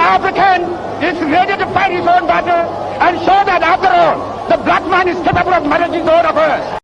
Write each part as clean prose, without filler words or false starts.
African is ready to fight his own battle and show that after all, the black man is capable of managing his own affairs.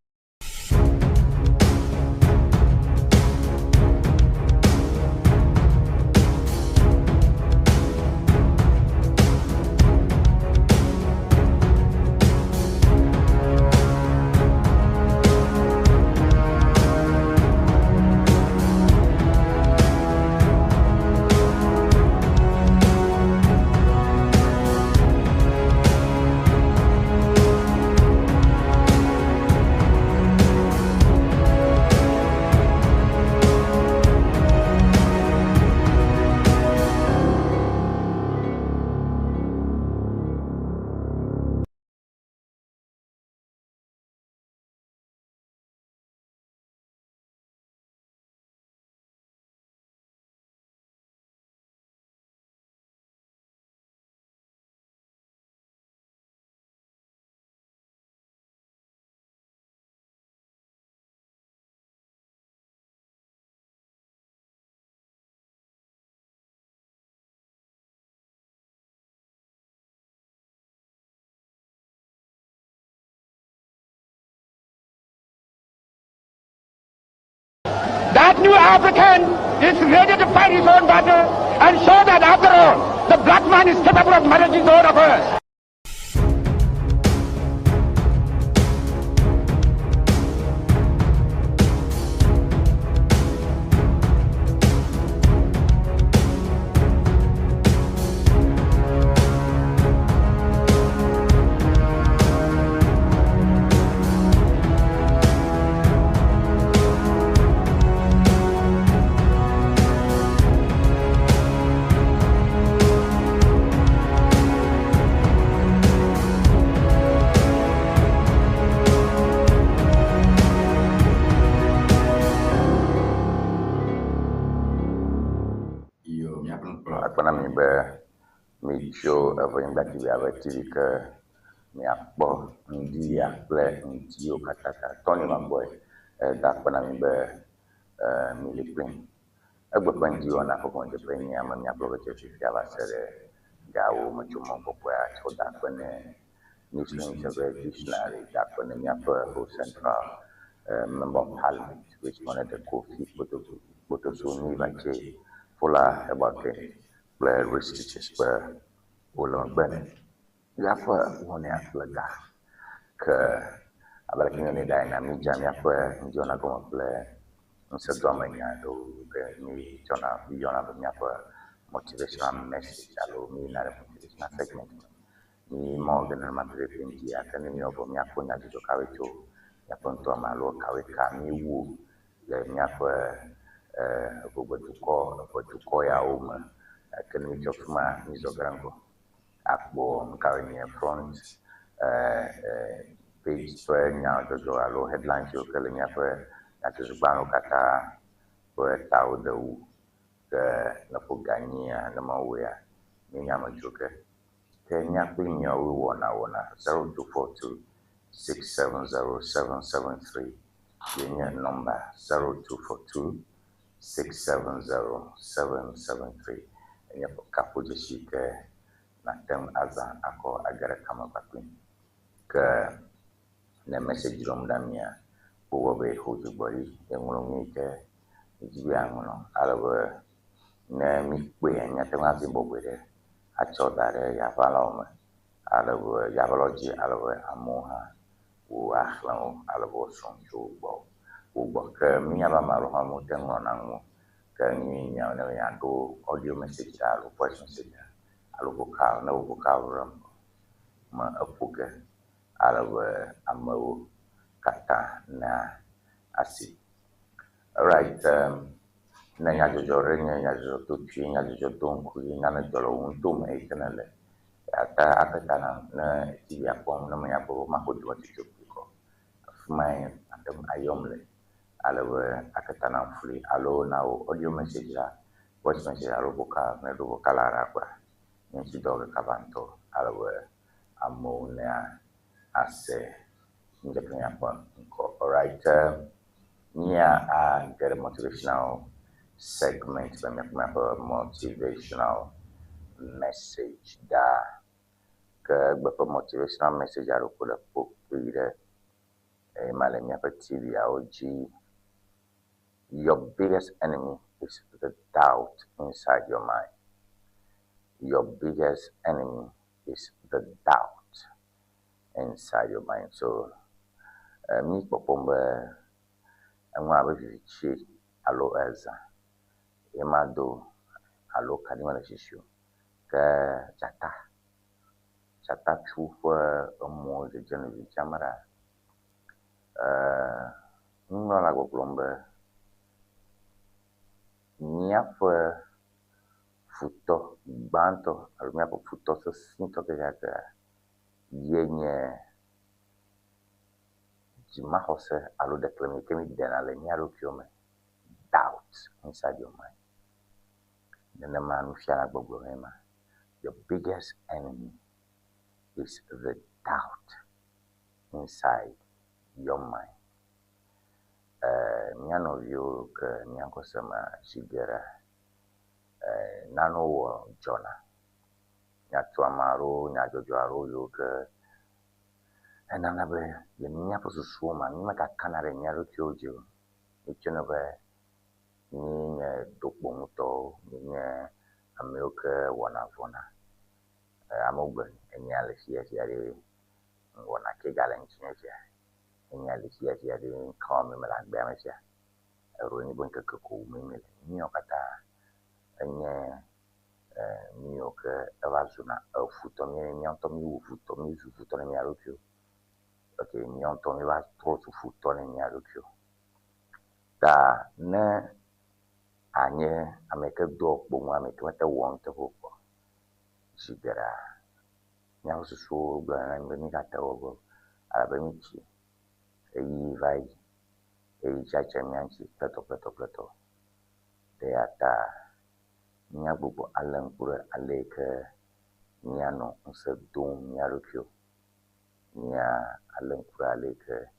That new African is ready to fight his own battle and show that after all, the black man is capable of managing his own affairs. Mi show Ewenyigba TV ke mi akpɔ Ŋdi kple ŋdiwo katã tɔnyi mabɔe da kpɔna mi be mi li kplim egbe ƒe Ŋdi Wɔna ƒe gɔdzeƒe nye ame miakplɔ be tso fifia va se ɖe gawo me tso mɔkpɔkpɔa tso da kpe ne Muslims Dictionary da kpe ne miaƒe Old Central Member of Parliament which one of the Kofi Potosuni vache fola about the kple restrictions kple wole gbene yaƒe wɔna kple ga ke abe ke ne da na mi dza miaƒe Ŋdi Wɔna gɔme kple ŋusẽdɔmenya ɖewo ke mi tsɔna mi yɔna be miaƒe motivational message alo mi yina ɖe motivational segment mi mɔ ge nenema be ɖe ŋdia ke ne miwɔ be miakpɔ nyadzɔdzɔ kawoe tso miaƒe ŋutɔ me alo kawoe ka mi wu le miaƒe dukɔ yawo me ke ne mi tsɔ fi ma mi zɔ ge ɖe ŋgɔ akpɔ kawoe nye front page ƒe nyadzɔdzɔ alo headlines yiwo ke le miaƒe nyadzɔdzɔgbalẽwo katã ƒe tawo de wu ke ne ƒo ganyia ne mewɔea mi nya me dzo ke miakpli miawo wɔna 0242 670 773 yenye nɔmba 0242 670 773 enye kaƒo dzesi ke nate ŋu azã akɔ age ɖeka me kpakpli ke ne message ɖom ɖa mia wowɔ be xɔ dzogbɔɖi eŋlɔ nu yi ke dzi be aŋlɔ alebe ne mi kpɔe miate ŋu avi bɔbɔe ɖe atsɔ da ɖe yaʋalawo me alebe yaʋalawo dzi alebe amewo hã wo axlẽ wo alebe wosrɔ̃ tso wo gbɔ ke minya be ame aɖewo hã wote ŋlɔna ŋu ke nyui nyawo ne miaɖo audio message ɖa alo voice message alo vocal ne wo vocal ɖem me eƒo ge alebe amewo katã na asi. Alright, ne nyadzɔdzɔ ɖe nye nyadzɔdzɔ to tui nyadzɔdzɔ to ŋkui nane dzɔ le wo ŋutome yi ke ne le ata aketa na ne TV akpɔm ne menya be maƒo du tso kɔ afi ma ate ŋu ayɔm le alebe aketa na fli alo na wo audio message la voice message alo vocal ne ɖo vocal la kpa ne si dɔ ɖeka va ŋutɔ alebe amewo ne ase ŋdeke miakpɔ ŋkɔ. Alright, get a motivational segment le miaƒe motivational message da ke gbe motivational message aro ko le pokire malemia pe TV aoji. Your biggest enemy is the doubt inside your mind. Your biggest enemy is the doubt inside your mind. So mi popombe enwa be vichi alo eza emado alo kadima le shishu ke chata chufa mo de jenu jamara no la go plombe niafe futo banto alo miapo futo so sinto ke ya yenye jima hose alo de klemi kemi denale nyaro kiome doubt inside your mind. Then the man who shall your biggest enemy is the doubt inside your mind. Nyano vyo ke nyanko sama shigera nano wo jona nyatu amaro nyajojo aro yo ke enana be ye nyapo susuma nima ka kanare nyaro kyojo ichona be ni dokbomuto ni Ŋdi Wɔna amogbe enya le fia de ngona ke gale nchine fia enya le fia de nkan me la gbe me fia ero ni bon keke ko me me ni okata enya mi oke evazuna futo mi onto mi futo mi zu futo ni arokyo okay mi onto mi va tro su futo ni arokyo ta ne anye ameke do bomu ameke wata won te popo sigara nyawo susu gba na mi ka ta ogo arabe mi chi eyi vai eyi chacha mi anchi pleto de ata nya gbogbo alankure aleke nyano nse dum nyarokyo nya alankure aleke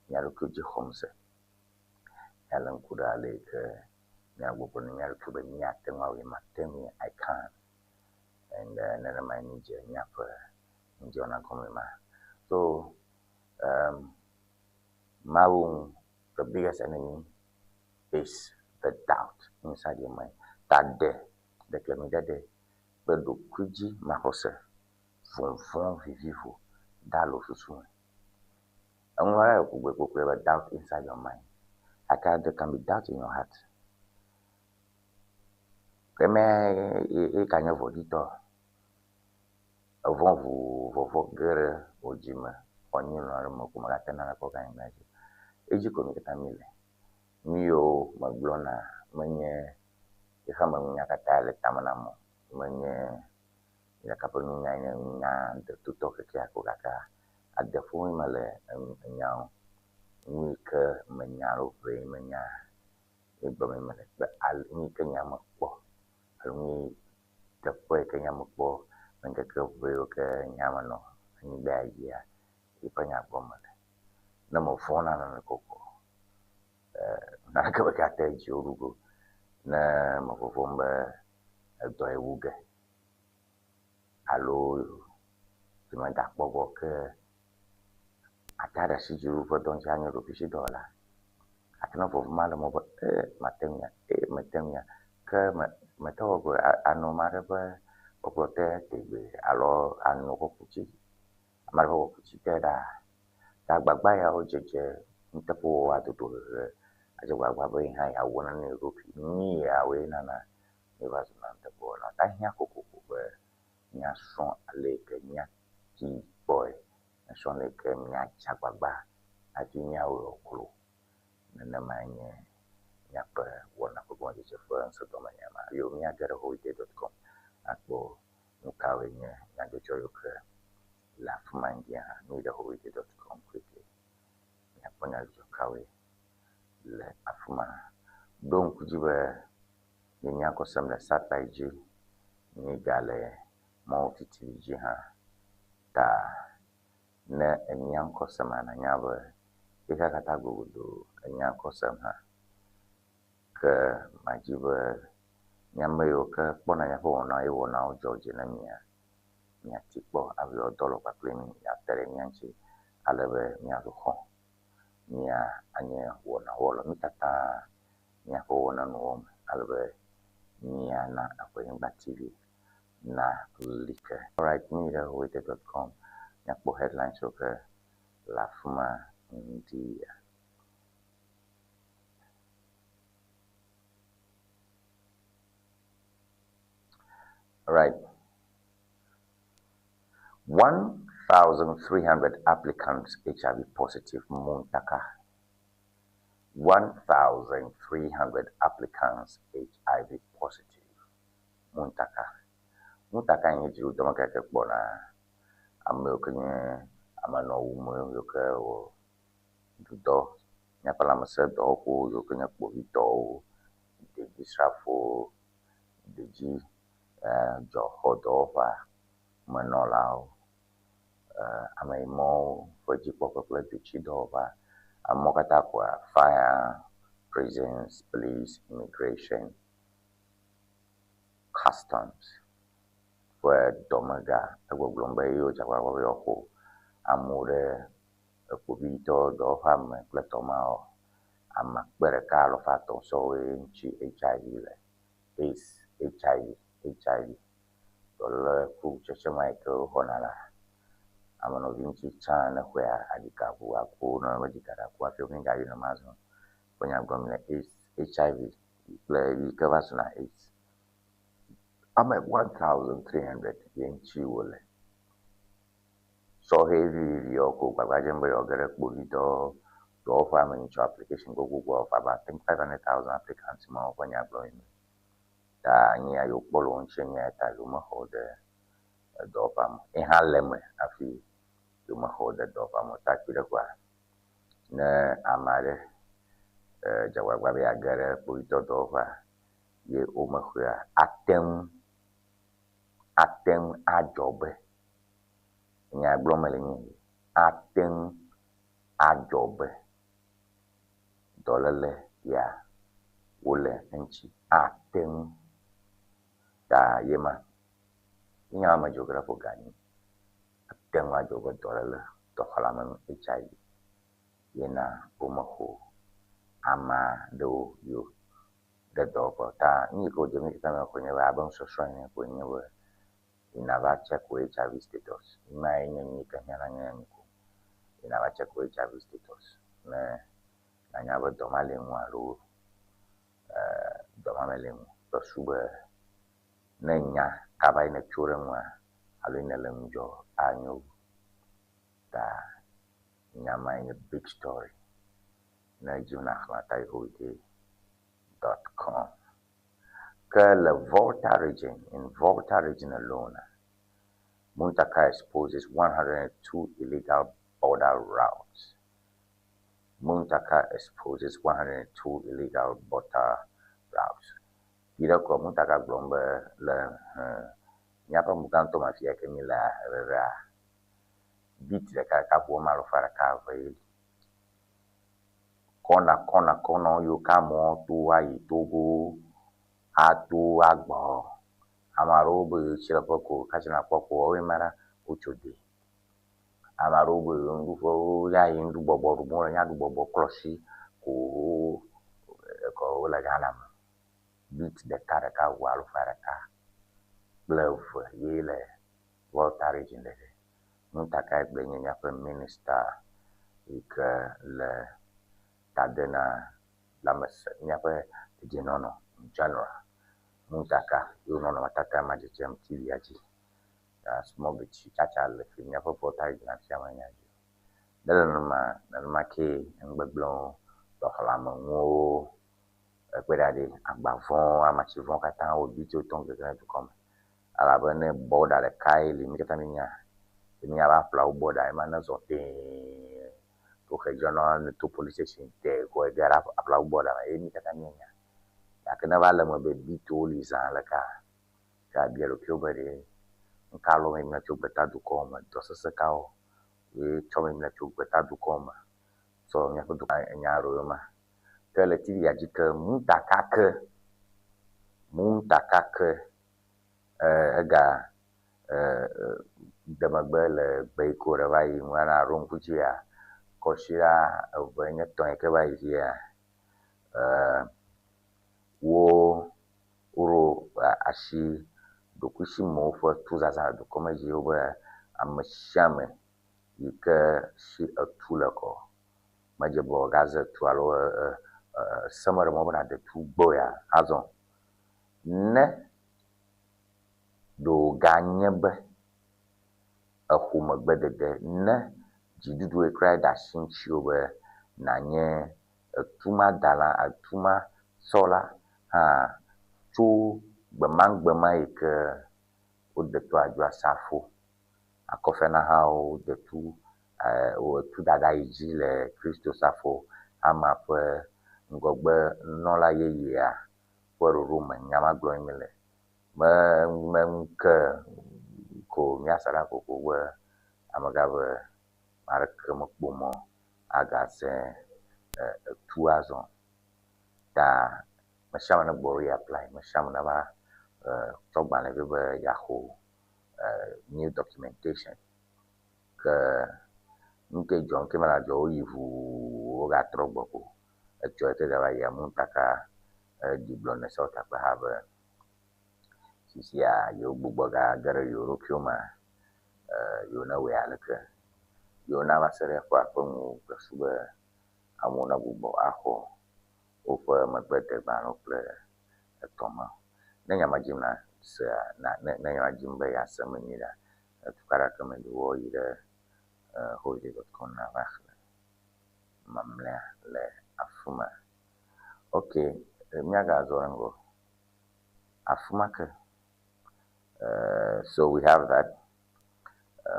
nyarokyo jihomse alankure aleke nyagbo nyarokyo be nyate ngawe matemi I can and nana my nije nyapa njona komema. So the biggest enemy is the doubt inside your mind. That the clemidade bedo kuji mahose fon vivivo dalo susu. And why we doubt inside your mind? There can be doubt in your heart. Keme kanya vodito avon vous gere ojima onyi no mo kuma ka tana ko kan na ji eji ko mi ka mile miyo maglona menye ikama nya ka tale tamana mo menye ya ka ponu nya de tuto ke ya ko ka adefo mi male nya ni ke menyaro ve menya ebe mi male be al ni ke nya mo po al ni de po ke nya mo po nge ke veo ke nyamano ni bagia ipanya bomale na mo fona na koko na ka ka te jorugo na mo fomba do ewuge alo tuma da bobo ke atara si juru fo don janyo ro bisi dola akana fo mala mo matemnya ke metawo anu mare ba okote tebe alo anu ko kuchi amaro ko kuchi da gbagba ya ojeje ntepo adodo aje gbagba bo ha ya wona ni ropi ni ya we nana ni bazu na ntepo na ta nya ko be nya son ale ke nya ki boy na son le ke nya cha gbagba ati nya o kulu na manye nya pa wona ko bo je fo so to manya ma yo nya gere hoite.com akbo nukawenya nyanjo choyo ke la fumangia BoyeEwenyigba.com quickly yaponya jokawe le afuma donc kujibe nyako samla sataiji ni gale mo titiji ha ta ne nyanko samana nyabe ikakata gudu nyanko samha ke majibe Nyameo ke kpona nya Wɔna Wɔna o George na mia tikpo avio dolo kwa klemi ya tere nyanchi alebe mia ruho mia anye Wɔna wolo mitata mia Wɔna no alebe mia na Ewenyigba TV na like. Alright, BoyeEwenyigba.com nyakpo headlines oke lafuma Ŋdi. Alright. 1,300 applicants HIV positive Muntaka. 1,300 applicants HIV positive Muntaka. Muntaka in you don't get a bona. I'm milking I'm an old woman, you go to do. Napalama said, oh, you can have Bovito, the Gisrafo, the G, Johodova, Manolao. I'm more for Jipopopla to Chidova, a Mokatakwa, fire, prisons, police, immigration, customs, where Domaga, a Woblombayo, Jawawako, Amore, a Pubito, Doham, Platomao, a Macberacalo Fato, so in HIV, AIDS, HIV, Dollar, Chachamaiko, Honala. Amano vinci chana where adikabu akuna majikara kwa filming gari na mazo kwenye gomina HIV play kavasuna AIDS. I'm at 1,300 yenchi wole. So heavy yoko kwa jembe yogere kubito to offer me into application go of about 500,000 applicants more when you're going. Da nya yo polo nchenye taluma hode dopam ehaleme afi Yuma hold the door from Takiraqua. Ne Amare Jawabi Agare, Puito Dova, ye Umahua, Atem Ajobe. Nya Blomelin, Atem Ajobe. Dolale, ya, Wule, Enchi, Atem Da Yema. Yama Geographo Gani. Tengah juga dollar to halaman HIV. Yena umahu ama do you the dopo ta ni ko jemi kita na kwenye abang sosone kwenye we inava check HIV status. Mai nyanyi kanyana nyanyi ko. Inava check HIV status. Na nyaba domale mwalu domale mu to sube nenya kabai na chure mwa alina lemjo anyo da nyama in a big story na juna .com. The Volta region, in Volta region alone, Muntaka exposes 102 illegal border routes. Muntaka exposes 102 illegal border routes. Kira ko Muntaka glomba le nyapa mukanto mafia kemila ra bit de ka po malo fara ka vai kona yo kamo tu ai togo atu agbo amaro bu chira poko kachina poko we mara uchode amaro bu ngufo ya yindu bobo rumo nya du bobo klosi ko la ganam bit de ka walo fara ka love yele Volta region de Muntaka blenye minister ika le tadena lamas nyapa jenono general Muntaka yunono mataka majichem TV aji small bit chacha le nyapa Volta region chama nyaji dalma ke ngbeblon to halama ngo kwedade agbavon amachivon kata obi ti o ton gege to come alabane border le kai limita minya minya ba pla border mana zote to regional to police station te ko gara pla border e mi kata minya akena bala mo be bito liza la ka bielo kyobere nkalo me na chobeta du koma to sesakao we chome na chobeta du koma so nya ko du nya ro ma kele ti ya jika Muntaka ke Muntakake ega demegbe le gbeiko ɖe va yi ŋuna roŋkudzia kɔsira eve nye tɔ̃ yi ke va yi dzia woɖo asi ɖokuisimewo ƒe tuzaza le dukɔme dzi be ame sia ame yi ke si etu le kɔ medze be wògaze tu alo seme ɖe mɔ be nàde tu gbɔ ya azɔ ne ɖo ganye be exɔmegbedede ne dziɖuɖu kura ɖe asi ŋutsiwo be nànye etumadala etumasɔla hã tso gbemagbema yi ke wode to adzɔ asafo akɔfena hã wode tu etu dada yi dzi le Kristo safo ama ƒe ŋgɔgbe nunɔla yeyea ƒe ɖoɖo me nya ma gblɔm le ke ko míasa ɖa koko be amegã be maɖeke mekpɔ mɔ agaze etu azɔ ta me sia me ne gbɔ yi apply me sia me nava tsɔ gbalẽ be yaxɔ new documentation ke nuke dzɔ nuke mele dzɔ woyi ʋuu wogatrɔ gbɔ ko etsɔ yi ke gava yia muntaka ɖi gblɔ ne South Takpe hã be fifia yewo gbugbɔ gage ɖe yewo ɖokuiwo me yewo ne wɔe aleke yewo nava se ɖe xɔa ƒe ŋu kpesu be amewo ne gbugbɔ axɔ woƒe megbedegbalẽwo kple etɔ me ne nyama dzim na sea ne nyama dzim be yease menyi ɖa tukaɖake me wɔ yi ɖe holiday.com nava xlẽ mamlɛa le afi ma. Ok, míagazɔ ŋgɔ afi ma ke. So we have that.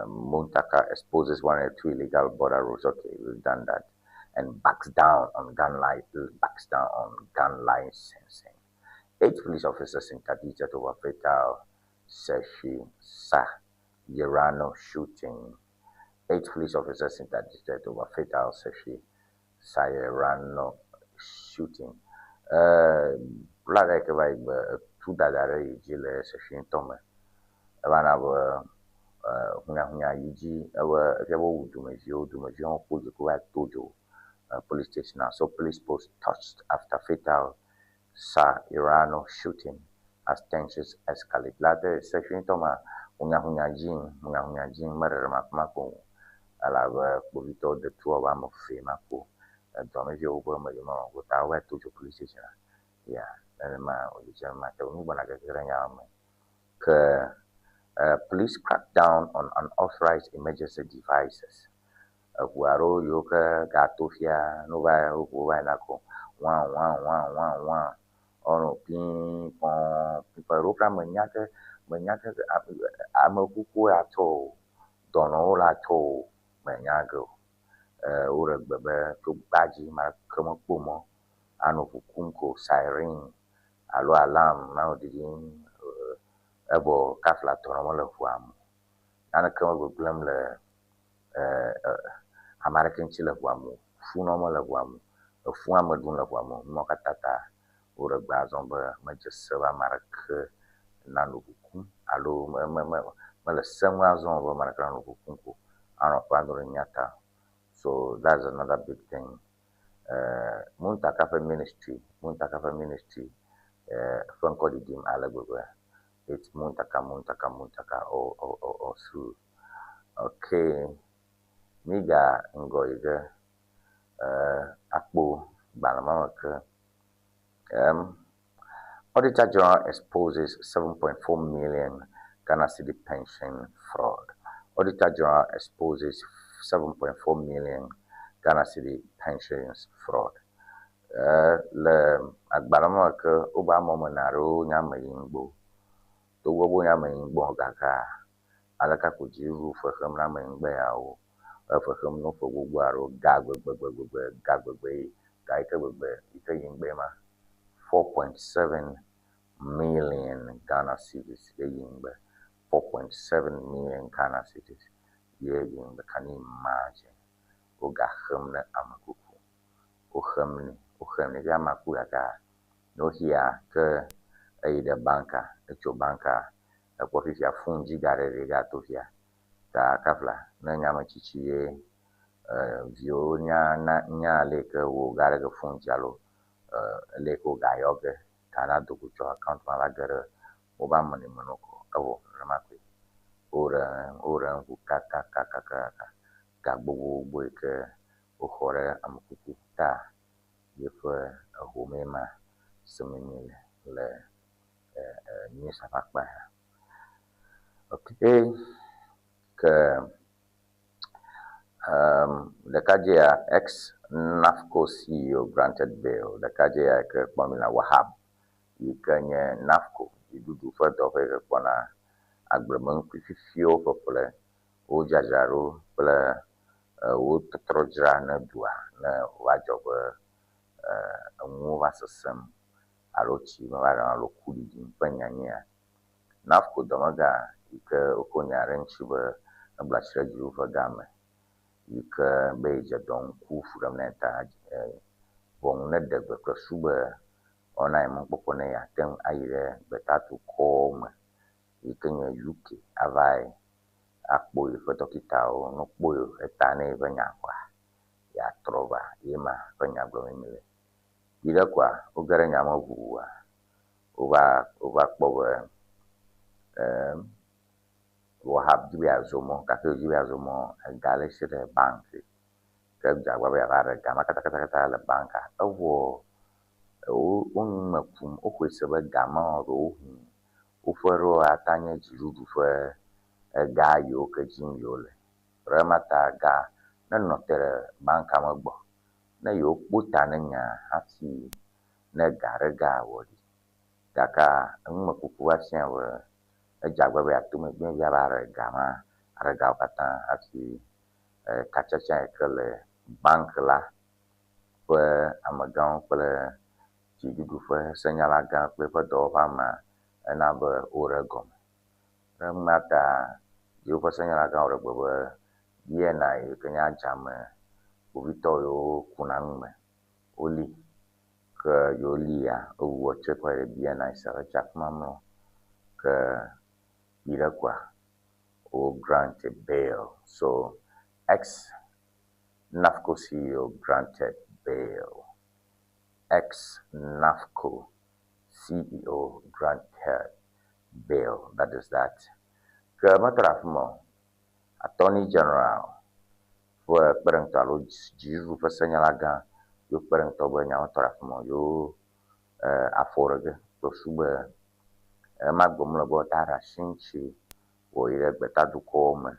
Muntaka exposes 102 illegal border roads. Okay, we've done that. And backs down on gun licensing. 8 police officers interdicted over fatal Seshi Yerano shooting. 8 police officers interdicted over fatal Seshi Sayerano shooting. Blada ke vai tu dadare yi le Seshi tome. Evana be hunya yiji ewe ke bo dumezio ko ko tojo police station. So police post touched after fatal Sayerano shooting as tensions escalate. Lade Seshi tome hunya jin mare makmako ala be povito de tu aba mo fe mako domezio bo me mo go ta wa tojo police station. Yeah, ma o je ma te unu bana ke renya me ke police crack down on unauthorized emergency devices. Guaro yoka gatofia no va na ko wa ono pin pon pero pra menyake amekuku ato dono la to menyago ore bebe to baji ma komo pomo ano kukunko siren alo alarm na odin ebo kafla to no le fuam ana komo go blem le American chile fuam funo mo le fuam fuam medun le fuam mo katata ore gbazon be majese ba marke nanu kukum alo me le semwa zon be marke nanu kukum ko ano kwando nyata. So that's another big thing. Muntaka ministry from Kodidim Alagwe. It's Muntaka or through. Okay. Miga ngoige akpo banamaka. Auditor General exposes 7.4 million Ghana City pension fraud. Auditor General exposes 7.4 million Ghana City pensions fraud. Le agbalama ke oba momenaro nyame yingbo. To wobo nyame yingbo gaka. Alaka kujiru fekhem na mengbe yawo. Fekhem no fo gbogbo aro gagbegbe gaike gbegbe ike yingbe ma 4.7 million Ghana cities yingbe. 4.7 million Ghana cities. Yingbe, can you imagine? Oga khemne amakuku. O khemne ya maku ya ka no here ke de banka etso banka ekpɔ fifia fun dziga ɖe ɖe gato fia ta kafla ne nyame tsitsi ye viwo nya le ke wo ga ɖe fun dzalo le ko ga yoge ta na do kutsɔ account ma la ge ɖe wo ba me ne menoko ewo rema ko ore ŋku kakakakaka ga gbogbo yi ke woxɔ ɖe amekuku ta yeƒe home ma semeni le newspaper akpa ya. Okay, ke ɖekadzea ex NAFCO CEO granted bail. Ɖekadzea ke kpɔmina Wahab yi ke nye NAFCO dziɖuɖu ƒe dɔwɔƒe yi ke kpɔna agblemeŋkui fifiwo ƒe ƒle wo dzadzra ɖo kple wo trɔ dzra ne dua ne woadzɔ be enuwo va sesem alo tsi me va alo ku ɖiɖim ƒe nyanyia. NAFCO dɔmega yi ke woko nya ɖe ŋuti be ebla tsi ɖe dziɖuɖu ƒe game yi ke be dze dɔ ŋku fu ɖem nɛ ta ʋɔnu ne de gbe kple su be ɔna yi mɔkpɔkpɔ ne yeate ŋu ayi ɖe gbetadukɔwo me yi ke nye UK ava yi akpɔ yi ƒe dɔkitawo no kpɔ yi eta ne yi ƒe nyaxɔa yeatrɔ va ye ma ƒe nya gblɔm mi le. Yi ɖe koa wo ge ɖe nyameʋua wova kpɔ be Wahab dzi be yeazɔ mɔ gake wodzi be yeazɔ mɔ ega le si ɖe banki ke dzagba be yeava ɖe gama katakata le banka evɔ wo nu me kum woxɔe se be gama ɖewo hu woƒe ɖewo ata nye dziɖuɖu ƒe ga yiwo ke dzim yiwo le ɖe ma ta ga ne nɔ te ɖe banka me gbɔ ne yewo kpɔ ta ne nya hafi ne ga ɖe ga wɔ ɖi gaka enumekuku va fia be edzagbe be ato megbe yava ɖe gama ɖe gawo katã hafi katsatsa yi ke le bank la ƒe amegãwo kple dziɖuɖu ƒe senyalagã kple ƒe dɔwɔƒe ama ena be wo ɖe gɔme. Ne ma ta yewo ƒe senyalagãwo ɖe gbe be BNI yi ke nye adzame kpovitɔ yiwo kuna nu me woli ke yewo lia wowɔ tse kɔ ɖe BNI se tsa kuma mlɔ ke yi ɖe koa wo grant bail. So ex NAFCO CEO granted bail. Ex NAFCO CEO granted bail. That is that. Ke matrafmo Attorney General ƒe kpeɖeŋutɔ alo dziɖuɖu ƒe senyalagã yo kpeɖeŋutɔ be nyawotrafmo yo afɔ ɖe ge kple su be ema gbɔm le be ta ɖe asi ŋuti wo yi ɖe gbetadukɔwo me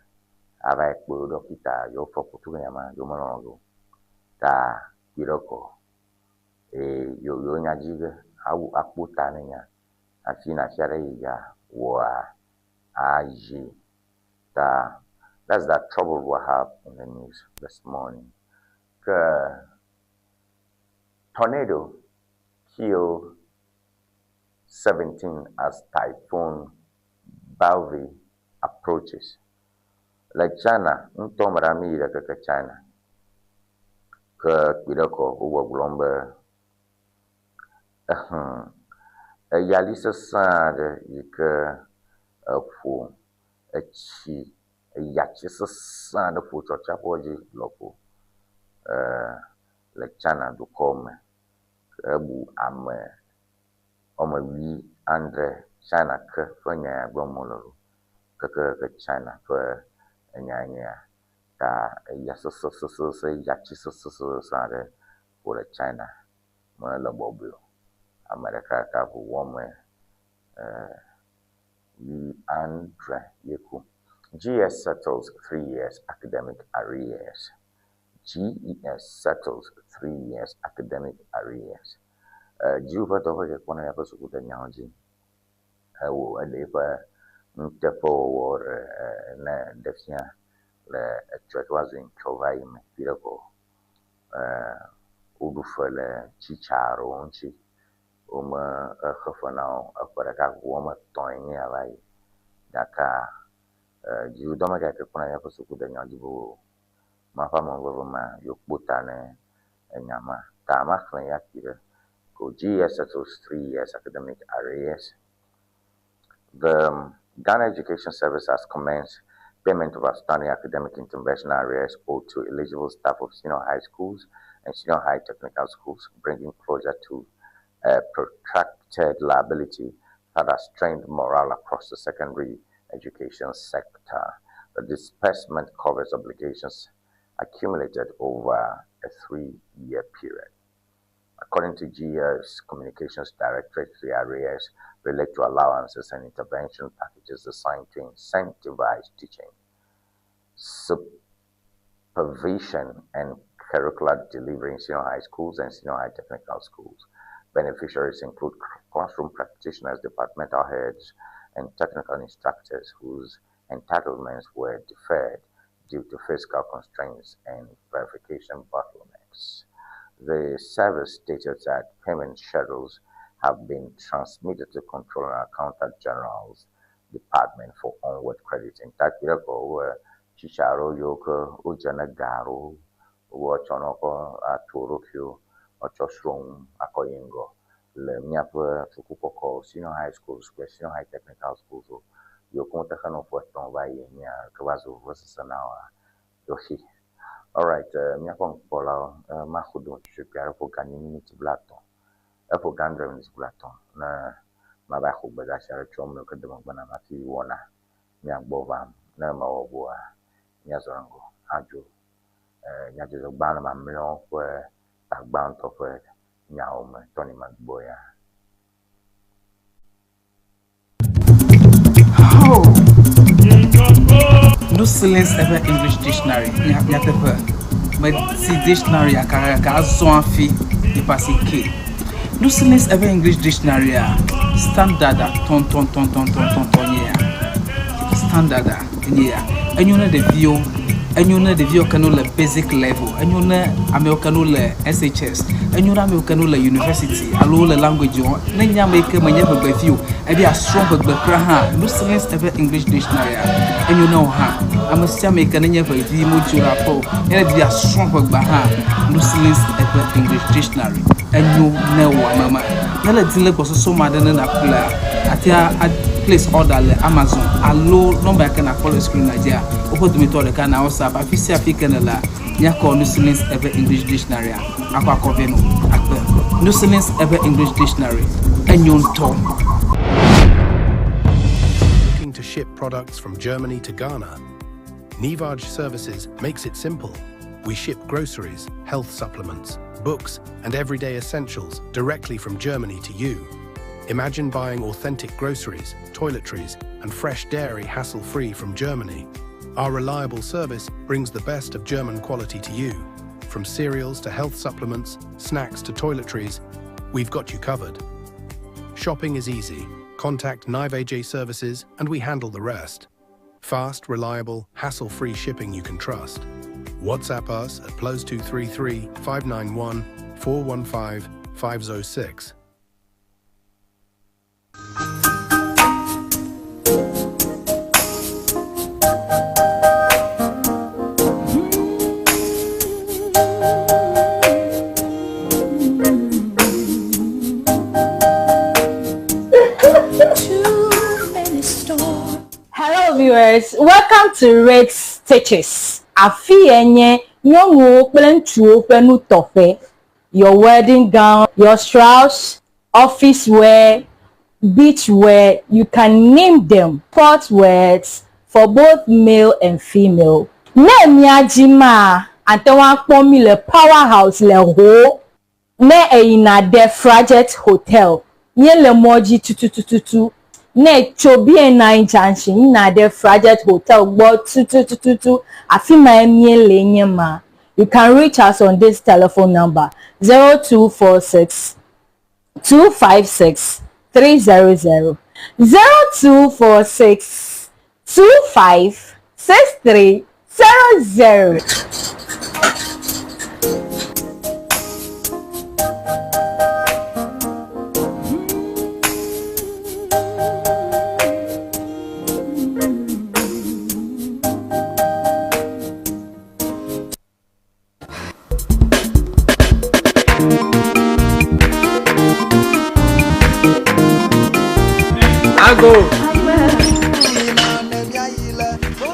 ava yi kpɔ dɔkita yewo fɔ kutu ke nyama yo melɔ̃ o ta yi ɖe kɔ yo nya dzi ge akpɔ ta ne nya afi na fia ɖe yi ya wɔa ayi ta. That's that trouble we have in the news this morning. Tornado killed 17 as Typhoon Balvi approaches. Like China, ntomrami ida ke China. Ke bidoko uwa glombe yali sesade yike fu echi yachi sesade fu chocha poji loko le China du come ebu ame wi andre China ke fanya gbomolo ke China fe nyanya ta ya so yachi sesade for China mo le boblo America ka bu wome Andre Yeku. GS settles 3 years academic arrears. GES settles 3 years academic arrears. Juba to ke kona ya pasuku de nyaji. Wo ade pa ntefo or na defia le etwetwazo ntwova ime birako udufele chicharo nchi uma khafana akora ka woma tonya avai daka jiu doma ka kuna ya pasuku de nyaji bo ma fa mo ma yo kpota ne enyama ta ma khlan ya kire school. GES settles 3 years academic arrears. The Ghana Education Service has commenced payment of outstanding academic intervention arrears owed to eligible staff of senior high schools and senior high technical schools, bringing closer to a protracted liability that has strained morale across the secondary education sector. The disbursement covers obligations accumulated over a 3-year period. According to GES Communications Directorate, the arrears relate to allowances and intervention packages designed to incentivize teaching, supervision, and curricular delivery in senior high schools and senior high technical schools. Beneficiaries include classroom practitioners, departmental heads, and technical instructors whose entitlements were deferred due to fiscal constraints and verification bottlenecks. The service stated that payment schedules have been transmitted to Controller and Accountant General's Department for onward crediting. Takirako Chicharo Yoko Ujanagaro Wachonoko Aturukyo Ochosrum Akoyingo Le Miapa Tukupoko senior high schools, senior high technical schools, Yoko Takano Forton by Kawazu versus an hour. Yoshi. All right, Miapon Pola, Mahudo, Shipyard for Ganini Blaton, for Gandram is Blaton, Mabahu Badasha, Chom, Kadam, Ŋdi Wɔna, Miabovam, Nama Oboa, Yazorango, Aju, Yajo Banama Milon, where Bound of Nyam, Tony Boya. No silence ever English dictionary. But see dictionary aka so afi e pass K. No silence ever English dictionary standard ton yeah. Standard yeah. And you know the view. And you know the view can the basic level. And you know American SHS. And you know American university. Allo language. Then you make my never view. And be a strong but no silence ever English dictionary. And you know how I'm a Samic and never view Mujurapo. And be a strong but no silence ever English dictionary. And you know mama. Nella Dilla was so mad than a player. Place order Amazon. Allo number can follow screen Nigeria. Open to me to the can also have a African la. Yako no silence ever English dictionary. Aqua Coveno. No silence ever English dictionary. And you talk. Looking to ship products from Germany to Ghana? Nivage Services makes it simple. We ship groceries, health supplements, books, and everyday essentials directly from Germany to you. Imagine buying authentic groceries, toiletries, and fresh dairy hassle-free from Germany. Our reliable service brings the best of German quality to you. From cereals to health supplements, snacks to toiletries, we've got you covered. Shopping is easy. Contact Nivage Services and we handle the rest. Fast, reliable, hassle-free shipping you can trust. WhatsApp us at +233 591 415 506. Hello viewers, welcome to Red Stitches. Afienye nyongo plentuo penu tofe. Your wedding gown, your strauss, office wear, beach wear, you can name them. Sports wears for both male and female. Ne miajima antewa kpomi le powerhouse le ho. Ne eina de Frajet Hotel. Nye le moji tututututu. Ne chobi na junction na de Frajet Hotel gbo tututututu. Afima emie lenye ma. You can reach us on this telephone number 0246 256 300 0246 25 6300. go.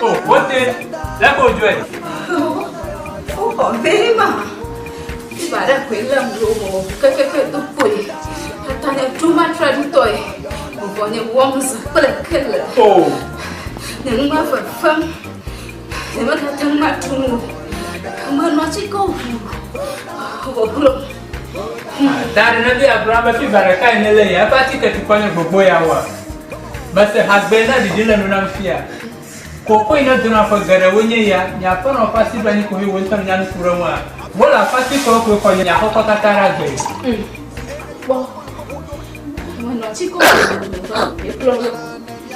Oh, what is? Let's go, Joy. Oh, very much. Bà đã quên làm đồ cái tụi quỷ, ta đã too much toy, một vài những worms bật killer. Oh, những mà vật phẩm, những mà thật thằng mặt thùng, mà nó chỉ có vô cùng. Dari nanti Abraham fi baraka ni le ya pati ka tipanya gbogbo ya wa. But hagbena di dile no na fia. Ko ina duna fa gara wonye ya nya pa no pati bani ko hi wonta nya no fura wa. Bola pati ko nya ko katara gbe. Wow. Mà nó chỉ có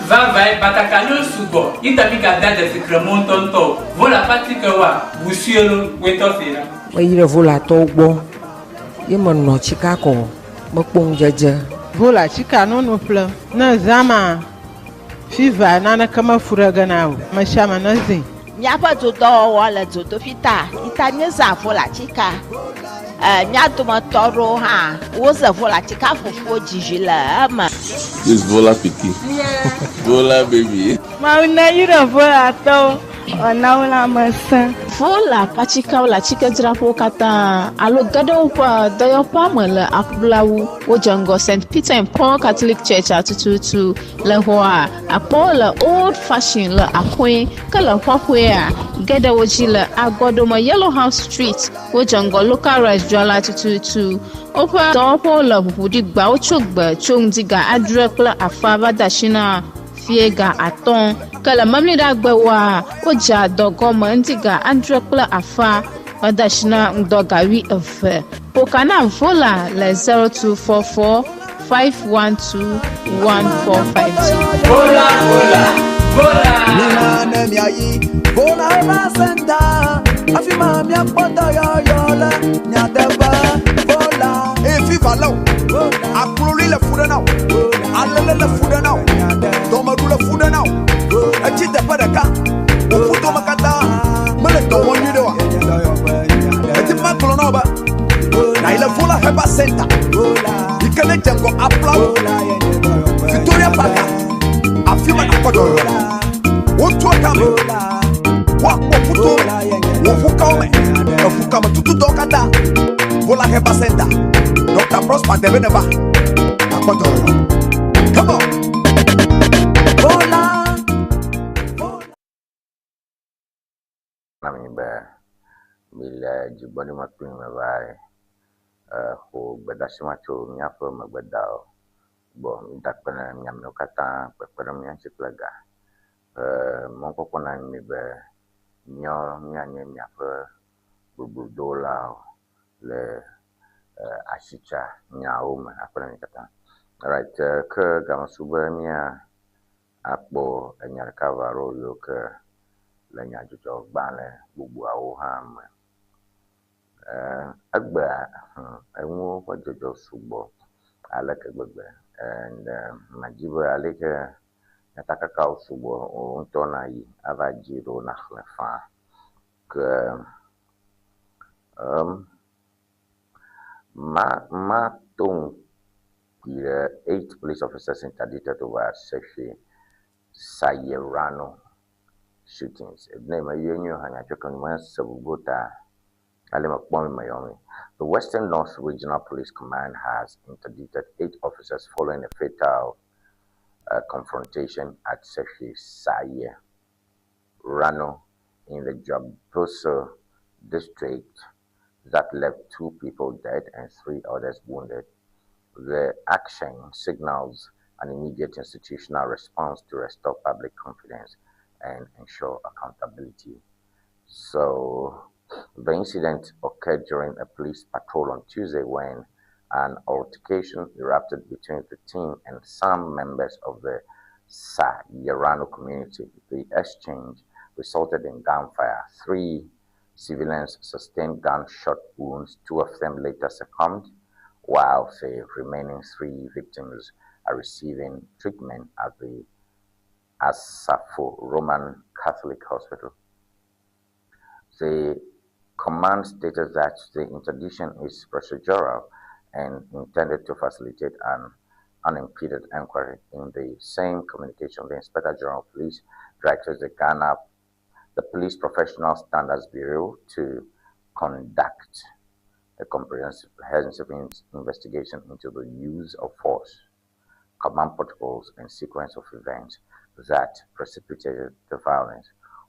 Vai batakano subo. Ita mi ga da de secremon tonto. Bola pati ka wa busielo weto fira. Wa ire vola to gbo. Ye mo no chika ko mo pon jeje. Vola chika no no plan. Na zama. Fiva na na kama furaga na o. Mashama na zin. Nyapa to do wala to fita. Itanye za vola chika. Nyato ma toro ha. Wo za vola chika fufu jijila ama. This vola piki. Yeah. Vola baby. Ma una yira vola to. Ona una masa. Vola pachika wala chika drapo kata alo gado pa dayo pa mala akblawu wojango St. Peter and Paul Catholic Church atututu la hoa apola old fashioned la akwe kala kwakwe gada wojila agodoma Yellow House Street wojango local restaurant atututu opa dopo la budi gba ochogba chongdiga adrekla afaba dashina fiega aton kala mamli da gbewa oja dogo mandiga andrekla afa odashina ndogawi efe pokana vola le 0244 512 1452 vola Nina nemiayi vola eva senta afima mia pota yola nyadeba vola efi valo akuloli le fuda now alele le fuda now domaru le fuda now achite padaka ufuto makata mele to wonyi de wa eti maklo no ba na ile vola eva senta ikele jengo applaud Victoria Park afima akodo wotu akame wakpo puto wofuka ome wofuka matutu dokata vola heba center Dr. Prosper Debeneba akodo come on vola nami ba bila jiboni mapin mabai ho bedasima to nyapo magbadao bo minta pena nyamno kata pena nyanchi plaga mon kokona mi be nyo nyanye nyapo bubu dola le ashicha nyao ma apena kata right ke gama subania apo enyarka varo yo ke le nyajujo bale bubu awo ham agba enwo wajojo subo alaka gbegbe and majibo alika nataka ka usubo untona yi avajiro na khlefa ke ma tung 8 police officers interdicted over sexual Sayerano shootings. Name yenyu hanya chokan man sabugota alima kwami mayomi. The Western North Regional Police Command has interdicted 8 officers following a fatal confrontation at Sefi Saye Rano in the Jaboso district that left 2 people dead and 3 others wounded. The action signals an immediate institutional response to restore public confidence and ensure accountability. So, the incident occurred during a police patrol on Tuesday when an altercation erupted between the team and some members of the Sayerano community. The exchange resulted in gunfire. 3 civilians sustained gunshot wounds. 2 of them later succumbed, while the remaining 3 victims are receiving treatment at the Asafo Roman Catholic Hospital. The command stated that the interdiction is procedural and intended to facilitate an unimpeded inquiry. In the same communication, the Inspector General of Police directed the Police Professional Standards Bureau to conduct a comprehensive investigation into the use of force, command protocols, and sequence of events that precipitated the violence.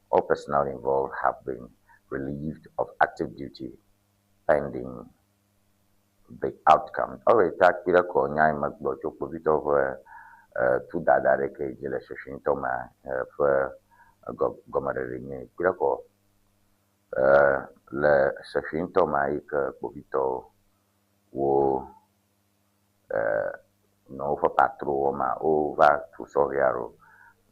All personnel involved have been relieved of active duty pending the outcome. Alright, tak pira ko nyai magbo chokpo bito for tu dada reke jele shoshin toma for gomare ni pira ko le shoshin toma ik bobito wo no for patro ma o va tu soriaro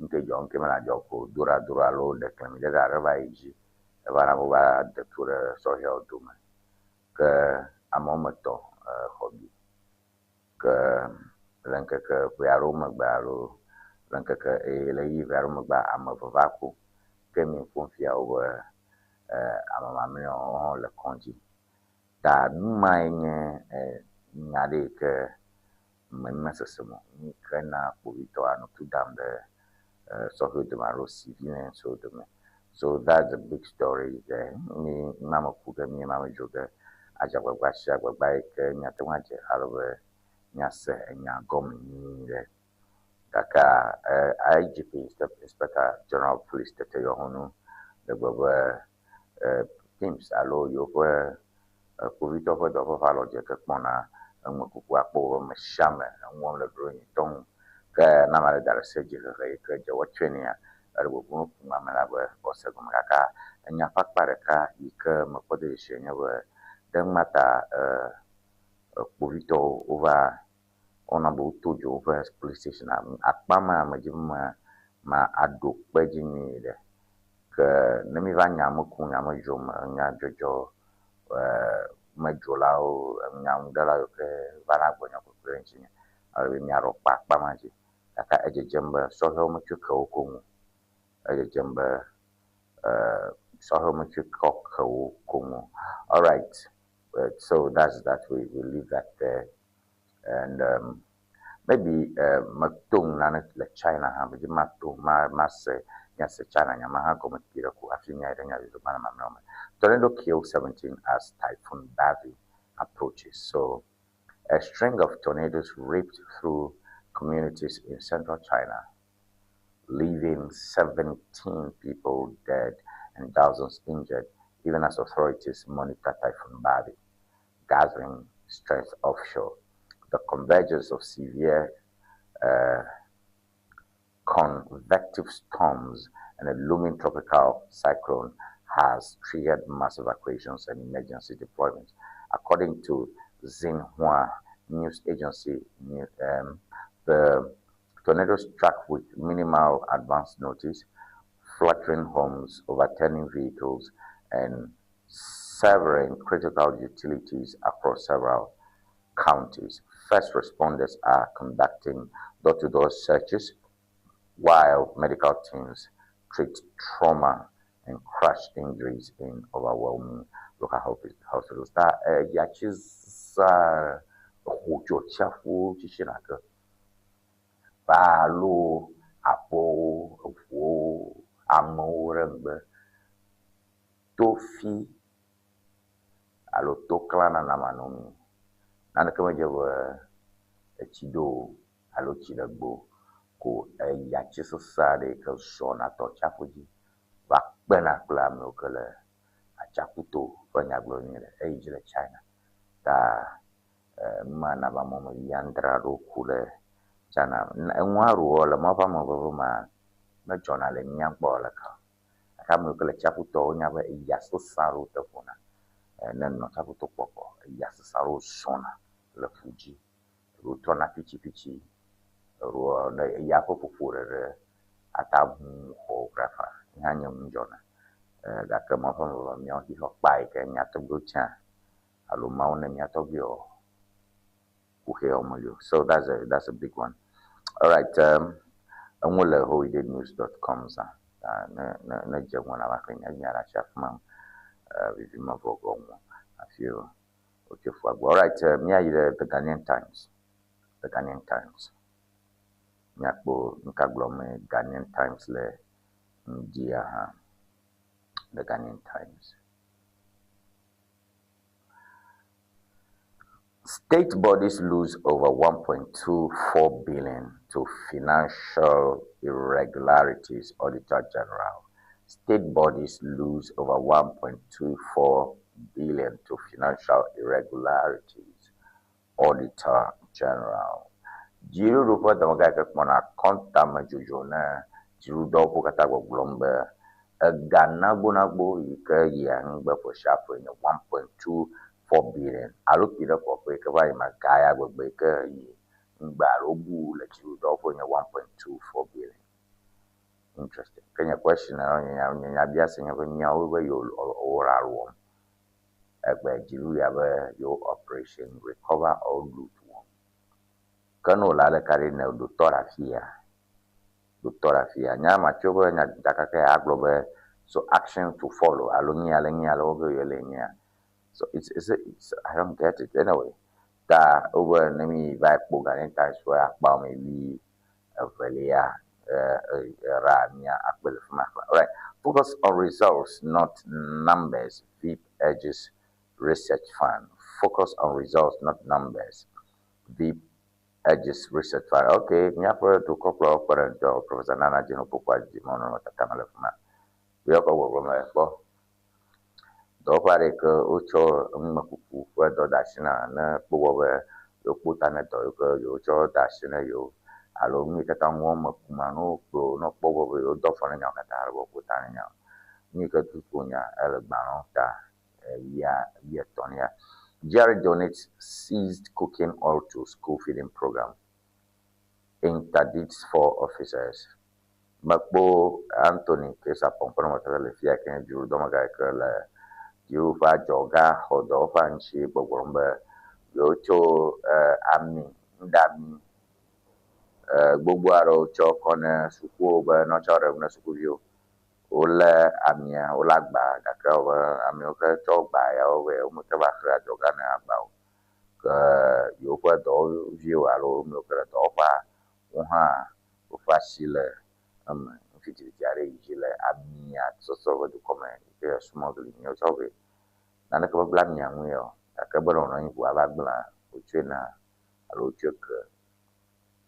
inte jon ke mala joko dura lo de klemi de dara vaiji e vara mo va de tura sorio duma ke amomato hobby ke lanka ke viaro magbalo lanka ke lei viaro magba amavako ke mi confia o amamamno le konji ta mai nyade ke memesesemo ni kana pobito anu tudam de so that's a big story there. Ni mama kuga mi mama joga aja gwagwasha gwagbaike nyatwaje alwe nyase nya gomi ni le kaka IGP Inspector General of Police tete yo honu de gwagwa teams alo yo kwa kubito kwa do falo je ke pona ngukwa po mashame ngom le growing tong ka namare dar seji ke je watchenia arbo bunu mamara ba ose gum kaka nya pakpare ka ike mapode shenya ba dan mata kubito over ona bu tojo over police station akpama majima ma ado pejini de ke nemi vanya muku nya majum nya jojo majolao nyamdala yo ke bana gonya ko krenchi arbe nyaro pakpa maji aka eje jemba soho muchuka okumu eje jemba soho muchuka okumu. All right, so that's that. We leave that there, and maybe matung na le China ha bi matung mas yes China nya ma ko mkira ku afinya nya yo bana mamno. Tornado killed 17 as Typhoon Bavi approaches. So, a string of tornadoes ripped through communities in central China, leaving 17 people dead and thousands injured, even as authorities monitor Typhoon Bavi, gathering strength offshore. The convergence of severe convective storms and a looming tropical cyclone has triggered mass evacuations and emergency deployments. According to Xinhua news agency, the tornado struck with minimal advance notice, fluttering homes, overturning vehicles, and severing critical utilities across several counties. First responders are conducting door-to-door searches, while medical teams treat trauma and crush injuries in overwhelming local hospitals. That yachis hojo chafu chishinaka balo apo wo amorembe tofi alo toklana na manomi nana kama jewa chido alo chidagbo ko yachis sare ka sona to chafuji bena kula no kala achaputo fanya gloni le China ta mana ba mo yandra ro kule chana nwaru ola ma ba mo ma jona le nyangbo la ka mo kala chaputo nya ba yaso saru to funa nan no chaputo popo yaso saru sona le fuji ro tona pichi ro na ya popo fure atabu ho grafa hanya mjona da kama fa myo hi ho pai ke nya to gucha alu mau ne nya to bio ku he omulio. So that's a big one. All right, amule hoidenews.com sa na je wona ba kenya nya ra chef mam vivi mavogo mo afio okay for. All right, me the Ghanaian Times. the Ghanaian Times. Nyakbo nkaglome Ghanaian Times le Ndia the Ghanaian Times. State bodies lose over 1.24 billion to financial irregularities, Auditor General. State bodies lose over 1.24 billion to financial irregularities, Auditor General. Jiru rupa damaga ke mana konta majujona jiru dopo kata go glombe Ghana bonagbo ke yang be for sharp 1.24 billion. Alo pira ko pe ke ba ma gaya go be ke ngba robu le jiru dopo 1.24 billion. Interesting. Kenya question nya biase nya nya we yo oral one. Egbe jiru ya be yo operation recover all loot one. Kano la le kare na doctora fia nya ma chobo nya dakake aglobe so action to follow alonya logo yelenya. So it's I don't get it anyway. Da over nemi vibe boga entice where ba me bi velia right. Focus on results, not numbers. VIP urges research fund. Focus on results, not numbers. VIP urges research fund. Okay, nyapa to couple of Professor Nana Jino Pukwa Jimono Tamalefma. We are going to do pare ke ucho makupu kwa do dashina na powe yo putane to yo cho dashina yo alo mi kata ngom kumano pro no powe yo do fana nya kata ro putane nya mi ka tu punya el bano ta ya tonia. Jerry donates seized cooking oil to school feeding program. Interdicts 4 officers. Makbo Anthony kesa pompono matale fia ken juru do maga ke la you fa joga hodo fanchi bogombe yo cho ami ndami gbogbo aro cho kone suku ba no chore na suku yo ola amia olagba daka ami o ka cho ba ya o we o mo te ba kra joga na ba yo fa do view alo mo kra do pa o ha o facile fiti jare jile amia so do come ke smuggling yo chobe nana ka blam yang yo ka bono no ibu abagla o chena alo chok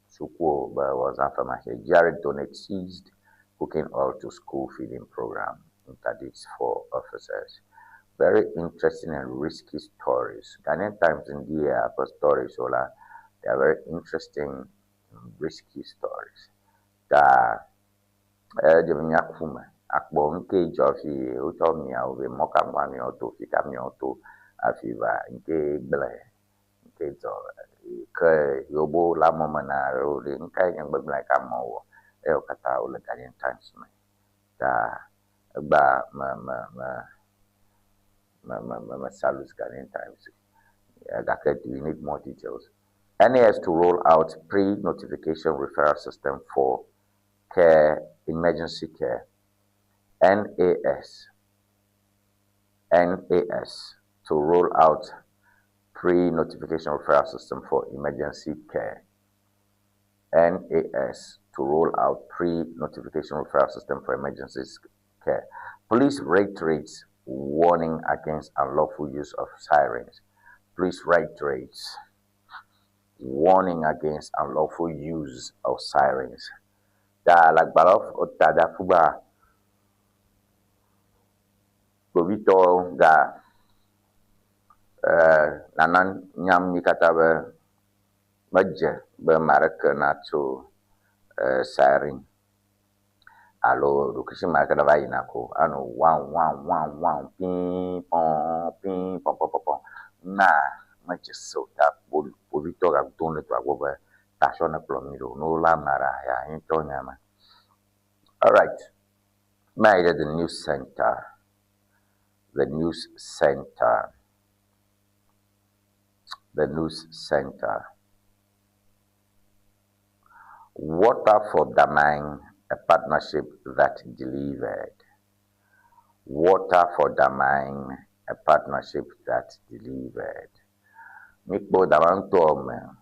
suko ba was afama Jared donates seized cooking oil to school feeding program. Interdicts 4 officers. Very interesting and risky stories. Ghanaian Times in the stories they are very interesting and risky stories. Jemnyakuma akbo nke jofi utomi awe moka mwami oto fika mi oto afiva nke ble nke zo ke yobo la mama na rode nke yang beble ka mo e okata ole Ghanaian Times me da ba ma salus Ghanaian Times we need more details. NAS to roll out pre-notification referral system for care, emergency care. NAS to roll out pre-notification referral system for emergency care. NAS to roll out pre-notification referral system for emergency care. Police reiterates warning against unlawful use of sirens. Police reiterates warning against unlawful use of sirens. Da lagbalof otada fuba bobito ga nanan nyam nikata be majje be maraka na to siren alo rukishi maraka da vaina ko ano wan ping pom na majje so ta bobito ga donle to agoba tashona plomiro no la mara ya intonya ma. All right, made at the news center. The news center. Water for Damang, a partnership that delivered. Water for Damang, a partnership that delivered. Mikbo Damang Tome.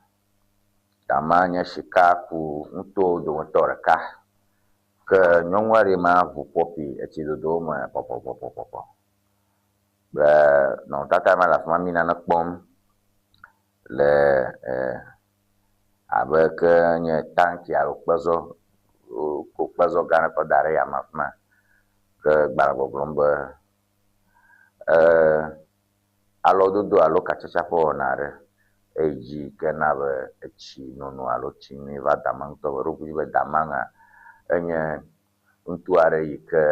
Damanya shikaku nto do toraka ke nyongwari ma vu popi eti do ma popo non tata ma la fama mina na kpom le avec nye tanki alo kpezo ko kpezo gana ko dare ya mafma ke gbarago blombe alo dodo alo kachacha po nare eji kenabe echi nono alo chini va damang to rubu be damanga enye untuare yike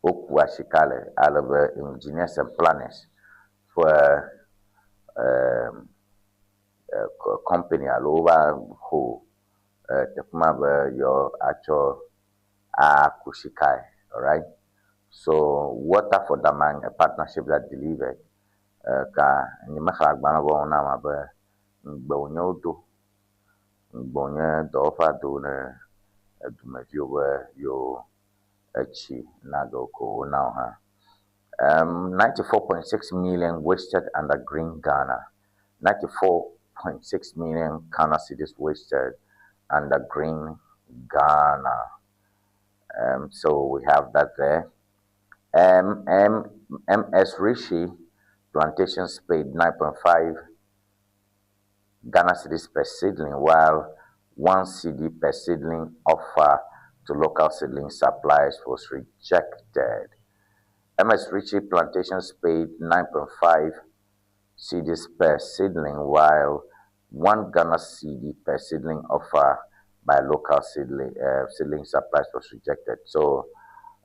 oku ashikale alebe engineers and planners for company alo over who the be your actual akushikai, all right. So water for Damang, a partnership that delivered ka ni makala gbana bo na ma be gbonyo do gbonyo do fa do ne aduma yo achi na do ko now ha 94.6 million wasted under Green Ghana. 94.6 million Ghana cedis wasted under Green Ghana. So we have that there. MS Rishi plantations paid 9.5 Ghana cedis per seedling, while 1 CD per seedling offer to local seedling suppliers was rejected. MS Rishi plantations paid 9.5 cedis per seedling, while 1 Ghana CD per seedling offer by local seedling suppliers was rejected. So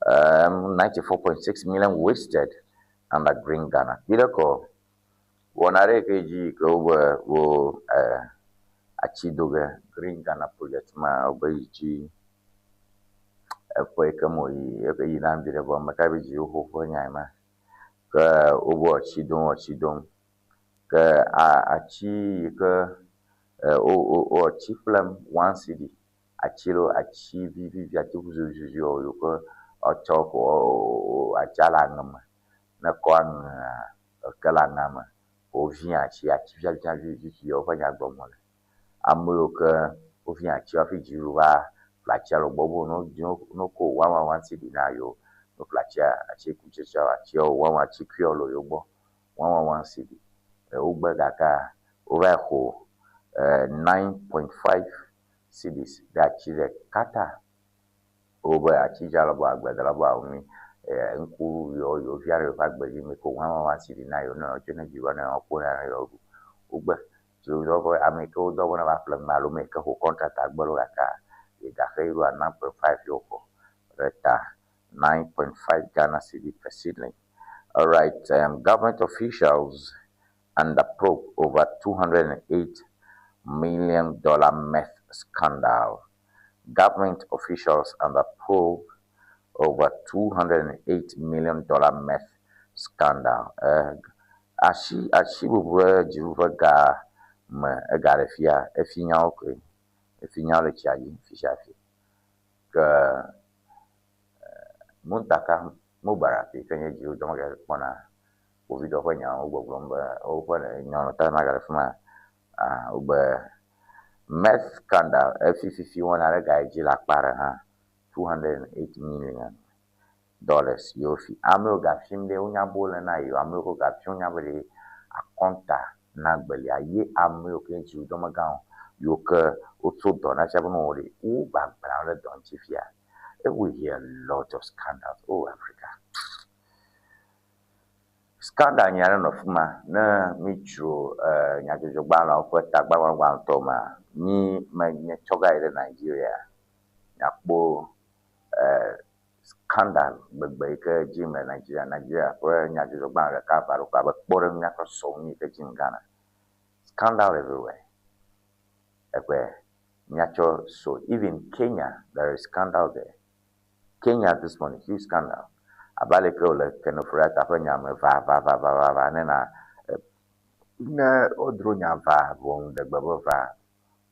94.6 million wasted under Green Ghana. Bidako wonare keji ko wo achidoge Green Ghana project ma obeji kamo yi na mbire bo makabi ji ho nyama ka obo achidon ka achi ka o achi plan 1 city achilo achi vivi achi kuzuzu yo ko ochoko achala ngam na kwang kala ngam o vient achi via vivi yo fa nya gbomo le amoyo ka o vient achi afi jiruwa flachia bobo no ko 1 city na yo no flachia achi kuchecha achi o 1 achi kriolo yo bo 1 city o gba gaka over ho 9.5 cities that chile kata over achi jalo ba agbadala ba omi nku yo fiare fa gbeji mi ko 1 city na yo no jene jiwa na opo na yo ugba so do ko ameko do na ba plan malu me ka ko contract agbalo gaka Gaheiru at 9.5 Yoko, Reta 9.5 Ghana cedi per seedling. All right, government officials under probe over $208 million meth scandal. Government officials under probe over $208 million meth scandal. Ashi bubwe jiruva ga me garefia efinya okwe. Efinya le chiaji fishafi ke muntaka mubaraki kenye jiu domaga pona ovido kwenya ugoglomba okwana nyono tana garefuma ube meth scandal FCC wana rega jila kpara ha $208 million yofi amro gafimde unyabole na yo amro gafimnya bele akonta na gbeli aye amro kenji domaga yo ke also done as every oh background don't chifia. We hear a lot of scandals. Oh Africa. Scandal nyana no fuma na mitro nyajojo bala ofeta gbawa toma ni me choga ile Nigeria. Yakbo scandal begbe ke jim Nigeria for nyajojo bala ka baro ka bore nyako so ni ke jim Ghana. Scandal everywhere. Natural, so even Kenya, there is scandal there. Kenya this morning, huge scandal. Abaleko le kenofrata apanya me va nena na odronya va bon de gbabo va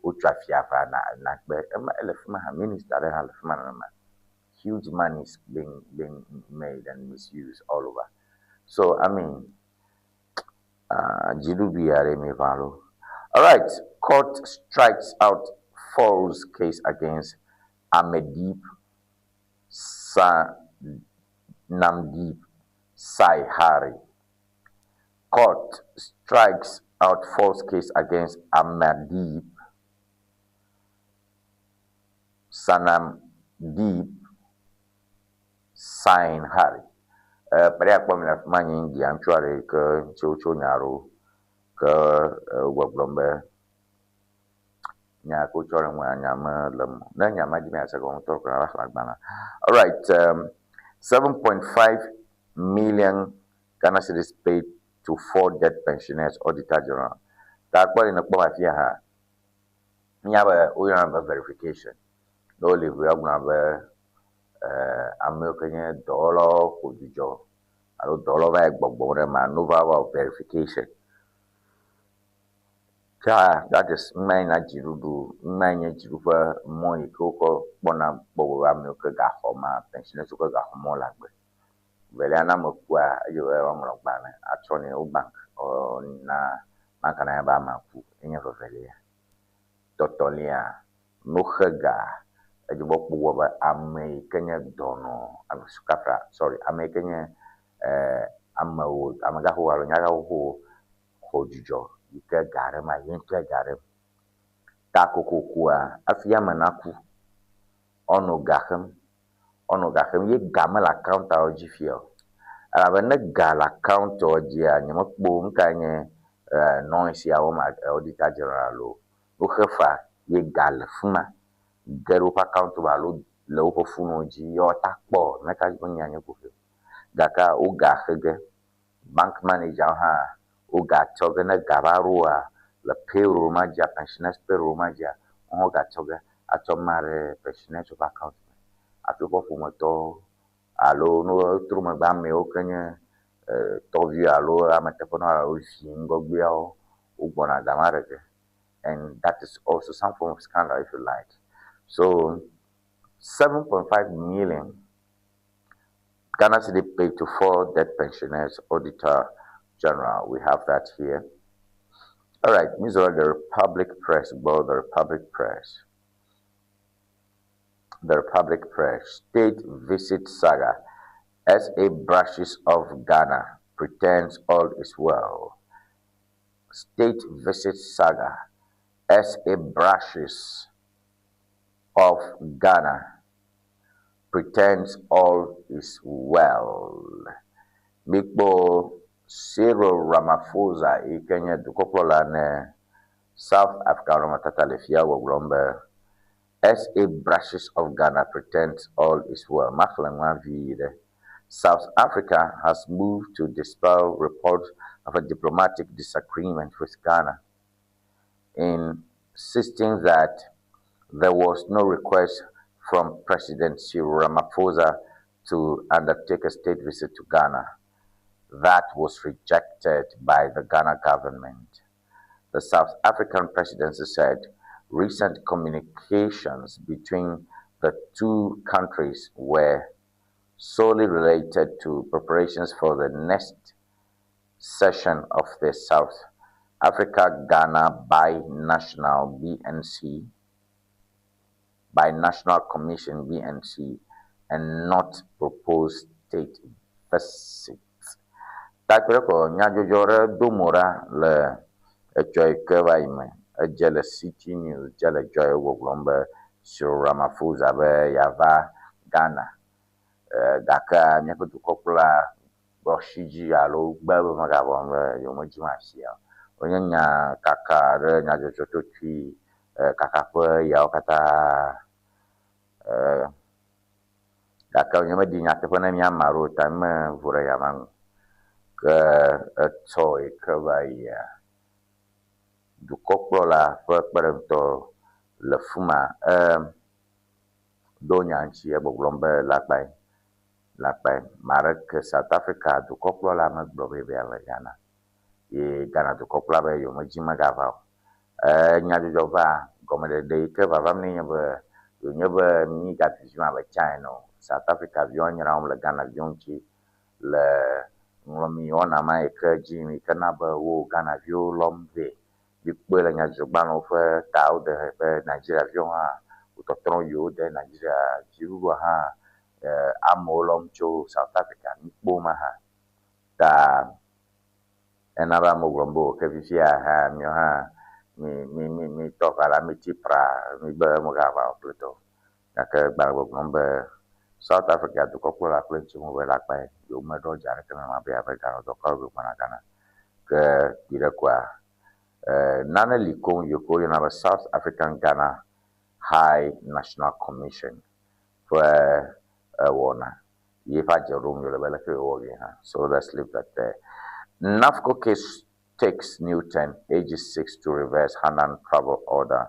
utrafia va na be elefma minister le halfman na huge money is being made and misused all over. So I mean Jidubi Aremi Valo. All right, court strikes out false case against Ahmedip Namdeep Saihari. Court strikes out false case against Ahmedip Sanamdeep Saihari. Pada aku melihat main di ancuari ke cucu nyaru ke wablombe nyaku corang nyama lem dan nyama di masa kontor kerana lagbana. Alright, 7.5 million Ghana cedis paid to 4 dead pensioners Auditor General. Tak apa nak buat dia ha. Nyaba uyang verification. Dole we aguna Amerikanya dollar kujujo. Alo dollar baik bogbore manuver verification. That is mine jirudu mine jirufa moi koko bona bogo Amerika ga homa pension suka ga homo lagbe. Vele ana mokwa yo e wa mlokbana atoni o bank o na makana ba maku enye vele. Totolia no khega ajibok buwa Amerikanya dono sukafra sorry Amerikanya amawo amaga ho alo nyaga ho hojujo ike garem a yente garem takoko kuwa afia manaku ono gahem ye gamal account a ojifio ala ne gal account ojia nyama kpo nkanye noise ya o Auditor General lo khefa ye gal fuma gero account ba lo lo ko funo ji yo takpo na ka gonya nye ko gaka o gahege bank manager ha o ga choga na gabarua la payroll maja pensioners payroll maja o ga choga atomare pensioners of account atuko fumoto alo no truma ba me o kenya to vi alo amate pono alo singo biao o bona gamare and that is also some form of scandal if you like. So 7.5 million Ghana City paid to 4 dead pensioners Auditor General. We have that here. All right, Missouri, the Republic Press, well, the Republic Press. The Republic Press. State visit saga. SA brushes of Ghana, pretends all is well. State visit saga. SA brushes of Ghana, pretends all is well. Mikbo Cyril Ramaphosa Kenya dukopola ne South Africa Ramatata Lefia Wogrombe. SA brushes of Ghana, pretends all is well. South Africa has moved to dispel reports of a diplomatic disagreement with Ghana, insisting that there was no request from President Cyril Ramaphosa to undertake a state visit to Ghana. That was rejected by the Ghana government. The South African presidency said recent communications between the two countries were solely related to preparations for the next session of the South Africa-Ghana Binational Commission BNC, and not proposed state visits. Takreko nyajojore dumura le joy kevaime jele City News jele joy woglombe sur Ramaphosa be yava Ghana gaka nyakutu kopula boshiji alo gbebe magabon yomojimasia onyanya kaka re nyajojoto twi kaka pe ya kata gaka nyama di nyate pona mi amaro time vura yamang ke toy kebaya du koplola perento le fuma do nyanchi e boglombe lapai marek South Africa du koplola ma globe be Ghana e Ghana du koplola be yo majima gava nyajo jova gomede de ke baba mni nyebe mi ga tijima be China South Africa bion nyara le Ghana bionchi le Ŋdi Wɔna ma yi ke dzi mi ke na be wo Ghanaviwo lɔm vɛ. Mikpɔe le nyadzɔdzɔgbalẽwo ƒe tawo de be Nigeriaviwo hã wo tɔtrɔ yiwo de Nigeria dziɖuɖua hã amewo lɔm tso South Africa mikpɔ ma hã. Ta ena be ame gblɔm be wo ke fifia hã miawo hã mi tɔ va la mi tsi pra mi be megava o kple tɔ. Gake gbalẽ gblɔm be South Africa dukɔkplɔla kple ŋutsuwo be la kpae yewo meɖɔ dza ɖeke me ma be abe Ghana dɔkɔwo be gbɔna Ghana. Ke kpi ɖe koa nane li koŋ yi ke woyɔna be South African Ghana High National Commission ƒe wɔna. Ye ƒe adze ɖom yo le be leke wowɔ wie hã. So let's leave that there. NAFCO case takes new turn, ages 6 to reverse Hanan travel order.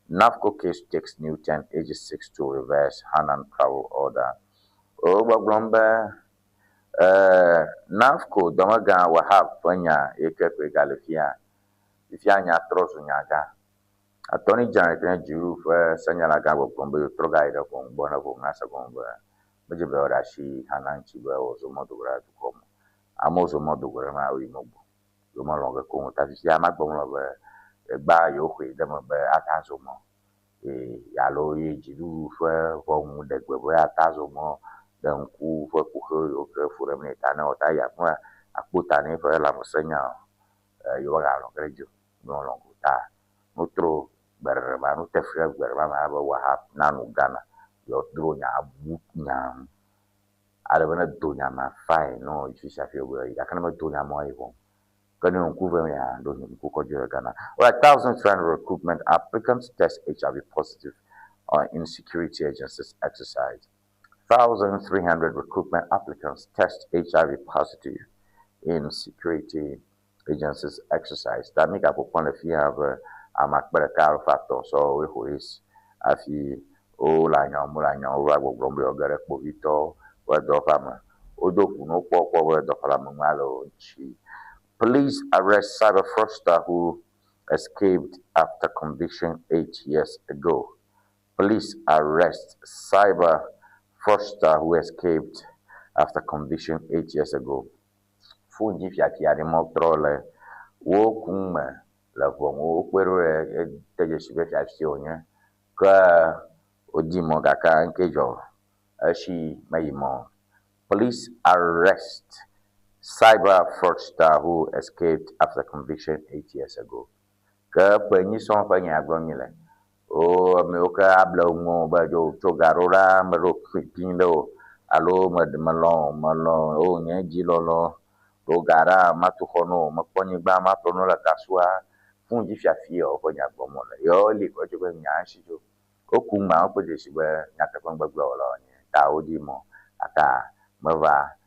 NAFCO case takes new turn, ages 6 to reverse Hanan travel order. Obaglombe NAFCO domaga wahab penya eke galifia. Ifia nya trosu nyaga. Attorney General kena juru senya laga boglombe yotroga ida ko bona ko ngasa ko be be ora shi Hanan chibe ozo modura ko. Amos modura ma wi mobu. Yo mo longa ko ta fia ma gbomlo be gba yo khwe de mo be atazo mo. Ya lo ye jiru vomu de gbe atazo mo de nku kuho yo ke fure me ta na ota ya mo akputa ni la mosenya yo ga lo grejo no lo ta nutro berba no te fre berba ma ba wa hap nanu Ghana yo dro nya abu nya ale bana do nya ma fai no ifisha fi obo ya kana ma do nya mo iwo kani nku ve ya do nku ko jere Ghana. Well, 1,300 recruitment applicants test HIV positive in security agencies exercise. 1,300 recruitment applicants test HIV positive in security agencies exercise. That make up upon if you have a macbeth factor. So we who is afi o la nya mulanya o rago grombe o gare povito we do fama o do no popo we do fala malo chi. Police arrest cyber fraudster who escaped after conviction 8 years ago. Police arrest cyber fraudster who escaped after conviction 8 years ago. Fuji fiatia de motrole wo kuma la vongo kwero teje sibe fiationye ka odimo gaka nkejo ashi mayimo. Police arrest cyber fraudster who escaped after conviction 8 years ago. Ka penyi son fa nya gbonile o me o ka abla mo ba jo garora me ro pindo alo malon o nya jilolo o gara matu hono maponyi ba maprono la kaswa funji fiafia o nya gbomo le yo li ko jo nya shijo o kuma o pede shibe nya ka gbagba lo nya ta odimo aka mava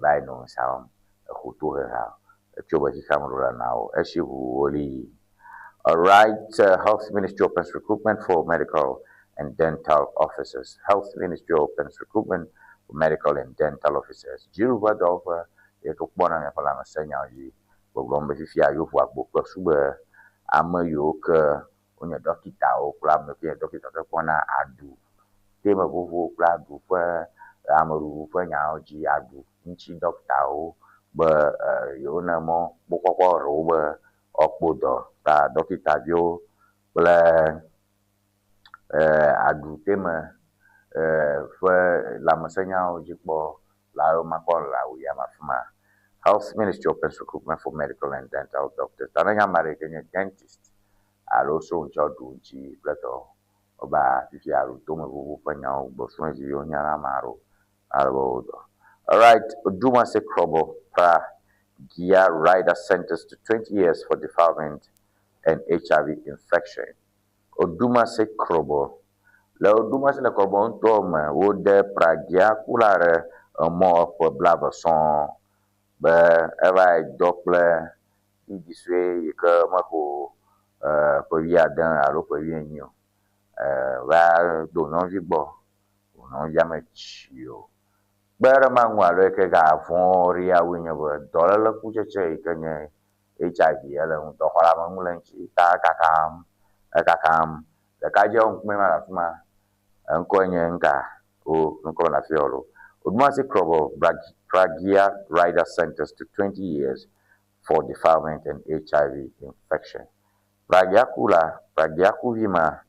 by no sound hutu ha choba ki kamera now eshi woli. All right, Health Ministry opens recruitment for medical and dental officers. Health Ministry opens recruitment for medical and dental officers. Jiruba dova ekopona me pala masenya yi boglombe fifia yo fwa bokwa sube ama yo ke onya dokita o kula me ke dokita ke pona adu tema vovo kula adu fa amaru fa nya oji adu nchi dokita o ba yo na mo bokwa ro ba okpodo ta dokita bio kple adu tema fa la masenya oji po la o makon la o ya mafuma. Health Ministry opens recruitment for medical and dental doctors. Tananya American dentist also jodu ji plato oba fifi aru to me bubu panya bo sonji yo nyara maro albodo. All right, Oduma se krobo pra Gia rider sentenced to 20 years for defilement and HIV infection. Oduma se krobo la Oduma se le krobo onto me wo de pra Gia kulare mo for blava son ba eva dople idiswe ke mako povia dan alo povia nyo va do non vibo non jame chio bara mangwa le ke ga fon ria winyo ba dola la kucheche ke nye HIV ala un to hola mangulen chi ta kakam le ka je on me mala fuma anko nye nka o nko na fiolo Odumasi Krobo Pragia Rider sentenced to 20 years for defilement and HIV infection. Pragiaku Vima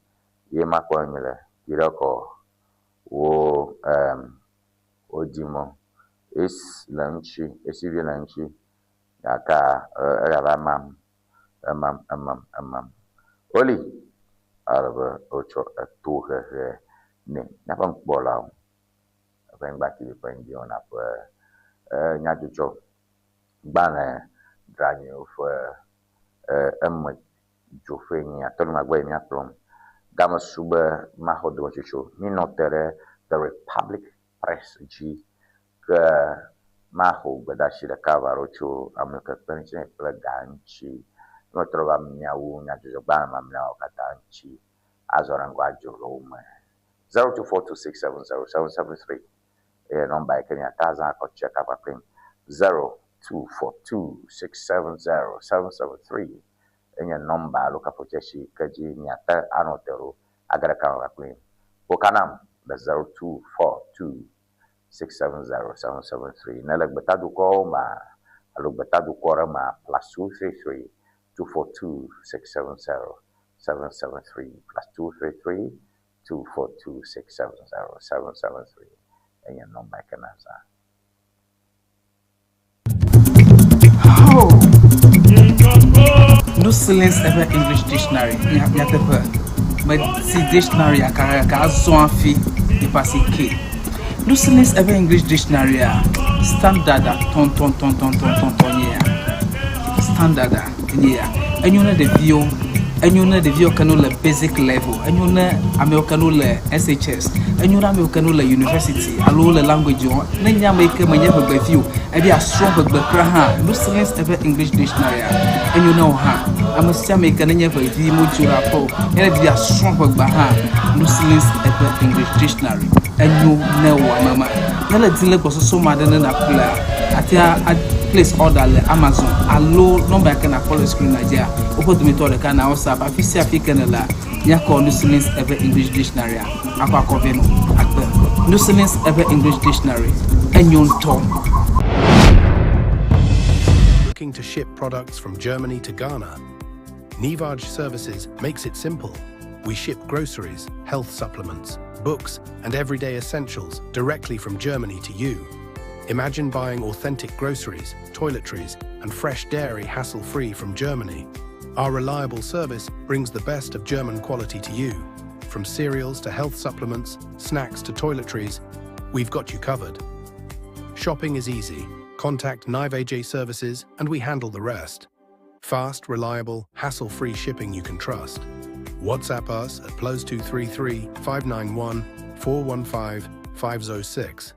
Yema Kwamile Kiroko wo Ojimo is Lanchi, Esivi Lanchi, Yaka Amam. Oli Araba Ocho to her name. Napang Bola. Going back to the point beyond up Nyajo Banner Daniel for Emma Jofrenia, Tolmagway Nyaprom, Gamma Suber Maho Dochi Show, Minotere, the Republic Press G, Maho, Badashi, the Cavarocho, America Pension, Plaganchi, Notrova Miawu, Nyajo Bama, now Catanchi, Azoranguajo Rome. 0242670773. Number I can Taza or check up a thing 0242670773. And your number look up for Jeshi Kaji Nyata Anotero Agarakan Queen. Pokanam the 0242670773. Nelek Betadu Koma, I look Betadu Korama plus 233 242670773 plus 233 242670773. And your number I can answer. No silence ever English dictionary. Yatepe. But see dictionary akara zoanfi ipasi. No silence ever English dictionary standard ton standard yeah. And you know the view. And you know the view canola basic level, and you know Americanola SHS, and you know Americanola University, alone language, then you make a maneuver by you, and they are strong but Kraha, no silence ever English dictionary, and you know her. I must make a never view Mujurapo, and they are strong but Baha, no silence ever English dictionary, and you know Mama. Now let's look also so mad than a player. Place order le Amazon. Allo number can follow screen Nigeria. Open the method can also have official African la. Yako no silence ever English dictionary. Aqua Coveno. No silence ever English dictionary. And you talk. Looking to ship products from Germany to Ghana? Ŋdi Services makes it simple. We ship groceries, health supplements, books, and everyday essentials directly from Germany to you. Imagine buying authentic groceries, toiletries, and fresh dairy hassle-free from Germany. Our reliable service brings the best of German quality to you. From cereals to health supplements, snacks to toiletries, we've got you covered. Shopping is easy. Contact Ŋdi Services and we handle the rest. Fast, reliable, hassle-free shipping you can trust. WhatsApp us at +233 591 415 506.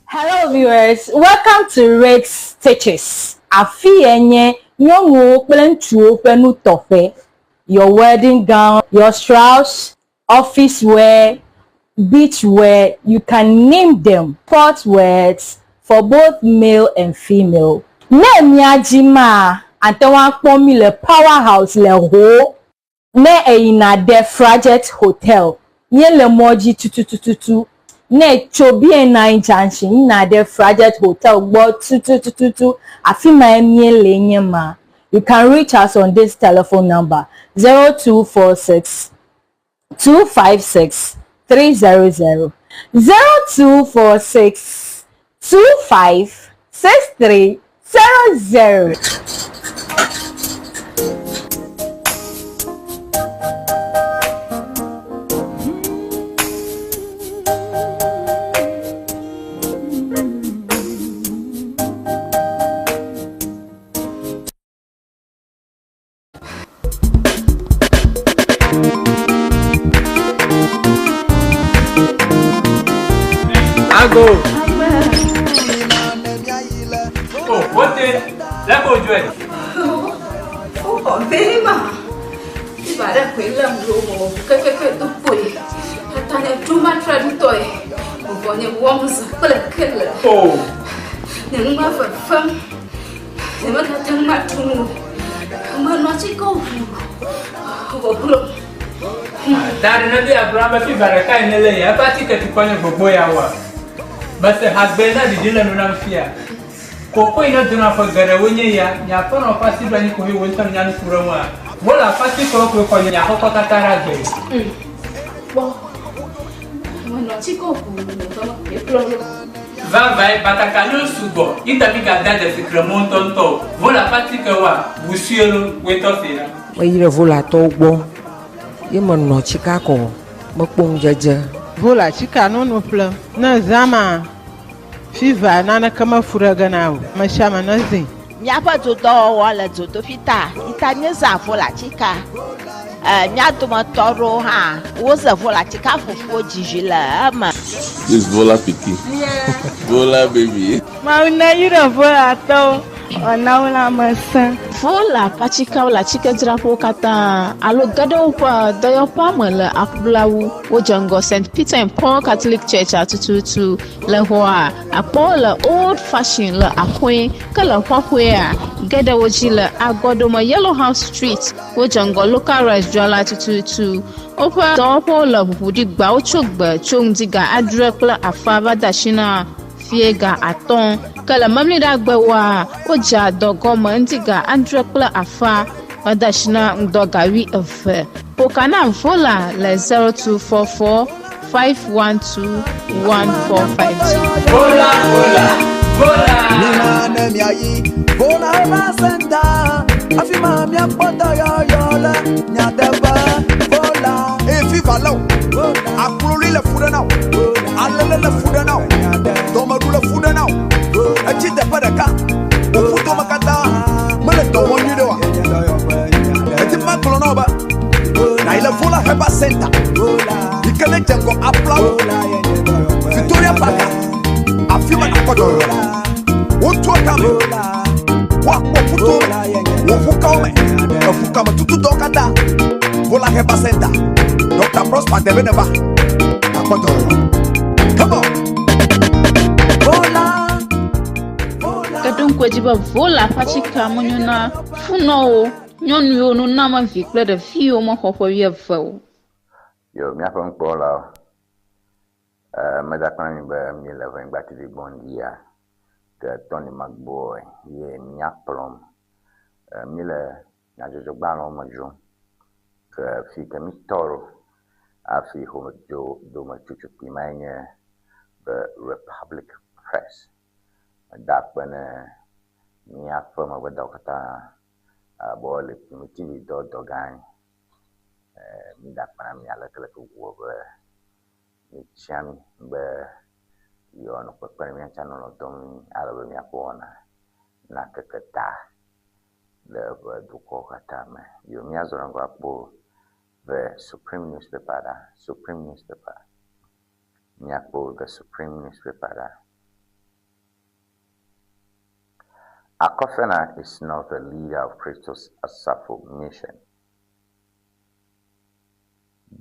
Hello viewers, welcome to Rex Stitches. Afienye nyongo kple penu tofe. Your wedding gown, your strauss, office wear, beach wear, you can name them. Sport wears for both male and female. Ne miajima antewa kpomi le powerhouse le ho. Ne eina de Frajet Hotel. Nye le moji tututututu. Ne chobie na junction na de Frajet Hotel gbo tututututu. Afima emie lenye ma. You can reach us on this telephone number 0246 256 300 0246 25 6300. Go. Oh, what the? Let go, Joel. Oh, very much. Ibada kwe lam romo keke to boy. Atane tuma traditoy. Ubonye womza kple. Oh. Nenga fam. Nema katama tumu. Mano chiko. Obulo. Dari na dia Abraham fi baraka inele ya pati ke tipone gbogbo ya wa. But hasbena di dina nuna fia. Koko ina duna fa gare wonye ya nya fa no pati bani ko hi wonta nya nfura mu a. Bola pati ko ko nya ko katara gbe. Bo. Mano chiko ku no e plolo. Vai batakano subo itabi gada de secrement tonto. Bola pati ke wa busielo weto fina. Oyire vola to gbo. Ye no chika ko mokpong jaja. Vola chika no ple. Na zama fiva nana kama furaga nawo. Mashama nazi. Miapa toto wala toto fita. Itanye za vola chika. Miato matoro ha. Woza vola chika fufu jijila ama. This vola piki. Yeah. Vola baby. Mauna yura vola to. Onaula masa. Vola pachika wala chika drapo kata alo gado pa doyo pamela akblawu wojango St. Peter and Paul Catholic Church atututu le hoa apola old fashioned le akwe kala hwahwe gada woji le agodoma Yellow House Street wojango local rice jwala atututu opa dopo le budi gba ochogba chongdiga adre kple afaba dashina fiega aton kala mamli da gbewa oja dogoma ndiga andre kple afa adashina ndogawi efe pokana vola le 0244 512 1452 Vola Nina nemi ayi Vola eva senda Afima mia pota yo la Nyadeba Vola Efi valo Akuloli le fuda now Alele le fuda now Domaru le fuda now Achite padaka Ofuto makata Mele to wonyi dewa Eti makolo no ba Na ile vola heba senda Ikele jengo aplau Victoria Park Afima na kodo Wotu akame Wakuto Wofukaume Wofukama tutu dokada Vola heba senda Dr. Prosper Debeneba Akodo Come on Vola kadon kwajiba vola pachika munyuna funo nyonu yo no nama vikle de fio mo hofo ye vo Yo mi afon pola madakani ba mi Ewenyigba TV Morning Show ke Tony Magboy ye nyaplom mi le na jojo gba no mojo ke fi ke mi toro afi ho do ma chuchu pimenye the Republic Press that when mi afoma wa dokata bole mi TV do gang mi da para mi ala kala ko wo mi chami be yo no ko para mi channel don ala be mi akona na kakata le do ko kata me yo mi azora ngo apo the Supreme newspaper mi apo the Supreme newspaper. Akofena is not the leader of Christos Asafo mission.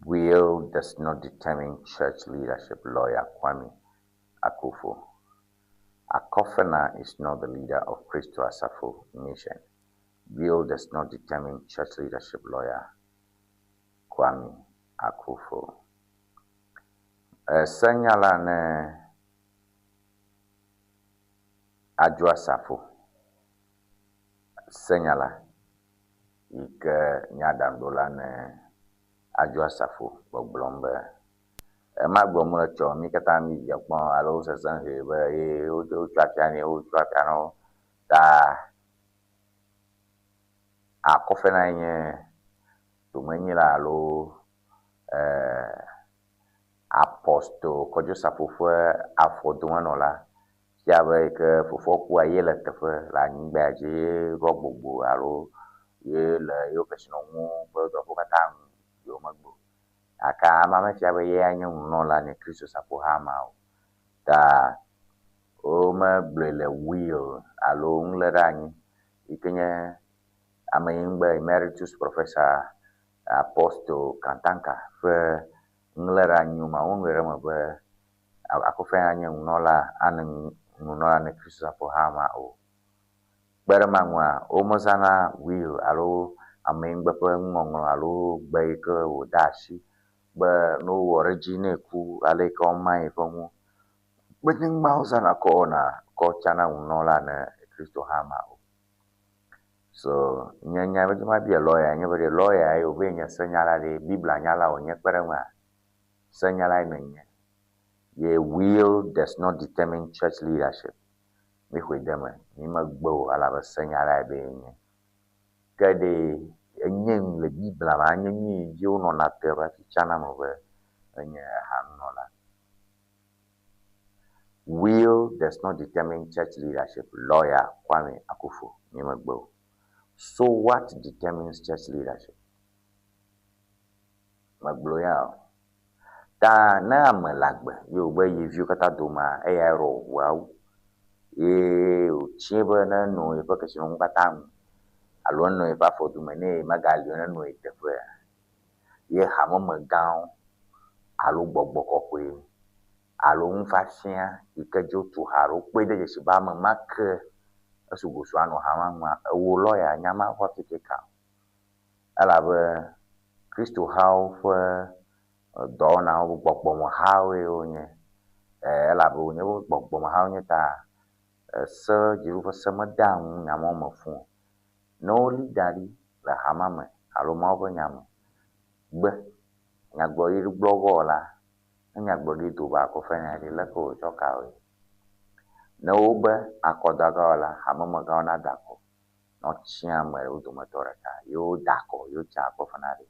Will does not determine church leadership, lawyer Kwame Akufo. Akofena is not the leader of Christos Asafo mission. Will does not determine church leadership, lawyer Kwame Akufo. Senyala ne Adjo Asafo. Senyala ike nyadandola ne Adjo Asafo gbogbombe ma gbomu le cho mi kata mi yakpon alo sesan he be e o twapia no ta akofena nye to menyi la alo aposto kojo sapofo afodun no la Yaba ke fofo ku aye le tefe la nyigba je rogbogbo alo ye le yo pesino mu bo do kata yo magbo aka mama chabe ye anyu no la ne Kristo sapo hama ta o ma blele will alo nle ranyi ikenye amayingba emeritus professor Apostle Kantanka for Nglera Numa Ungerama where Akofanya Nola and Nola Nekrisa for Hama o. Beramangwa, Omozana will allow a main weapon allow baker or dashi, but no origine ku alek on my from Wedding mouse and a corner, Kochana Nola Cristo Hama. So, Nyanya might be a lawyer, and you're a lawyer, I obey your Senala de Bibla Nyala or Yaperama. Senala Nanya. Your will does not determine church leadership. Make with them, you must go, I'll have a Senala being. Gade, a young the Bibla, and you know not the Chana over, and your hand nola. Will does not determine church leadership. Lawyer Kwame Akufo, you must go. So what determines church leadership? Magloya. Ta na malagba. You where you kata doma ero wow. Ucheba na no ipa kasi nung batang. Alon no ipa for dumene magalyo na no itefe. Ye hamo magaw. Alo bogbokokwe. Alo mfasya ikajo tuharo kwede jesiba mamak. Asuguswano hamama lawyer nyama hotikeka alabe Kristo how for dona gbogbo how onye alabe onye gbogbo how nyeta so jiru for some down nyama mafun no leader la hamama aloma bo nyama gbe nyagbo iru blogo la nyagbo di to ba ko fanya di la ko chokawe no be akodagola hamamagona dako not chiamwe udumatoraka you dako you chako fanari.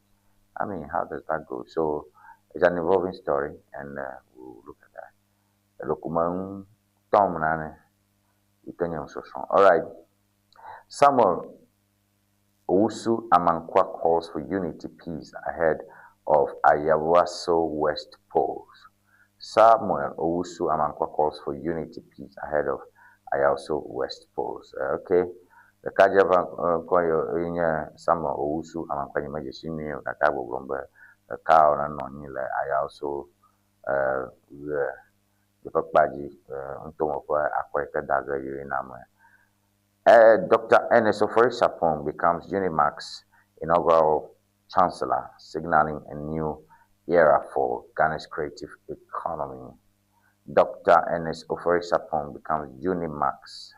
I mean, how does that go? So it's an evolving story, and we'll look at that. Lokumang Tom Nane Itanyam Soson. All right. Samuel Owusu Amankwa calls for unity peace ahead of Ayawaso West polls. Samuel Owusu Amankwa calls for unity peace ahead of Ayawaso West polls. Okay. The Kajava Koyo in Samuel Owusu Amankwa Majeshimi, the Kabo Blomba, the cow and Nonila Ayawaso the Papaji Untomopa Aquaca Daga Urinama. Dr. Ernest Sapon becomes Unimax inaugural chancellor, signaling a new era for Ghana's creative economy. Dr. Ernest Sapon becomes Unimax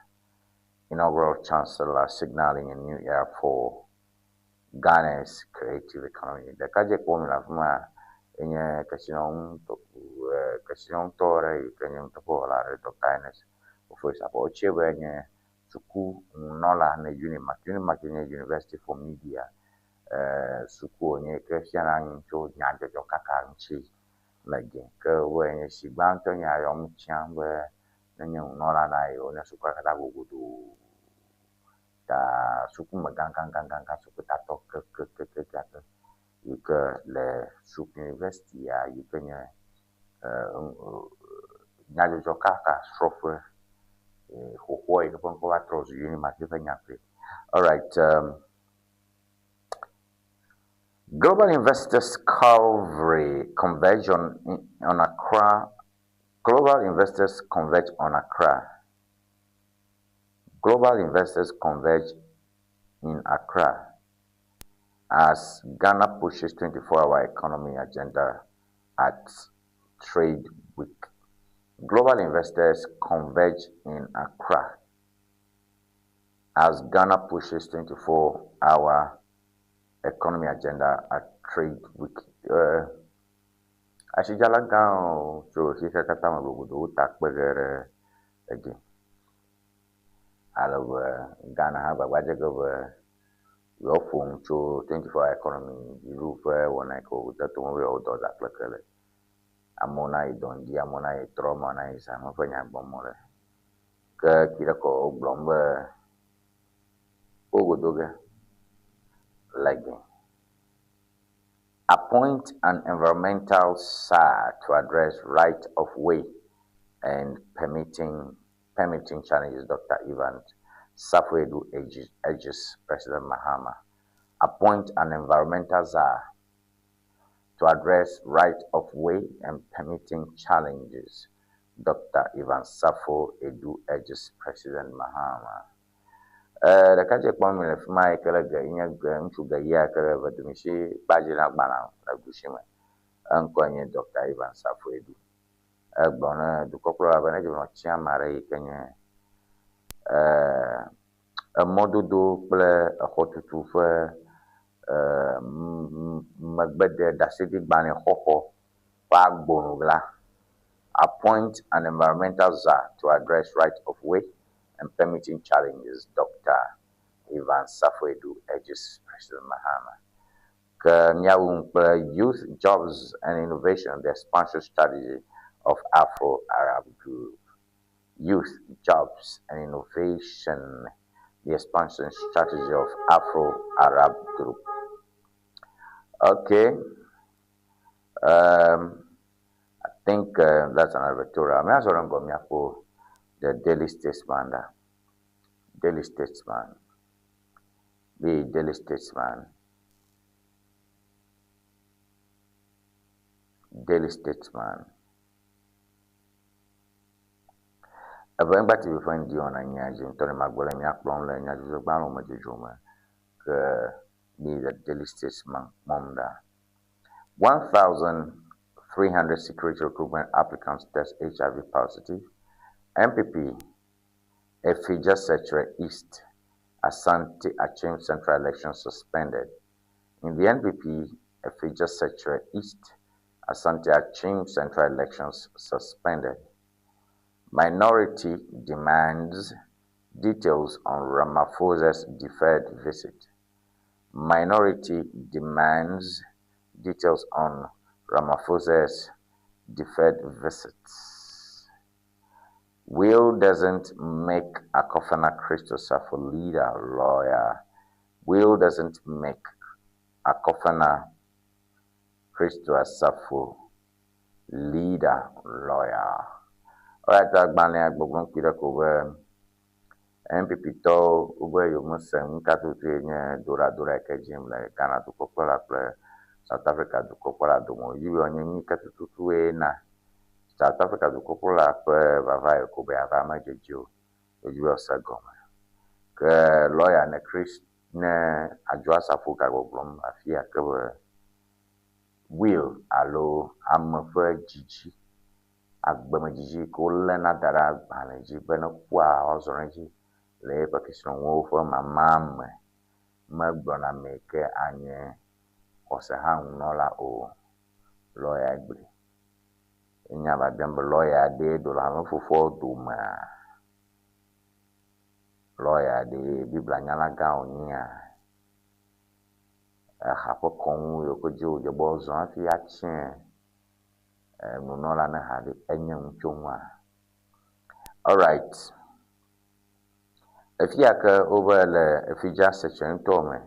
inaugural chancellor, signaling a new era for Ghana's creative economy. The Kaje Pomila from a Casino Tore, Kanyam Topola, Dr. Ernest Sapon, Chevenya. Suku Nola na Unimac University for Media. Suku nye Christian ncho nyaje jo kaka nchi lagi. Ke wenye sibanto nya yom chambe nanya Nola na yo na suku kata gugudu. Ta suku magang suku tato ke kata. Yuke le suku university ya yuke nya nyaje jo kaka strofe. All right. Global investors converge on Accra. Global investors converge on Accra. Global investors converge in Accra as Ghana pushes 24-hour economy agenda at Trade Week. Global investors converge in Accra as Ghana pushes 24-hour economy agenda at Trade Week. Ashijala gao so hika katama bugudu takbegere again. Alo Ghana have a budget of your phone to 24-hour economy. The roof when I go that tomorrow does that like Amona idon di amona trauma na isa mafanya bomole ke kira ko blombe ogodoga lagi appoint an environmental SAR to address right of way and permitting challenges. Dr. Ivan Safwedu urges President Mahama. appoint an environmental czar to address right of way and permitting challenges. Dr. Ivan Safo Edu urges President Mahama. The country economy of my colleague in a to the year of the Michi Bajina Bana, Bushima, and Konya Dr. Ivan Safo Edu. Bona, the corporal of an agent of Chiamare Kenya. A model do play a hot to for Magbede da City Bani Hoho, Bag Bonugla. Appoint an environmental czar to address right of way and permitting challenges. Dr. Ivan Safo Edu urges President Mahama. Youth, Jobs and Innovation, the expansion strategy of Afro-Arab Group. Youth, Jobs and Innovation, the expansion strategy of Afro-Arab Group. Okay. I think that's an editorial. I'm also going to go the Daily Statesman. Daily Statesman. The Daily Statesman. Daily Statesman. Avant de vous faire dire on a niaji, on m'a golé mi aplomb le niaji je parle au mois que the Daily Statesman momda 1,300 security recruitment applicants test HIV positive. MPP Efija Secretary East Asante Achim Central Election suspended. In the NPP Efija Secretary East Asante Achim Central Elections suspended. Minority demands details on Ramaphosa's deferred visit. Minority demands details on Ramaphosa's deferred visits. Will doesn't make Akofana Christopher leader lawyer. Will doesn't make Akofana Christopher leader lawyer. Alright, Agbani Agbogbo Kira Kowe MPP to Ube Yomusen Katutu Nye Dora Kejim le Ghana to Kokola Ple South Africa to Kokola Domo Yiwe Onye Katutu na South Africa to Kokola Ple Vavai Kobe Avama Jeju Yiwe Osagoma Ke lawyer ne Chris ne Ajwa Safuka Goblom Afia Kewe Will Alo Amafe Gigi Agbamajiji ko lena dara agbanaji bena kwa ozoranji le pakistan wo fo mamam magbona meke anye osaha nola o lawyer gbe enya ba dembe lawyer de do la fofo do ma lawyer de bibla nyala ga onya hapo kon yo ko jo je bozo afi achen Alright. If you are over the Fija section tome,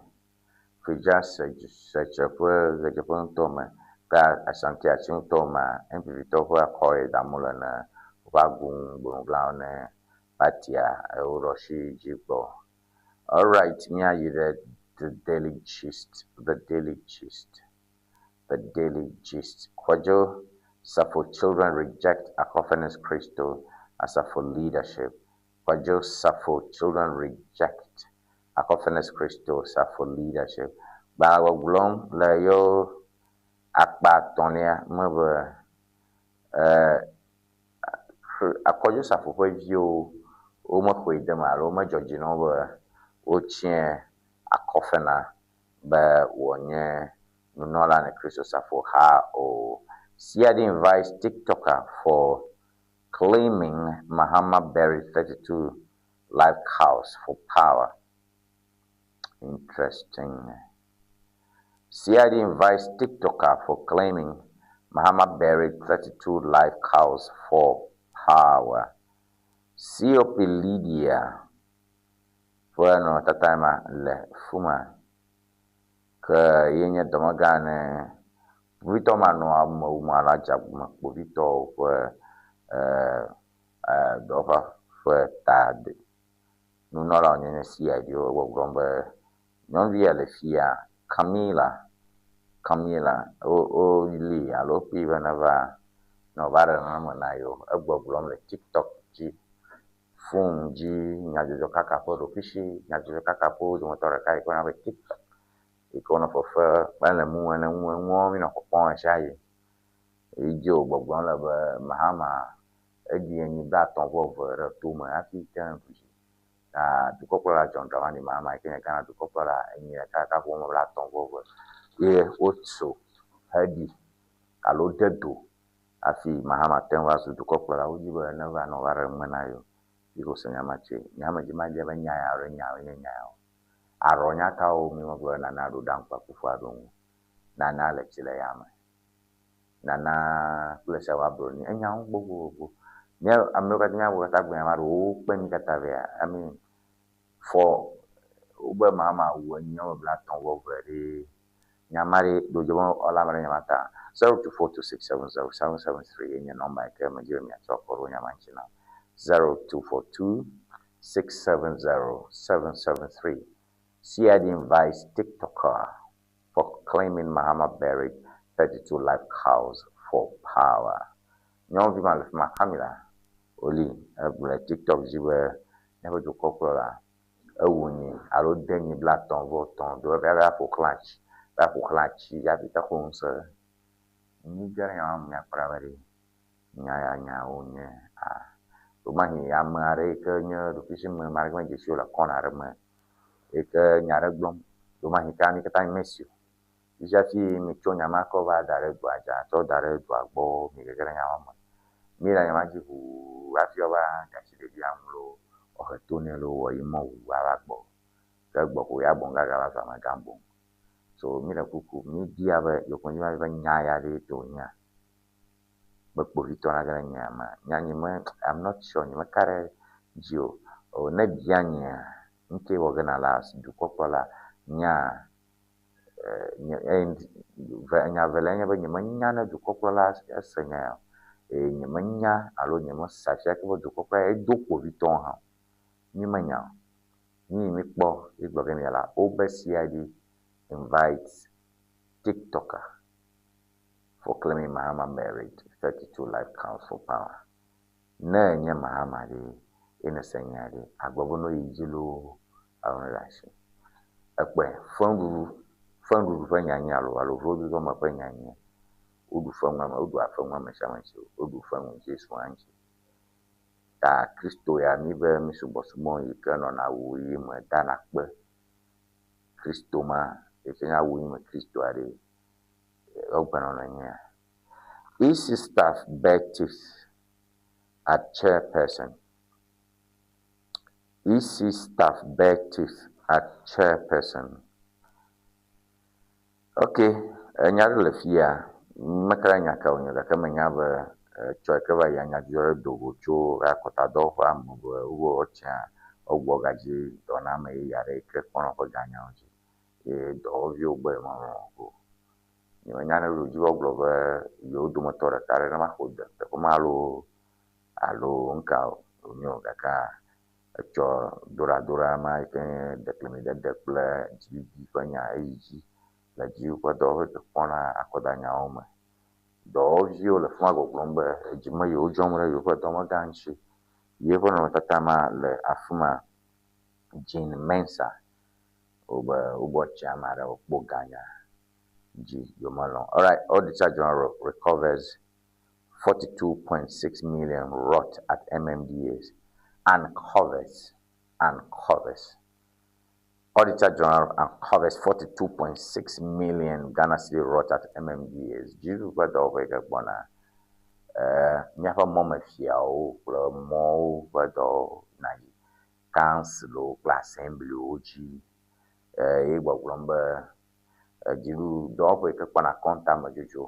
Fija section for the Japan tome, that Asante Achim Toma, and Pivitova Koi Damulana, Wagun, Bunglane, Patia, Oroshi Jibo. Alright, Mia, the daily gist, the daily gist, the daily gist. Kwajo. Safo children reject Akofena's crystal as for leadership. Kwajo Safo children reject Akofena's crystal as for leadership. Bawa gulong layo akba tonia move Akwajo Safo vio oma kwedema oma Georgino ochie Akofena ba wonye nunola ne crystal Safo ha o Siadi invites TikToker for claiming Mahama buried 32 live cows for power. Interesting. Siadi invites TikToker for claiming Mahama buried 32 live cows for power. COP Lydia. Bueno, tatama le fuma. Ke yenye domagane. Vito mano umala jabma vito dofa tad nunola nyene CID wo grombe nyɔnuvia le fia Camila o li alo pi be ne va ɖe nɔnɔme na yewo egbɔgblɔm le TikTok dzi phone dzi nyadzɔdzɔ kaka ƒe ɖokuishi nyadzɔdzɔ kaka ƒe wo dometɔ ɖeka yi ke wona be TikTok yi ke wonɔ fefe kpele enuwo mi nɔ kpɔkpɔm sia yi dzi wo gbɔgblɔm le be Mahama eɖi enyi blaatɔ̃-vɔ-eve ɖe tome hafi te ŋkuzi ta dukɔkplɔla John Dramani Mahama yi ke nye Ghana dukɔkplɔla enyi ɖeka ƒome blaatɔ̃-vɔ-eve ye wotso heɖi alo de do hafi Mahama te va zu dukɔkplɔla wodzi be ne va nɔ va ɖe nume na yewo yi ko se nyama tse nyama dzi ma dze be nya ya ɖe nya nye nya ya arɔ nyakawo mi megbe nana ɖo daŋkpa kufu aɖo ŋu nana le tsi le yame nana kple se wa broni enya ŋu gbogbo nye amewo katã nya wo katã gbenya ma ɖo wo kpe mi katã vea for wobe Mahama wu enyi wo blaatɔ̃-vɔ-eve ɖe nyama ɖe ɖo dze be ɔla me ɖe nyama ta 0242670773 enye nɔmba yi ke me dzi be miatsɔ kɔ ɖo nyama ŋuti na 0242670773 CID invites TikToker for claiming Mahama buried 32 live cows for power. Nyɔnuvi ma le fi ma Camila oli le TikTok dzi be ne be dukɔkplɔla ewu nyi alo de nyi blaatɔ̃-vɔ-tɔ̃ do ebe aƒo xlã tsi hafi te xɔ ŋusẽ nyi ge ɖe nyama miakpɔ ɖa be nyawo nye domahi ame aɖe yi ke nye ɖokuishime ame aɖe me dze si wo le kɔna aɖe me yi ke nya aɖe gblɔm domahi ka mi katã mesi o hafi mi tso nyama kɔ va da ɖe dua dza tsɔ da ɖe dua gbɔ mi gege ɖe nyama me mi le nyama dzi ʋuu hafi woava gatsi ɖevi aŋlo wohe to nɛ lo wɔ yi mɔ ʋuu ava gbɔ ke gbɔ ko ya gbɔ gaga va va me gã gbɔ so mi le kuku mi bia be yoko dzi ma be nya ya ɖe to nya be kpovitɔ na ge le nya me nya nyi me I'm not sure nyi me ka ɖe dzi o ne bia nya nke wɔ ge na la dukɔkplɔla nya nya vele nye be nye menya ne dukɔkplɔla ese nya ya nye menya alo nye mesa fia ke be dukɔkplɔla edo kpovitɔ hã mi menya mi kpɔ yi gblɔ ge mi la obe CID invites TikToker for claiming Mahama buried 32 live cows for power ne nye Mahama de ene se nya de agbɔ be no yi dzi lo awon la shi ekpe fenɖuɖu ƒe nyanya alo vodudɔ me ƒe nyanya woɖu feŋua me woɖu afeŋua me sia me tsi woɖu feŋu Jesu ŋuti ta Kristo ya mi be mi subɔsubɔ yi ke nɔna awu ɣi me dana kpe Kristo ma yi ke nye awu ɣi me Kristo aɖe wogbenɔnɔ nya EC staff beg tips at chairperson EC staff beg tips at chairperson. Okay, nya ɖe le fia mekra nya ka wonye gake menya be tsɔ ke va ya nya dzɔ ɖe dogo tso akɔtadɔ ƒe ame be wo tsya wogbɔ gadzi dɔna me yi ya ɖe ke kpɔnɔ ƒe ganyawo dzi ye dɔwɔviwo gbe mɔmɔ nye menya ne ɖo dzi gbɔgblɔ be yewo dometɔ ɖeka ɖe ne ma xɔ de teƒe ma alo ŋka wonyo gake etsɔ doɖadoɖa ma yi ke deklemi dede kple dziɖuɖi ƒe nya eyi dzi le dziwo ƒe dɔwɔƒe ke kpɔna akɔdanyawo me dɔwɔviwo le fi ma gbɔgblɔm be edzime yiwo dzɔm ɖe yewo ƒe dɔmegã ŋuti ye ƒe nɔnɔmetata ma le afi ma Jean Mensa wobe wogbɔ tsi ame aɖe wokpɔ ganya dzi yomelɔ. All right, Auditor General recovers 42.6 million wrought at MMDAs uncovers. Auditor General uncovers 42.6 million Ghana cedi wrought at MMDAs. Jiru ƒe dɔwɔƒe ke gbɔna míaƒe mɔmefiawo kple mɔwo ƒe dɔ na yi councilwo kple assemblywo dzi ye gbɔgblɔm be dziɖuɖu dɔwɔƒe ke kpɔna akɔnta me dzodzo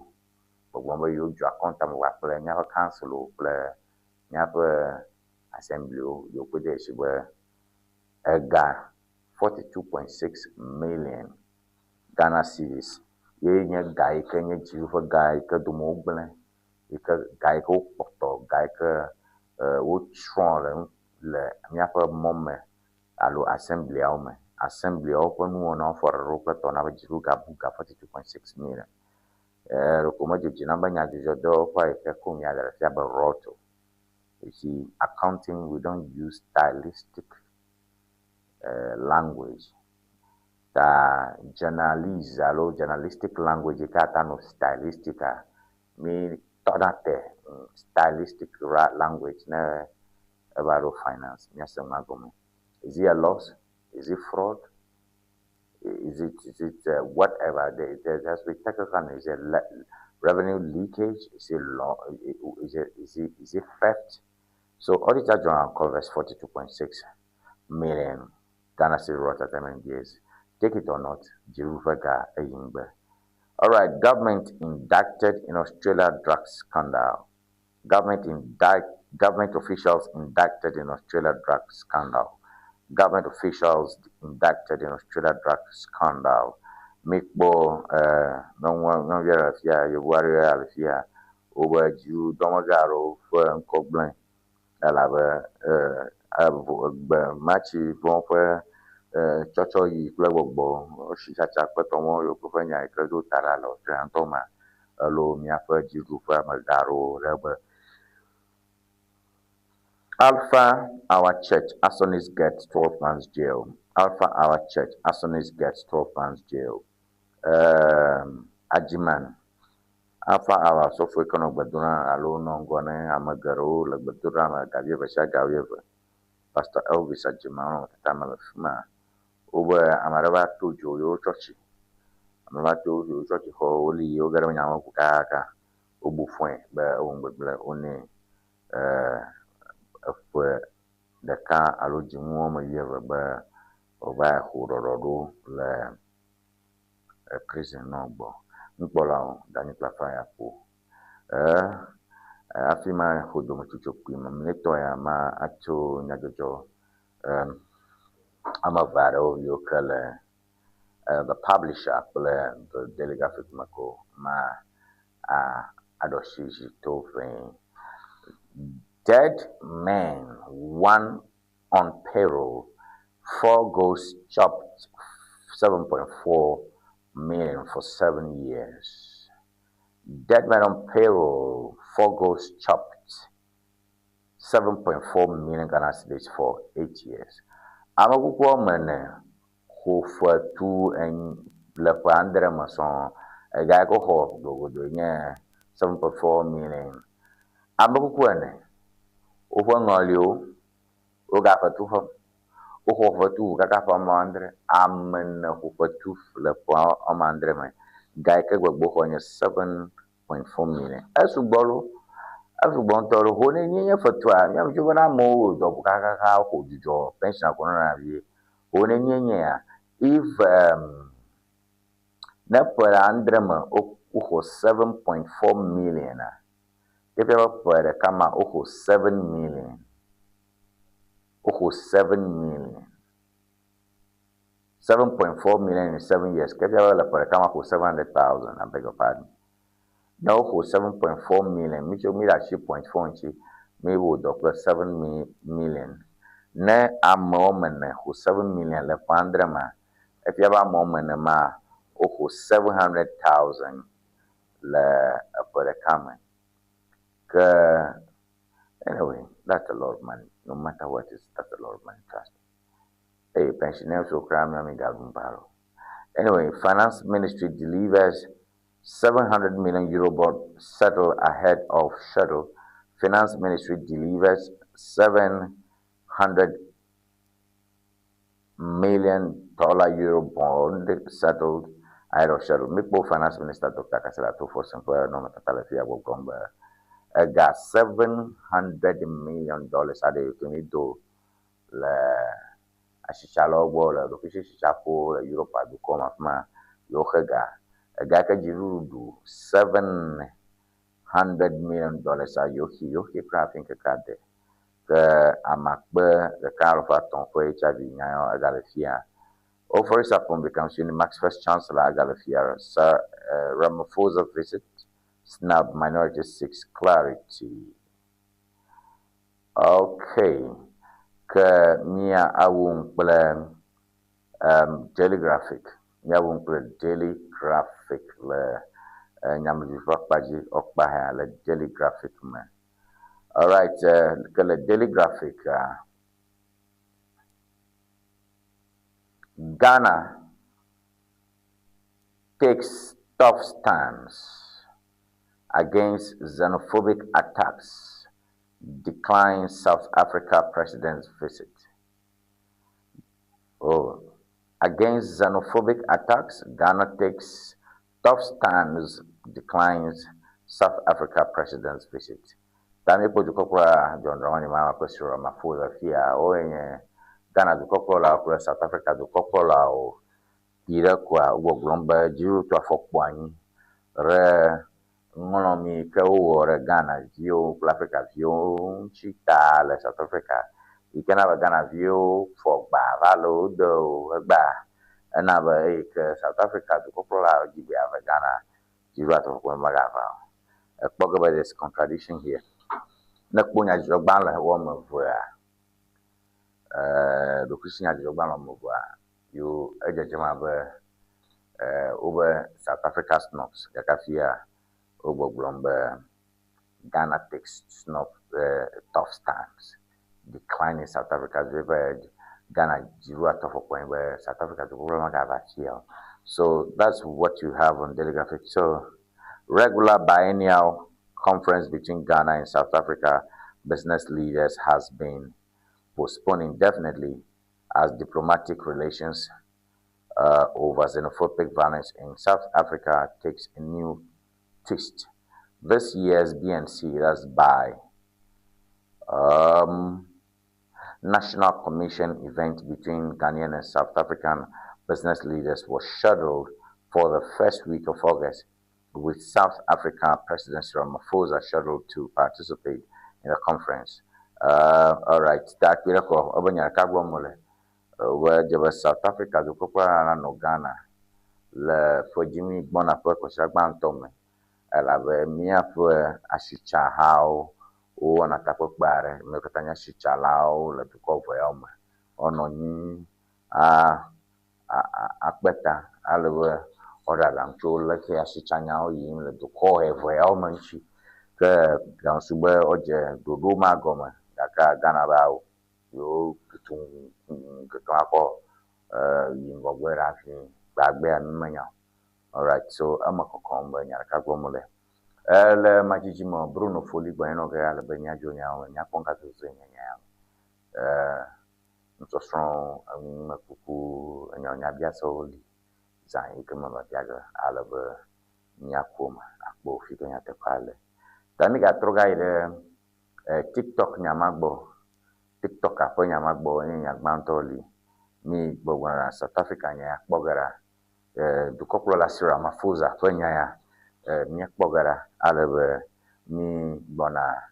gbɔgblɔm be yewo dzo akɔnta me kple míaƒe councilwo kple míaƒe assemblywo yewo kpe de si be ega 42.6 million Ghana cedis ye nye ga yi ke nye dziɖuɖu ƒe ga yi ke dome wogblẽ yi ke ga yi ke wokpɔtɔ ga yi ke wotsrɔ̃ le míaƒe mɔ me alo assemblyawo me assembly open one for a rope on our Jiruga Buga 42.6 million. Rukumaji number Yajo quite a Kumya roto. You see, accounting, we don't use stylistic language. The journalistic language, no stylistic, me todate stylistic language, ne about finance. Is it a loss? Is it fraud? Is it whatever? There's we technical. Is it revenue leakage? Is it theft? So Auditor General covers 42.6 million Ghana City Rotterdam years. Take it or not, Jeruvaga Ewenyigba. All right, government indicted in Australia drug scandal. Government officials indicted in Australia drug scandal. Government officials indicted in Australia drug scandal. Mikbo no vera fia you warrior alfia over you domagaro for Coblin. Alaba machi bon for chocho yi plebo shichacha kwetomo yo kufanya ikezo taralo trantoma lo miafa jiru fa magaro rebe. Alpha, our church, Asonis gets 12 months jail. Alpha, our church, Asonis gets 12 months jail. Ajiman. Alpha, our software economic baduna alone on gone amagaro, like badura, Gavieva Shagavieva. Pastor Elvis Ajiman, Tamalafma. Over Amarava to Joyo Chochi. Amarava to Chochi, holy Yogarama Kaka, Ubufuen, but only for the car alloging woman year by over who le prison number. Nicola, Danica Fire Pool. Afima Hudomucho Quim, Letoya, Ma Acho Nagajo, Amavaro, Yokale, the publisher, the Telegraphic Mako, Ma Adoshi Tofrain. Dead man, one on payroll, 4 ghosts chopped 7.4 million for 7 years. Dead man on payroll, 4 ghosts chopped 7.4 million Ghana cedis for 8 years. Amaguko mene who for 2 and Lepandre Mason, a guy go ho, go do 7.4 million. Amaguko over Nolio, Ogapatu, Oho, Gagapa Mandre, Amen, Hopatu, Lepo, Amandre, Gaika, Bohonia 7.4 million. As you borrow, as you want to hold in for 12, young juvenile mode of Gaga, who did your pension corona, holding if Nepal Andrema, Oho 7.4 million. If you have a kama oho 7 million. Oho 7 million. 7.4 million in 7 years. If you have a kama oho 700,000, I beg your pardon. Now oho 7.4 million. Which you mean that 0.4 me would offer 7 million. Ne a moment who 7 million le pandrema. If you have a moment ma oho 700,000 le for the kama. Anyway, that's a lot of money. No matter what it is, that's a lot of money. Trust me. Hey, pensioners will cry me barrel. Anyway, Finance Ministry delivers 700 million euro bond settled ahead of schedule. Finance Ministry delivers 700 million euro bond settled ahead of schedule. Mikbo Finance Minister Dr. Kasela to for simple no matter will come back. Got $700 million at the Unido Ashishalo Wall, the Fish Chapo, Europe, Adukoma, Yohega, a Gaka Jirudu, $700 million Yoki crafting a card. The Amakbe, the car of Aton for HIV, Nyan, Agalifia. Offers upon becomes Unimax First Chancellor Agalifia, Sir Ramaphosa visit. Snub minority 6 clarity. Okay. Ke Mia Awung Ple Daily graphic. Nyabun daily graphic le nyamuji fakpaji okbaha le daily graphic man. All right, the daily graphic. Ghana takes tough stance against xenophobic attacks, declines South Africa president's visit. Against xenophobic attacks, Ghana takes tough stance, declines South Africa president's visit. Tami po jukokura John Dramani mama kwesiro mafuza fia oenye Ghana jukokura kula South Africa jukokura o tira kwa ugo glomba jiru tu afokwanyi re ngonomi ke ugo re Ghana vio kula Africa vio chita le South Africa ikena ba Ghana vio fokba valo do ba na ba ke South Africa jukokura jibi ava Ghana jiru atofokwa magava ekpoga ba this contradiction here. Nakpunya jogban la woman for the Christian jogban mobwa you ejejema be over South Africa snops yakafia over glombe Ghana takes snop tough stance declining South Africa's river Ghana jiru atofo point where South Africa to problem here. So that's what you have on daily graphic. So regular biennial conference between Ghana and South Africa business leaders has been postponed indefinitely as diplomatic relations over xenophobic violence in South Africa takes a new twist. This year's BNC, that's by National Commission event between Ghanaian and South African business leaders was scheduled for the first week of August, with South Africa President Cyril Ramaphosa scheduled to participate in the conference. All right, that we record Obanya Kagwamole, where the South Africa, the Kopara no Ghana, le for Jimmy Bonaparte, Shagban Tome, Elave Mia for Ashicha How, or Natapok Bare, Mekatanya Shicha Lao, le Tuko for Elma, Ononi, Akbeta, Alawe. Ora lang chula ke asichanya o yim le to ko e vo elmanchi ke dan sube oje dodo magoma daka Ghana bawo yo kitun ako yim gogwera fi gbagbe anmanya. All right, so amakokomba nyaraka gomole le majijimo Bruno Foli gbanyo ga le benya jonya o nya konka to zenya nya nso strong makuku nya bia so zan ikema matiaga alaba nyakoma akbo fika nyate pale tani ga troga ile TikTok nyamagbo TikTok apo nyamagbo ni nyagmantoli mi gbogwana South Africa nya akpogara dukoklo la Cyril Ramaphosa kwenya ya mi akpogara alaba mi bona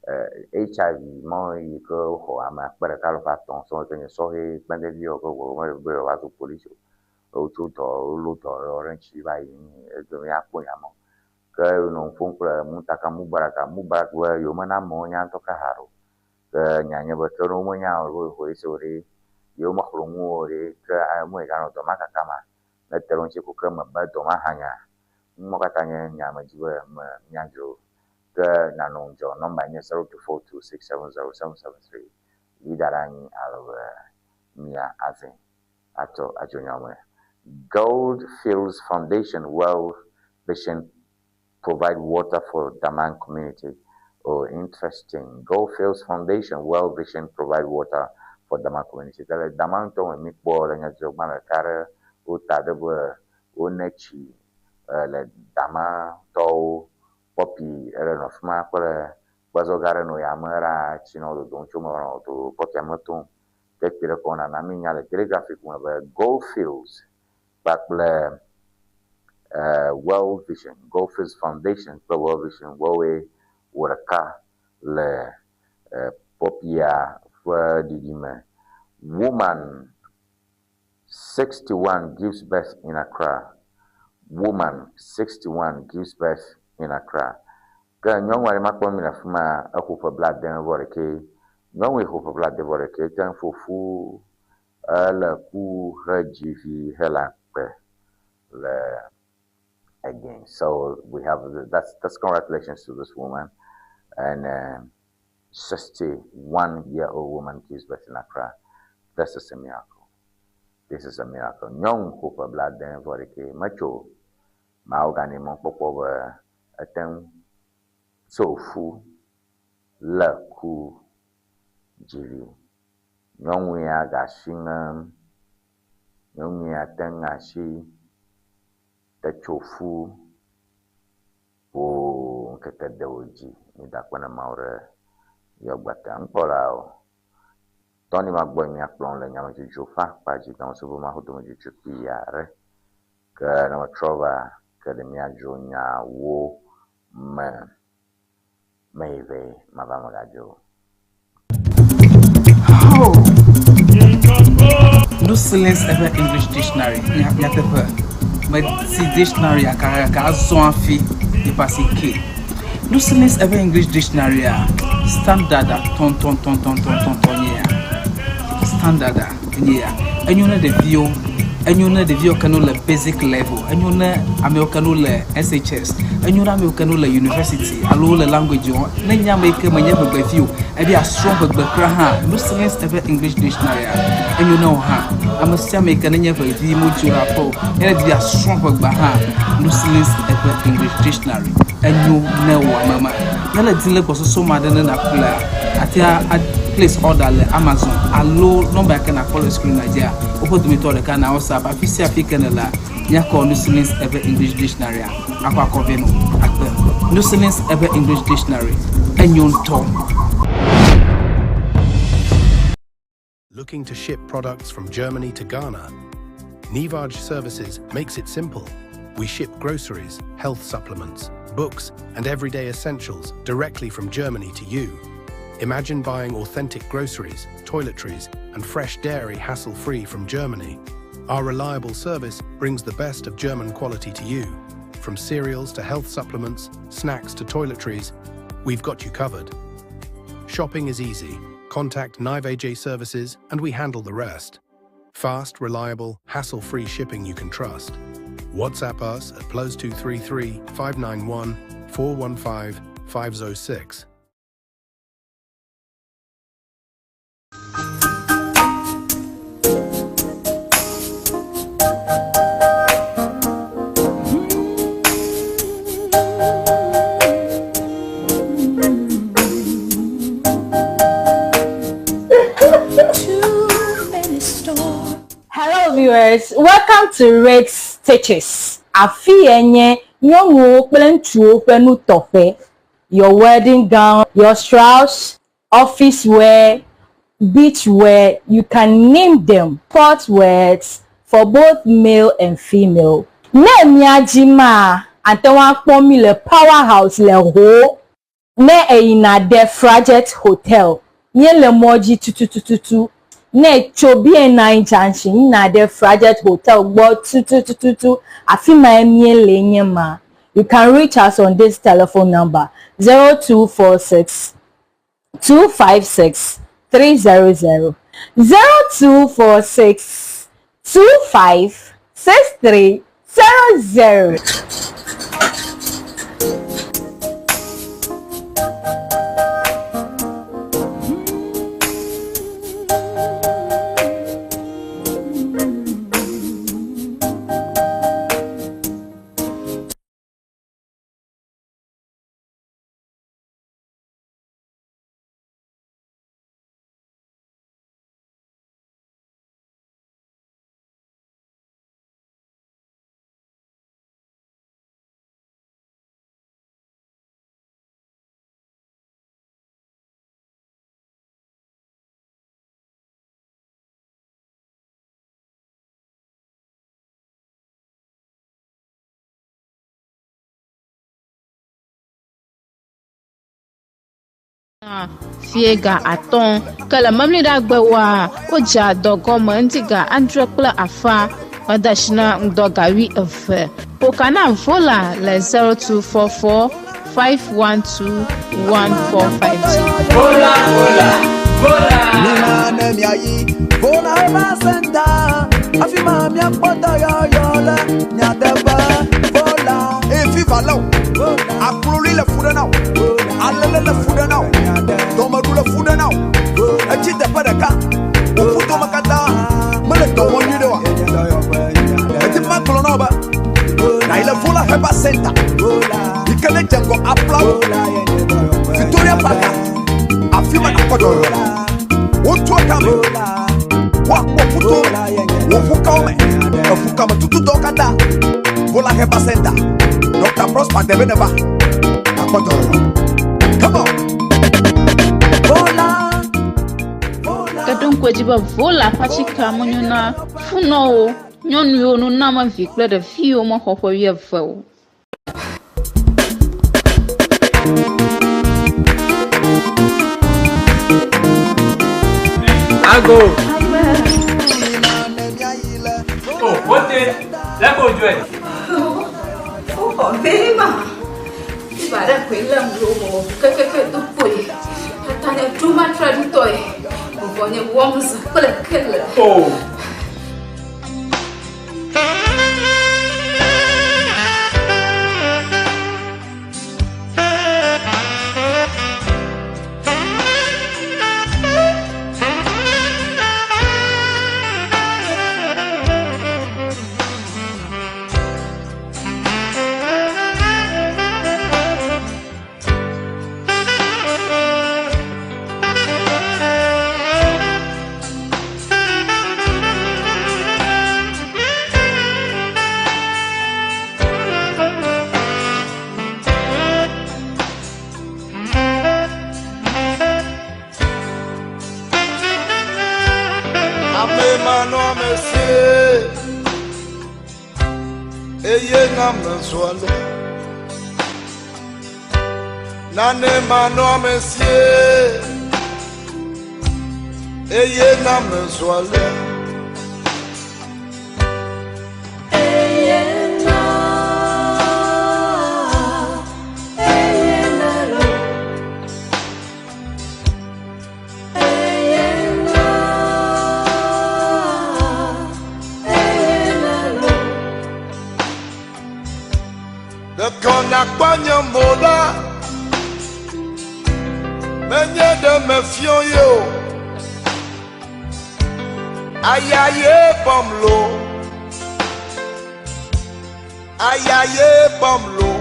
HIV mo yiko ho ama para kalo paton so que so he pende dio ko mo wa to police o to lo to orange vai do ya po ya mo ke no fun pra mutaka mubaraka wa yo mana mo nya to ka haro ke nya nya ba to mo nya o ho so re yo ma khlo mo re ke mo ga no to ma ka kama na te ron chi ko ka ma ba to ma hanya mo ka tanya nya ma jiwa ma nya jo Nanon John number 0242670773. Lidarani alawe Mia Azin Ato Ajonyame. Goldfields Foundation World Vision provide water for Daman community. Oh, interesting. Goldfields Foundation World Vision provide water for Daman community. Tell Daman to me po la nya jogma kare utadebe onechi le Daman to Poppy erano fuma quella quasi gara noi amara chino do don chumo to pokiamaton che tira con una mia le telegraphic one Goldfields but World Vision Goldfields Foundation for World Vision wowe woraka le popia for didime woman 61 gives birth in Accra. Woman 61 gives birth in Accra. Young one makwa mina fuma akufa blood den voreke. Young we hope blood den voreke ten for full le ku hejivi helakpe le again. So we have that's congratulations to this woman, and 61-year-old woman gives birth in Accra. This is a miracle. This is a miracle. Nyong kupa blood den vorike macho ma ogani mon popo atem sofu le ku jivi. Nyong ya gashinga nyong ya tengashi te chofu o kete deoji ni dakwana maure yogbata nkolao Tony magboy mi akplon le nyama juju fa paji kan subu ma hodo juju piare ke na trova ke de mi ajo nya wo meve mavamo gajo. No silence ever English dictionary. Ya te pe. Mais si dictionary ka zo afi e passe ke. No silence ever English dictionary standard ton standard and you know the view and you know the view can le basic level and you know American le SHS and you know American le university allo le language on nanya make manya be view e be a strong be ha no silence ever English dictionary and you know ha am say make nanya be view mo jura po and be a strong be ha no silence ever English dictionary and you know mama na dile ko so ma de na kula atia place order le Amazon allo number can call screen Nigeria open to me to the can WhatsApp afisi african la ya call no silence ever English dictionary akwa conveno akpe no silence ever English dictionary enyon tom. Looking to ship products from Germany to Ghana? Ŋdi Services makes it simple. We ship groceries, health supplements, books, and everyday essentials directly from Germany to you. Imagine buying authentic groceries, toiletries, and fresh dairy hassle-free from Germany. Our reliable service brings the best of German quality to you. From cereals to health supplements, snacks to toiletries, we've got you covered. Shopping is easy. Contact Ŋdi Services and we handle the rest. Fast, reliable, hassle-free shipping you can trust. WhatsApp us at +233 591 415 506. Hello viewers, welcome to Red Stitches. Afienye nyongo kple penu tofe. Your wedding gown, your strauss, office wear, beach wear, you can name them. Sports wears for both male and female. Ne miajima antewa kpomi le powerhouse le ho. Ne eina de Frajet Hotel. Nye le moji tututututu. Ne chobi na junction na de Frajet Hotel gbo tututututu. Afima emie lenye ma. You can reach us on this telephone number 0246 256 300 0246 25 6300. Fiega aton kala mamli da gbewa oja dogo mandiga andre kple afa madashina ndogawi efe pokana vola le 0244 512 1450 vola vola vola Bona Basenta, Afima Mia Pota Yola, Nyadaba, Bola, if you follow, I probably the food now, I let the food now, Domadula food now, a chit the Padaka, Uputomakata, Malato, one you do. I did my clonova, Naila Fula Heba Center, you can let them go upload Victoria Paka, Afima Apodola, what to come? What puto? What fukame? A fukame tutu dokada. Vola Heba Center. Dr. Prosper Debeneva. Come on. Vola. Kadon kwajiba vola pachika monyuna funo nyonu yo no nama vikle de fio mo hofo ye fo. Ago. Oh, what is? Let's go do it. Oh, very much. If I don't quit them, go to Boye. I can't do my trading toy. Boye Wednesday, kple. Oh. Nane mano monsieur, eye na me soale. De konakpanya moda. Menye de me fion yo. Ayaye pomlo. Ayaye pomlo.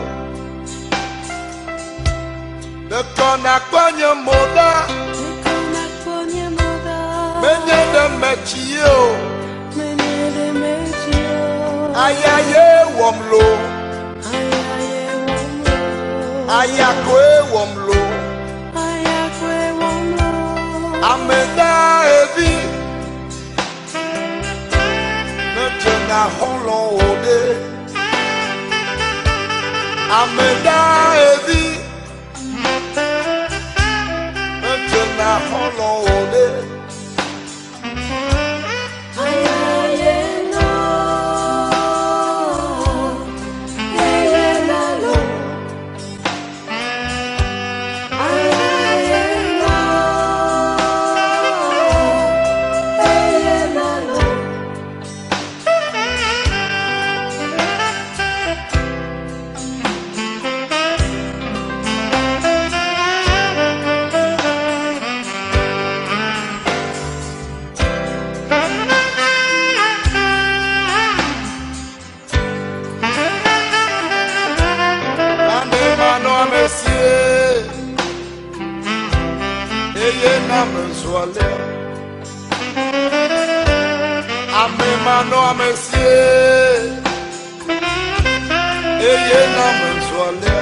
De konakpanya moda. Menye de me chio. Ayaye womlo. Ayakwe womlo. Ameda evi Nechena holon ode Ameda evi Nechena holon ode Amemano amesie eye na mensuale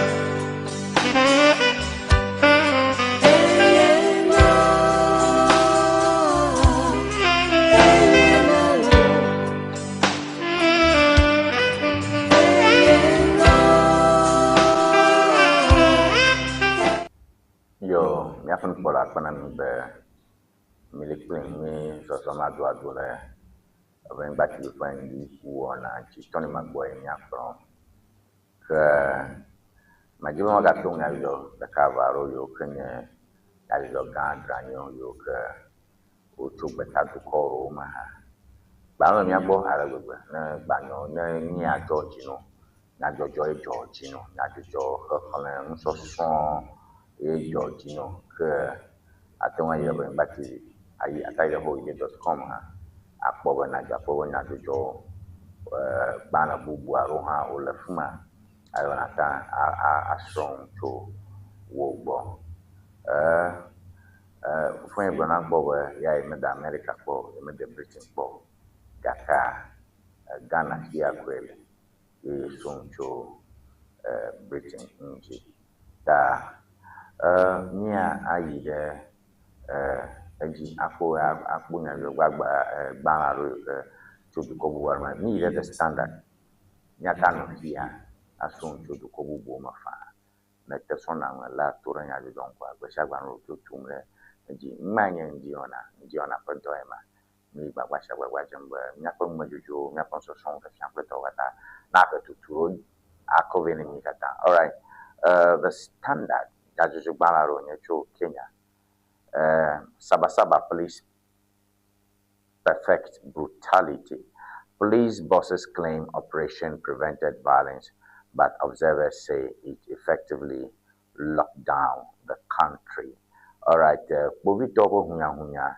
Yo, mi afun pola pana mi be milik mi sosoma do le Ewenyigba TV Ŋdi Wɔna Tony Boye Nyakpron ke majibo ga to ngayo de kavaro yo kenye alizo gandranyo yo ke otu beta dukoro ma ha ba mi abo ara gbogbo na ba no na ni George no na jojo George no na jojo kan nso so George no ke atonwa ye ba mbati ayi atailehoye.com ha akpo na japo na jojo bana bubu aro ha olafuma ayo na ta a strong to wo gbo fún ìgbọ̀n náà gbọ́ wẹ̀ ya ìmẹ̀dà Amẹ́ríkà gbọ́ ìmẹ̀dà Britain gbọ́ gàkà Ghana sí àgbẹ̀lẹ̀ yìí sọ̀njọ́ Britain njí ta ní àyè dẹ ẹjì àpò nyàlú gbàgbà gbàrà rẹ tóbi kọ́ buwari mà ní ìrẹ́ the standard ní àkànnà sí à àsọ̀njọ́ tó kọ́ bubu ọmọ fà mẹtẹ sọ̀nà àwọn ẹ̀là tó rẹ̀ nyàlú dọ̀nkọ́ àgbẹ̀ṣàgbà rẹ̀ tó tún rẹ̀ ji mmanya Ŋdi Wɔna pedoema mi gbagba jembe miaƒe mejojo miaƒe sɔsɔwo ke fiaƒetɔ kata na tuturo akɔveni mi kata. All right, the standard dzadzozɔ gbala ro nye tso Kenya. Sabasaba police perfect brutality. Police bosses claim operation prevented violence, but observers say it effectively locked down the country. All right, bobi togo hunya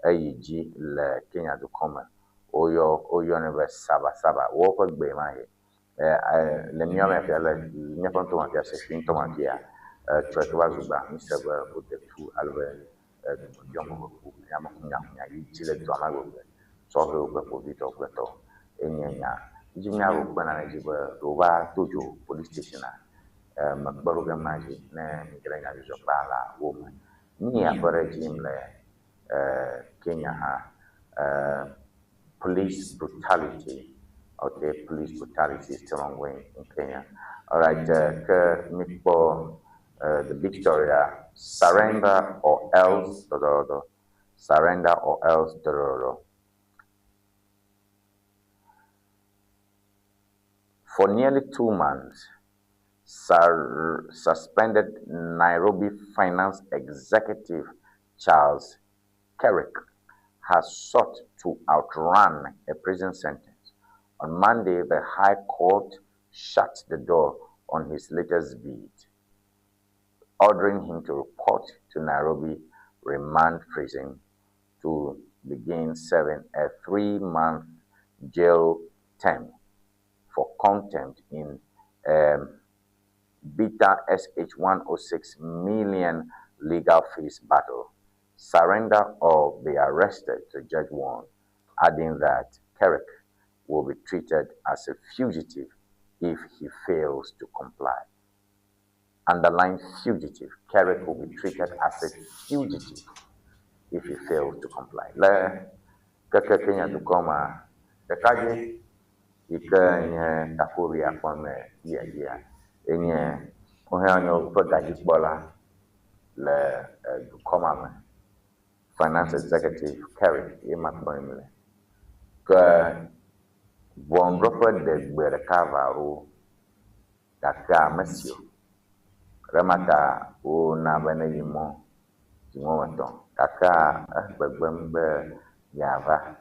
ayiji le Kenya do come oyo ne be saba wo ko gbe ma he le mi o me fe le nya kon to ma fi se fin to ma fi a tro to ba zuba mi se ba o te tu alwe yomo ko ya ma hunya yi ti le to ma go so ho ko bobi to ko to enyanya ji nya ro gba na ji ba do ba tojo police station na ma gbaro ga ma ji na mi kala nya jo ba la wo ma ni regime le Kenya ha police brutality. Okay, police brutality is still ongoing in Kenya. All right, the Victoria, surrender or else, surrender or else. For nearly 2 months, suspended Nairobi finance executive Charles Kerrick has sought to outrun a prison sentence. On Monday, the High Court shut the door on his latest bid, ordering him to report to Nairobi remand prison to begin serving a 3-month jail term for contempt in bitter SH-106 million legal fees battle. Surrender or be arrested, the judge warned, adding that Kerrick will be treated as a fugitive if he fails to comply. Underline fugitive. Kerrick will be treated as a fugitive if he fails to comply. Le Kenya to come the kaji ike takuri akome yeah enye ohanyo progaji bola le come finance executive Kerrick imakboimle ke bon rope de gbere kavaru daka mesio remata o na beneyimo timo wato daka gbegbembe yava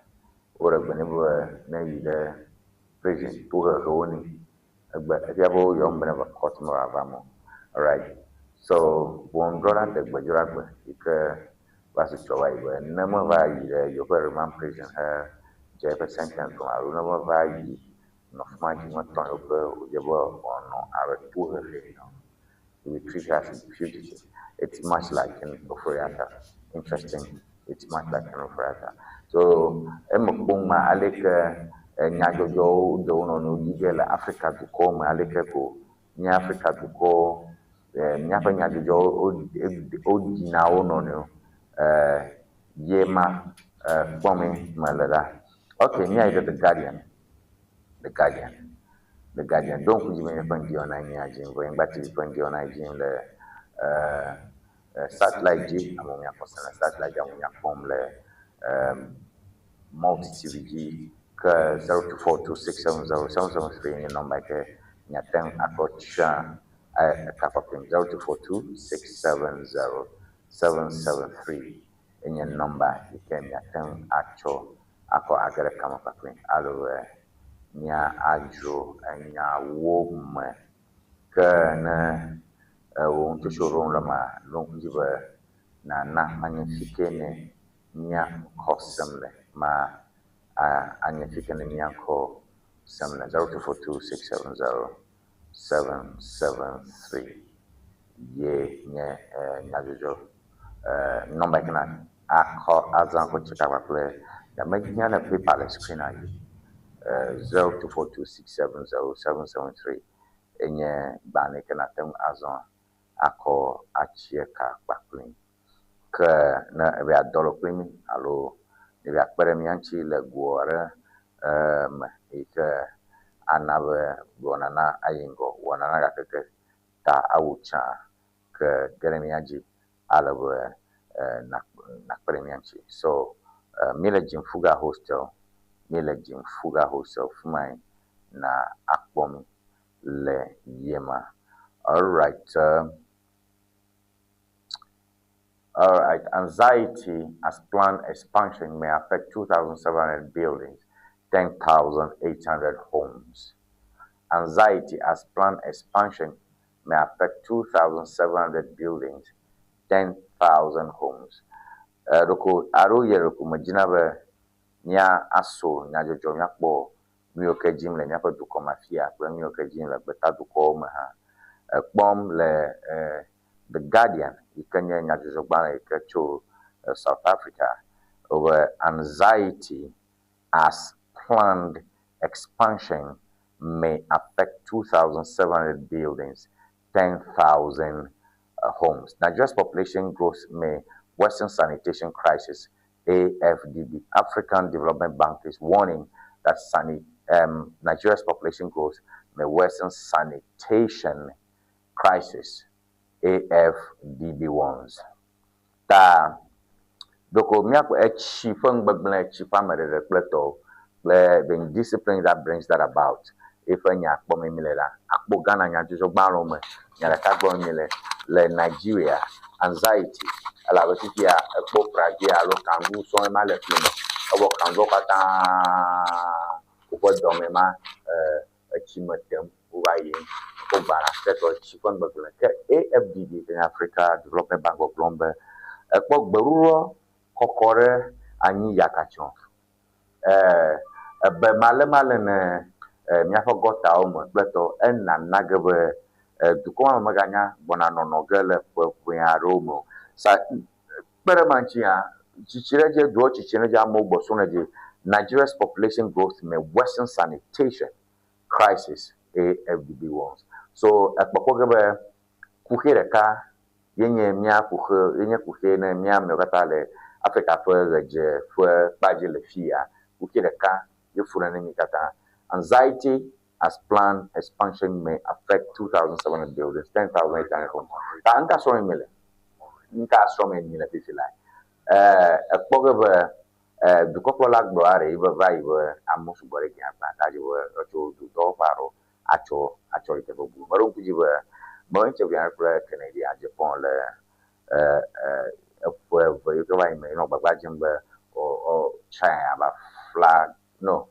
ora benebo na yide prison to her oni egbe yabo yombe na court mo avamo. All right, so bon dora de gbejura gbe ike wasi chowa iwe nemo va yide yo per man prison her je sentence from aruna va yi no fmaji mo ton yo pe yabo ono are to her we treat her as a fugitive. It's much like in Oforiata. Interesting. It's much like in Oforiata. So, Emokuma Aleke Nyajojo Dono no Nigel Africa to come Alekeko, Nya Africa to go, Nyapa Nyajojo Odinao no Yema Kwame Malada. Okay, Nya the Guardian. The Guardian. The Guardian. Don't put me in Fendi on Nigeria, going back to the Fendi on Nigeria, satellite G, among your personal satellite, among your form, multi-TV, 0242670773 in your number, Yatem Akocha, Kapapin, 0242670773. enye number ikem ya tem acho ako agere kama pakwen alo nya ajo nya wo me ke na wo to shoro la ma lo njiba na magnifique ne nya kosemle ma magnifique ne nya ko semle 0242670773 ye nye nyajojo number kana akọ azan ko chika kwa play ya magnya na paper le screen ayi 0242670773 enye bane kana tem azan akọ achie ka kwa play ke na ebe adolo kwimi alo ebe akpere mi anchi le guore ike anabe bonana ayingo wonana ga keke ta awucha ke geremiaji alabo na premianchi so milejin fuga hostel fumai na akpom le yema. All right, anxiety as planned expansion may affect 2,700 buildings, 10,800 homes. Anxiety as planned expansion may affect 2,700 buildings, 10,000 homes. Roko aro ye roko majina be nya aso nya jojo nya kpo mi oke jim le nya ko du ko mafia ko mi oke jim le beta du ko ma ha kpom le the Guardian ikanya nya jojo ba e kecho South Africa over anxiety as planned expansion may affect 2,700 buildings, 10,000 homes. Nigeria's population growth may worsen sanitation crisis. AFDB, African Development Bank, is warning that Nigeria's population growth may worsen sanitation crisis. AFDB warns. Ta doko miako echi feng begblen echi pamere repleto the discipline that brings that about. If any akpo milela akpo Ghana nya jojo gbanro me nya la kagbo mile le Nigeria anxiety ala wetia akpo praje alo kangu so e ma le fimo obo kango kata ko do me ma achimatem uwaye ko bara seto chikon bagla ke AFDB in Africa Development Bank of Lombe akpo gberuro kokore anyi yakachon be male ne miafo gota o mo pleto enna nagebe dukoma maganya bona nonogele kwearo mo sa pere manchia chichireje do chichireje amo bosoneje Nigeria's population growth may worsen sanitation crisis AFDB warns. So akpokogebe kuhireka yenye mia kuhe yenye kuhe na mia mekatale Africa fwe baje le fia kuhireka anxiety as planned expansion may affect 2,700 buildings, 10,800 homes. Nka so mele fifila. Akpogebe dukokola gloire ibe vibe amusu bore ki apa kaji we ocho du do faro acho ite bobu. Maro kujibe mo nche bi akra Canada Japan le you go by me no baba jimbe or China ba flag no.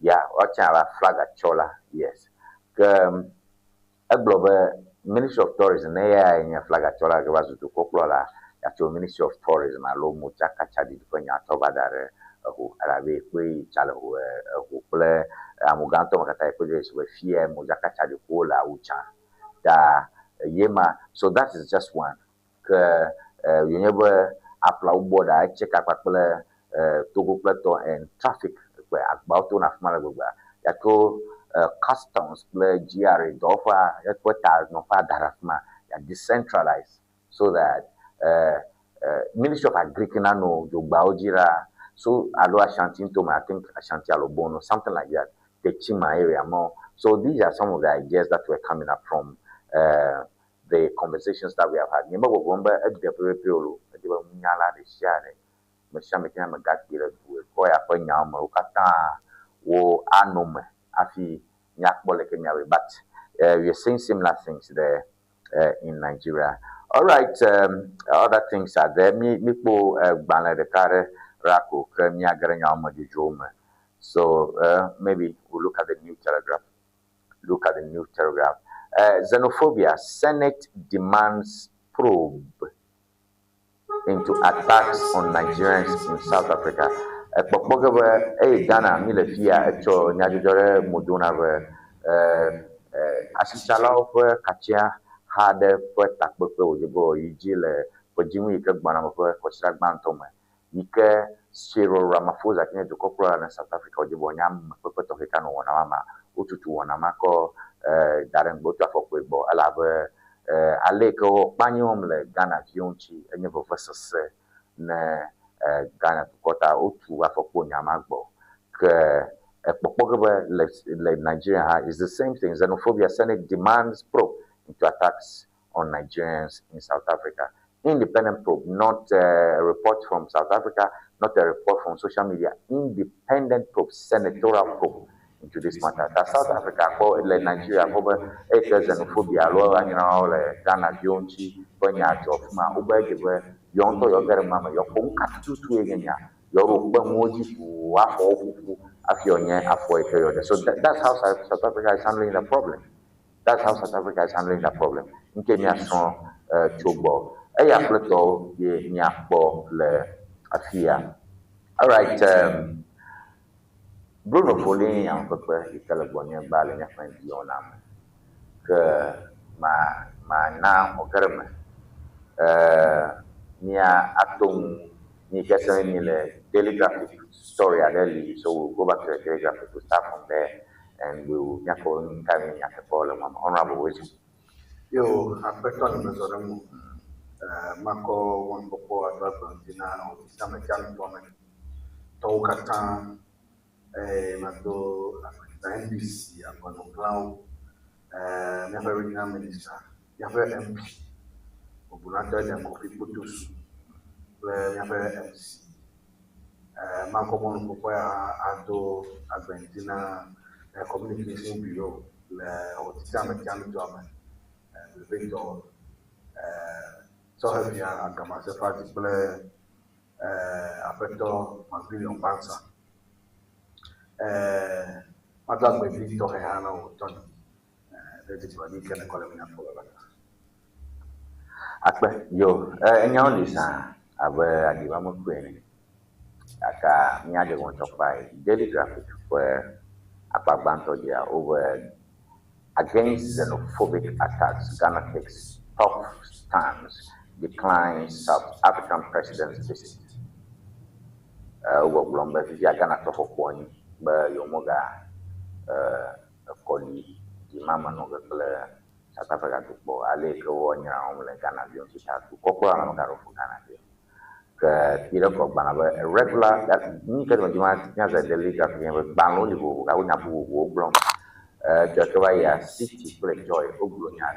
Yeah, watch our flag at Chola, yes. A global Ministry of Tourism, in your flag at Chola, was to Cocola, at your Ministry of Tourism, a low Muchaka Chadi, Toba, who Arabe, Chalo, who play Muganto Makata, with fear, Mujaka Chadi, Kola, Ucha, da Yema. So that is just one. You never apply board, I check up Togo Plateau and traffic. About to yako customs play GRA dofa yako tar no fa darafma ya decentralized so that Ministry of Agriculture no jogba ojira so alo Ashanti to I think Ashanti Alobono something like that the Chima area more. So these are some of the ideas that were coming up from the conversations that we have had. Nyemba gomba edebere piolo edeba munyala de share meshamekina magatira ko ya panya ma ukata wo anome afi nyakbole kenya we but we are seeing similar things there in Nigeria. All right, other things are there. Me po bana de kare rako kenya garanya amadi joma. So maybe we'll look at the New Telegraph. Look at the New Telegraph. Xenophobia. Senate demands probe into attacks on Nigerians in South Africa. Pokpogawe Ghana milefia echo nyajore muduna we asichala of kachia hade for takbope ojebo yijile pojimu ike gbana mo for kosira gbantoma ike Cyril Ramaphosa kine to corporate na South Africa ojebo nyam pepe to heka no wona mama ututu wona mako daren botu afokwe bo alabe aleko banyom le Ghana fionchi enye vo versus na Ghana kota otu afokwo nyamagbo ke ekpokpogobe le Nigeria is the same thing. Xenophobia. Senate demands probe into attacks on Nigerians in South Africa. Independent probe, not a report from South Africa, not a report from social media. Independent probe, senatorial probe into this matter. That South Africa, le Nigeria, xenophobia, le Ghana, Bionchi, Bonya, Jofma, Ubegebe, Yonto, Yogermama, Yoponka, Tutu Egenya, Yorubamoji, Wafo, Afionye, Afo. So that's how South Africa is handling the problem. That's how South Africa is handling the problem. In Kenya, son, Chobo. Eya Pluto, ye Nyakbo, le Afia. All right, Bruno Foley, un peu près, il a le bonheur de baler, il a fait un dionam. Que ma na, au carme, nia atom, ni question, ni le telegraphic story at early, so we'll go back to the telegraphic to start from there, and we'll nyako carry nyako honorable wisdom. Yo, aspetto di mezz'ora, mako one popo advancina, o sistema chiaro come toccata. Mando la NBC a Bono Cloud, never regional minister, never MP, Obunata and Kofi Putus, never MC. Marco Bono Popoya Ado Argentina Communication Bureau, or Sistema Chiano, the Victor, so have you a Gamasa Party play Aperto Mabillion Bansa. Madame Victor Hana or Tony. That is what you can call him for. Akpe yo enyo lisa abe adiwa mkweni aka miade won chopai daily graphic where akpagbanto dia over against xenophobic attacks. Ghana takes tough stance, declines South African president's visit. Over Blomberg, Ghana tough point. Yomoga Koli, the Mama no Kple, South Africa to Bo, Ale Kawonya, Homeland Ghana, to Copra and Garo for Ghana. Peter Cobanaba, a regular that Nika as a delegate with Banolivo, Gawinabu, Blom, Jacobaya City, Play Joy, Oglonia,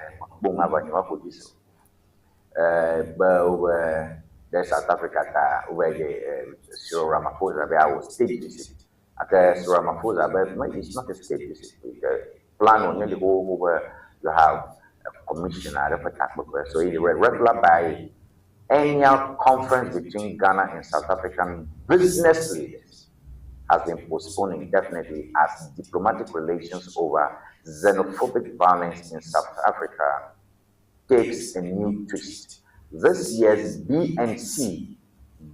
Bumaba, Nwakudiso. But the South Africa, where the Cyril Ramaphosa, I was stage visit. At Cyril Ramaphosa, but it's not a state visit. Plan on the go over, you have a commissioner, so it's regular by annual conference between Ghana and South African business leaders has been postponed indefinitely as diplomatic relations over xenophobic violence in South Africa takes a new twist. This year's BNC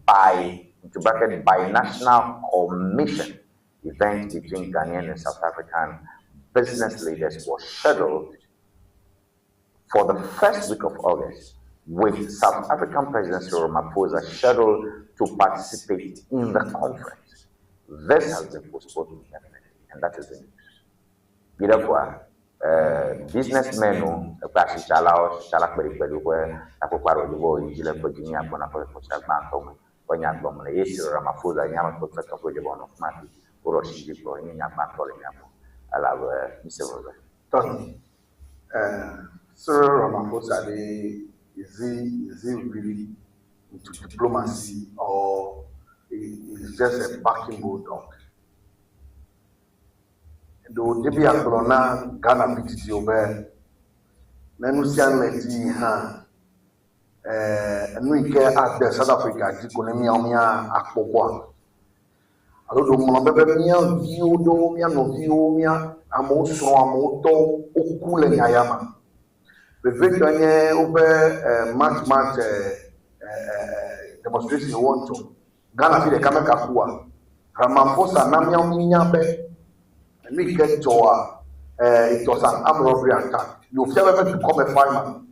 Binational Commission event between Ghanaian and South African business leaders was scheduled for the first week of August, with South African President Cyril Ramaphosa scheduled to participate in the conference. This has been postponed indefinitely, and that is the news. Therefore, businessmen who actually chalak berikutnya aku paruh juga ijilah begini apa nak percaya bantu banyak bom le Cyril Ramaphosa nyaman percaya aku je bono mati urus jipo ini nyaman boleh nyaman ala misalnya. Tony, Cyril Ramaphosa is he really into diplomacy or is just a backing bulldog? Do debi aklona Ghana bititi obe nenusian leti ha we care at the South Africa, Economia, Akpoa. I don't know, Mia, View, Domia, no Viomia, Amos, Amoto, Okule, Yayama. The victory over much demonstration you want to. Ghana be the Kamakapua. Ramaphosa, Namia, Minyabe, and we get to it was an armed robbery attack. You've never become a fireman.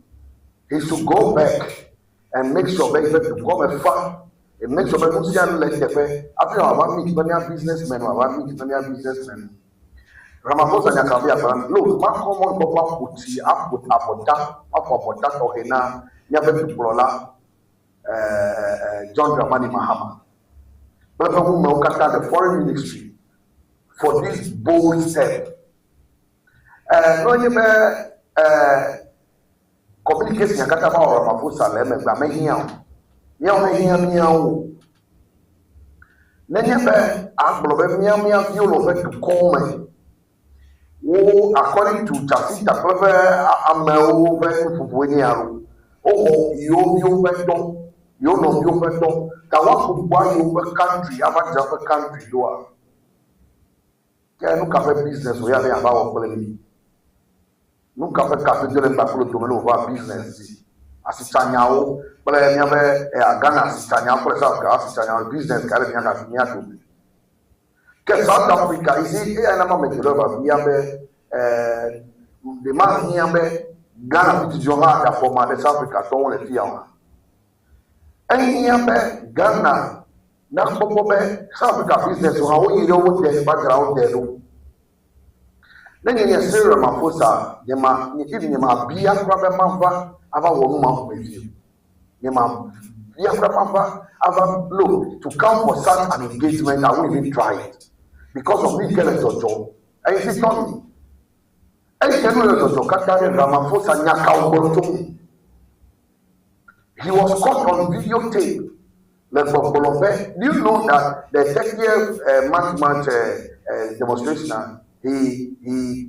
He should go back and make sure that he become a farmer. And make sure that he let the pay. After our meet many businessmen, Ramaphosa Nyakabia, look, my common papa put up with Apota, or Hena, Yabe Purola, John Dramani Mahama. But the foreign ministry for this bold step. No, you may communication Yakata or Ramaphosa, Lemon, Meow. Then you may ask Meow, you to call me. Oh, according to Jacinta Clever, I'm over Fueniaro. Oh, you went on, you know, you went on. Kawaku buy over country, Java country, you are. Can look at a business we have about playing. Look at a capital and back to over business. As a Tanyao, but I never a Ghana, Tanya, for example, business, Caribbean. South Africa is here and I'm making over the man here, Ghana, Joma, for South Africa, Town and Tiama. And here, Ghana, not for South Africa business, how you know the background there. Then you see Ramaphosa, you give him a beer grabber mamba, about 1 month with you. You beer grabber mamba, look, to come for such an engagement, I won't even try it. Because of this girl's job, and it's not me. And he Ramaphosa Nyaka. He was caught on videotape. Do you know that the 30th March demonstration, he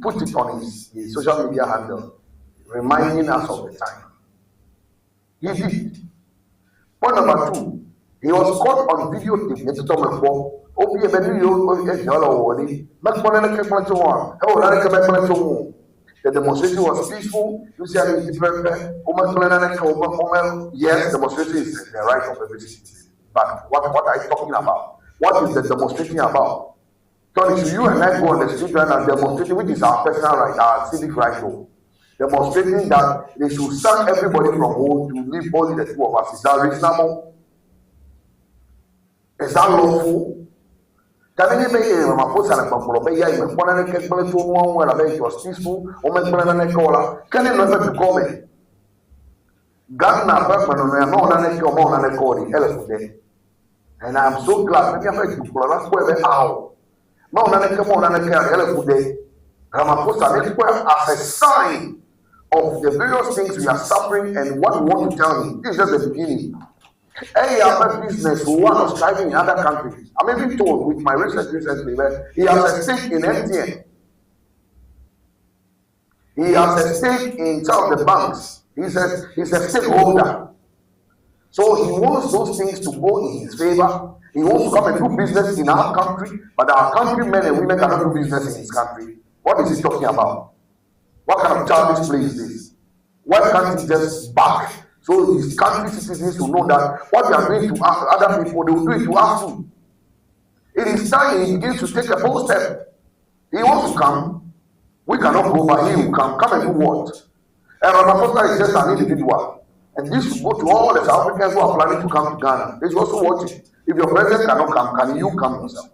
put it on his social media handle, reminding us of the time. He did. Point number 2, he was caught on videotape. The demonstration was peaceful. Yes, demonstration is the right of every citizen. But what are you talking about? What is the demonstration about? So if you and I go on the street right now demonstrating, which is our personal right, our civic right, though, demonstrating that they should sack everybody from home to leave only the 2 of us. Is that reasonable? Is that lawful? Can you make a Ramaphosa and Pampolobaya, you want to get to one where I was peaceful, or make a caller? Can you never become it? Ghana, Bergman, and a elephant. And I'm so glad maybe I'm going to pull up where out. Mount and come on and a elephant day. Ramaphosa as a sign of the various things we are suffering and what we want to tell him. This is just the beginning. Any other business who was striving in other countries. I'm even told with my research recently that he has a stake in MTN. He has a stake in some of the banks. He's a stakeholder. So he wants those things to go in his favor. He wants to come and do business in our country, but our countrymen and women cannot do business in his country. What is he talking about? What kind of childish play is this? Why can't he just back? So his country citizens will know that what they are doing to other people, they will do it to us too. It is time he begins to take a bold step. He wants to come. We cannot go, but he will come. Come and do what? And Ramaphosa is just an individual. And this should go to all the South Africans who are planning to come to Ghana. They should also watch it. If your president cannot come, can you come yourself?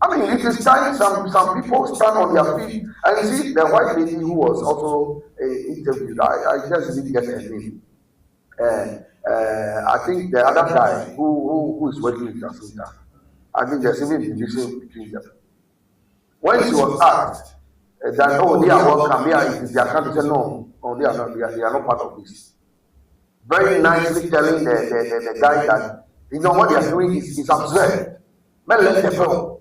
I mean, it is time some people stand on their feet. And you see, the white lady who was also interviewed, I just didn't get her name. I think the other guy who is working with Jacinta, I think there's even a division between them. When she was asked that, oh, they are welcome, it is their country, she said, no, they are not part of this. Very nicely telling the guy that, you know, what they are doing is absurd. Men let them go.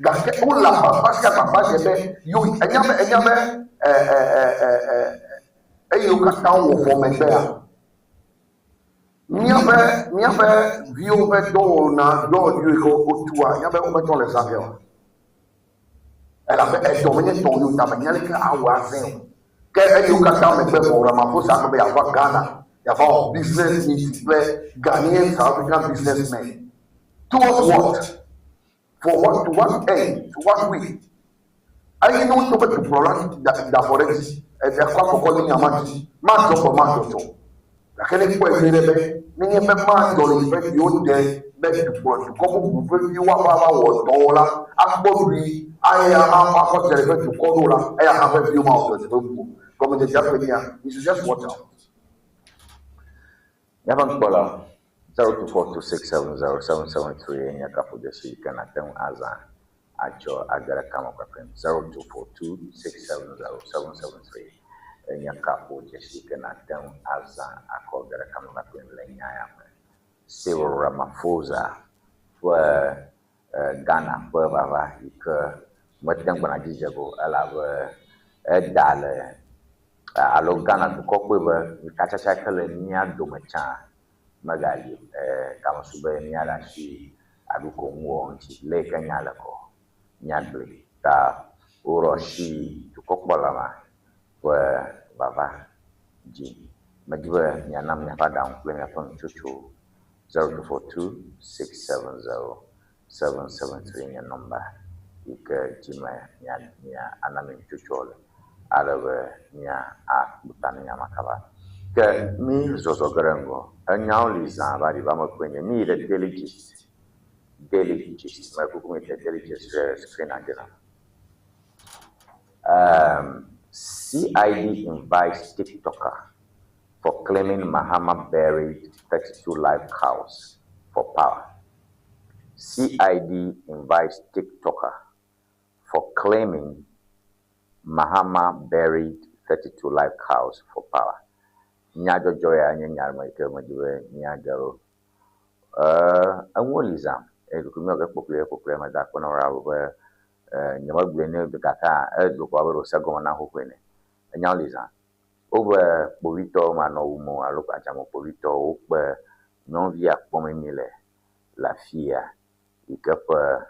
Gaske ula papaska papajebe you enyame eyo kata wo for membea Miabe vieux do na do Dieu ko tua miabe o beton les avions. Elle avait dominé ton yo tamanya que awazen. Que elle yo kata me be pour ma faut ça que be avoir Ghana. Il y a business multiple Ghanaian South African businessmen. Towards what? For what? To what end? To what way? I know to be prolong da forex. Et de quoi pour qu'on y amati. Ma to ma. La kene kwa elebe ninye me ma do le fe yo de be du po du ko bu fe yi wa ba wo do la akbori aya ha ko tere fe du ko la aya ha fe you ma o de bu comme de japonia you should just watch out. Yavan Kola 0242670773 nya kapo de shi kana tem azan acho agara kama kwa 0242670773 Nyakapo Jessica Natem Azan Akogara Kamapin Lenyam Cyril Ramaphosa for Ghana for Bava Matang Banajijago Alava Dale Alo Ghana to Kokwe Kachakale Nia Domacha Magali Kamasube Nialashi Aduko Mwonchi Lake Nyalako Nyadri Ta Uroshi to Kokbalama where Baba G. Magiba Yanam Yavada, when I found Chuchu 0242670773 your number. You can Jima Nia Anami Chuchol, Alawa Nia Ak Butania Makaba. Me Zozo Garango, and now Lisa Badibama when you need a daily gist. Daily gist, my book with a daily gist screen agenda. CID invites TikToker for claiming Mahama buried 32 live cows for power. CID invites TikToker for claiming Mahama buried 32 live cows for power. Nyajo joya nyanyarma ikemajiwe nyajaro. Anwolizam. Ekukumyoke popular madakona rawe. Nyamagbene bekaka edokwa sago na hokwene anyaliza oba bovito mano umo aloka achamo bovito okpe non via pomemile la fia ikapa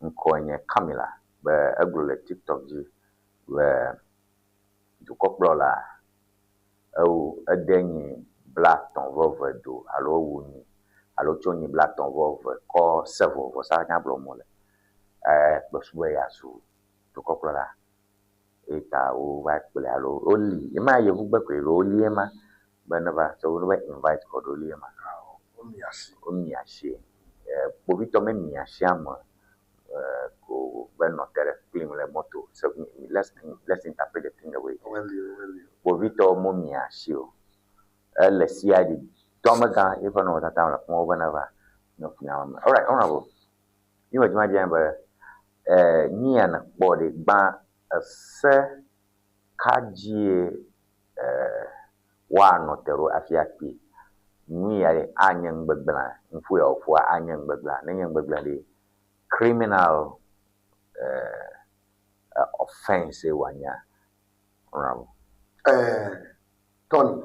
nkonye Camila be agule TikTok ji we dukoplola au adenyi black ton vove do alo wuni alo choni black ton vove ko sevo vo sa nyablo mole Boswe Yasu to Coppola Eta o kple alo Oli Ema Yevu Bekwe Oli Ema Beneva so we invite for Oli Ema Omiashi Bovito me miashiama go when not there claim le moto so let's interpret the thing away Bovito momiashio le siadi Tomaga even no that down more whenever no all right honorable you imagine Nian body ban a se kaji one notero afiaki ni anyang bagla nfu ya ofwa anyang bagla nyang bagla di criminal offense wanya ram Tony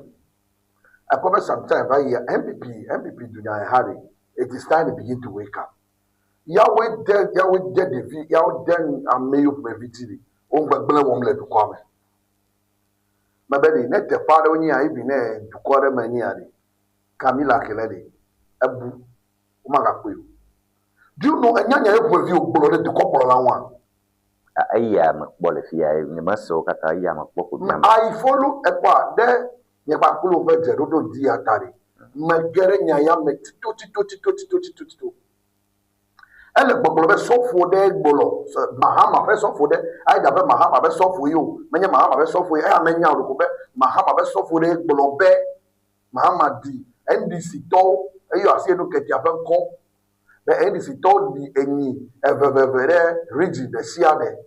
I come sometime by here MPP do not hurry it is time to begin to wake up. Yahweh dead the fee, Yahweh then and may of my victory. On Bagla won't let to come. My baby, net the father when you have been to quarter maniari. Camila Kelly, Abu Umagapu. Do you know a young review blooded to couple one? I am Bolifia, you must so that I am a pocket. I follow a part there, Yabakulo Rodo Diatari. Magarenya Yamet, Toti. Elle est sauf pour des bolos. Mahama fait sauf pour des. Aïe d'abord Mahama fait sauf pour you. Mais Mahama fait sauf pour. Aïe amenya le coupé. Mahama fait sauf pour des bolos. Mahama dit. NDC to. Aïe assez nous que tu as fait con. Mais NDC to dit eni. Rigid de siane.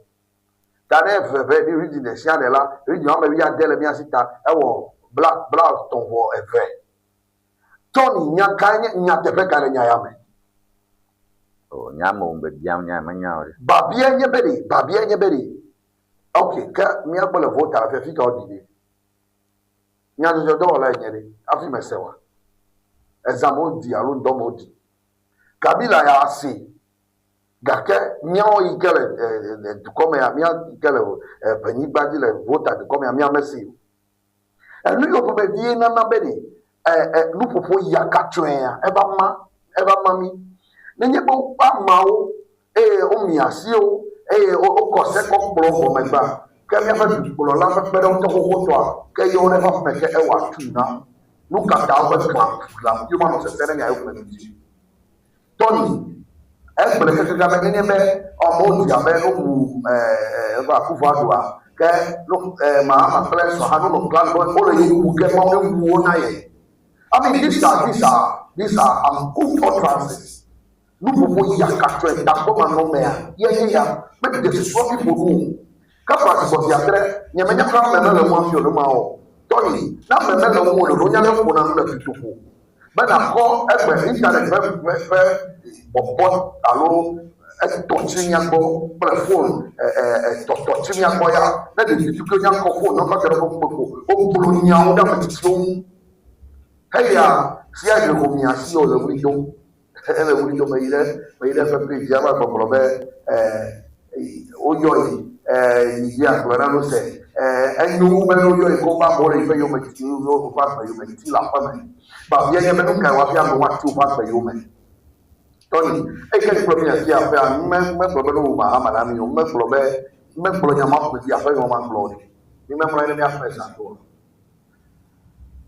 T'as des rigid de siane là. Rigid on me vient d'elle bien si t'as. Black ton voix est vert. Tony nya kanye nya tepe kale nya yame. Oh, nyamo mbediam nyama nyaore. Babia nyeberi. Okay, ka mi agbola vote ala fe fika odide. Nya do la nyere, afi mesewa. exam di alo ndɔm di kabila ya asi gake miawo yi ke le dukɔ me ya mia yi ke le Ewenyigba dzi le vota dukɔ me ya mia mesi enu yɔ ƒe vie nana be ni nuƒoƒo ya katsɔe ya eva ma mi nenye be woƒe amawo eye womi asiwo eye wokɔ se kɔ kplɔ gɔmegba ke miaƒe dukplɔla ƒe kpeɖeŋutɔ xoxotɔa ke yewo ɖe ƒe me ke ewɔ atu na nu katã woƒe klã yewo manɔ sese ɖe nya yewo ƒe ŋuti tɔni egble kekeka be nenye be amewo di abe wowu Akufo Addoa ke Mahama kple srɔ̃ha no nɔ plan wole yewu ke mawo ne wuwo na ye I mean these are good utterances nuƒoƒo ya katsɔe takpɔmanɔmea ye ya me de susɔ mi ƒo kafa sibɔsiatre nyemenya kura meme le mɔa fio ne ma o tɔni na meme le mo le ronya le ƒona nu le fitoƒo bena kɔ egbe internet ƒe bɔbɔ alo etɔtsi miagbɔ kple phone tɔtɔtsi miagbɔ ya ne ɖevi tuke nyakɔ phone ne kɔ te ɖe ƒe kpekpe woblo nyawo ɖe ame tsitsiwo ŋu heya sia ɖe ho mia si o le wuli dom ele wuli dom me yi ɖe ƒe page ava gbɔgblɔ be woyɔ yi yi agblɔ na no se enyo be woyɔ yi ko ba bɔ le yi ƒe yome titi wo ƒe agbe yome titi le aƒe me ba bia nye be nu ka wafia ame woati woƒe agbe yome tɔni eke ni kplɔ mi asi aƒea megblɔ be ne wo Mahama na mi o megblɔ nya ma ƒo di aƒe yɔ ma gblɔ o mi memlɔ ne miaƒe zanto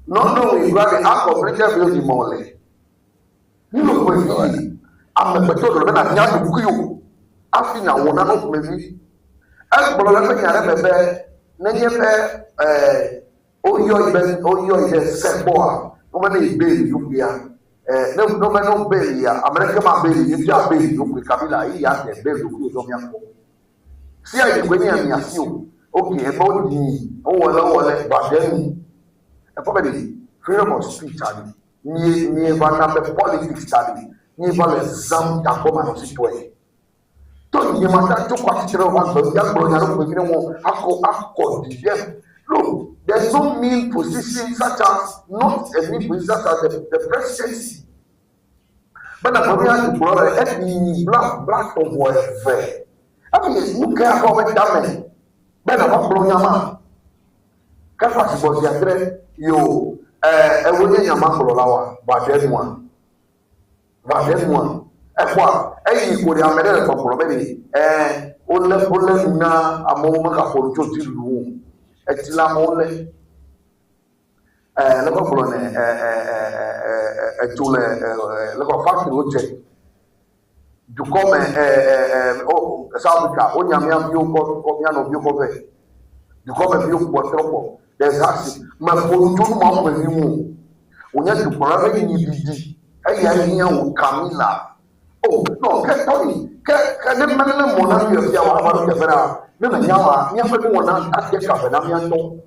nɔnɔ wo igba de akɔ bleke bi o di mɔ le nínú pé yìí amẹgbẹtọ lọ bẹ na ní àdúgbò yìí afi na wọn náà fún mi ẹgbọlọ lẹfẹ ní àrẹ bẹbẹ n'enye bẹ oyọ ibẹ sẹgbọ a wọn bẹ ní ìbéèrè yókè ya ne wọn bẹ ní béèrè ya amẹrẹkẹ máa béèrè yìí bí a béèrè yókè kabila yìí yà tẹ béèrè yókè yóò mi àpò sí àyẹ̀wò ní àmì àti o òkè ẹgbẹ ó di ọwọlẹ gbàdẹ́nu ẹ̀fọ́ bẹ̀ di freedom of speech àdì. Ni va na be politics tadi ni va le zam ta ko ma no si toy to ni ma ta to kwa tire wa gbe ya gbo nya ro gbe ni won akọ di them look there's no mean position such as not a mean position such as the presidency but na ko ya to bro e ni black of whatever I mean you can go with that be na ko nya ma ka fa si bo ya tre yo Ewenyigba kpọrọ lawa bademua ekwa eyi ko de amere le kpọrọ be ole na amowo maka kpọrọ jo ti lu etila mo le le kpọrọ ne etule le ko factory oje du comme South Africa o nyamia bi o ko mi ano bi o ko be du comme bi o ko tropo desastre mas por um jogo mal para mim o nya do problema é ni aí aí o Camila oh não que Tony que nem maneira mona eu já vou que para nem nya minha foi mona até que na minha não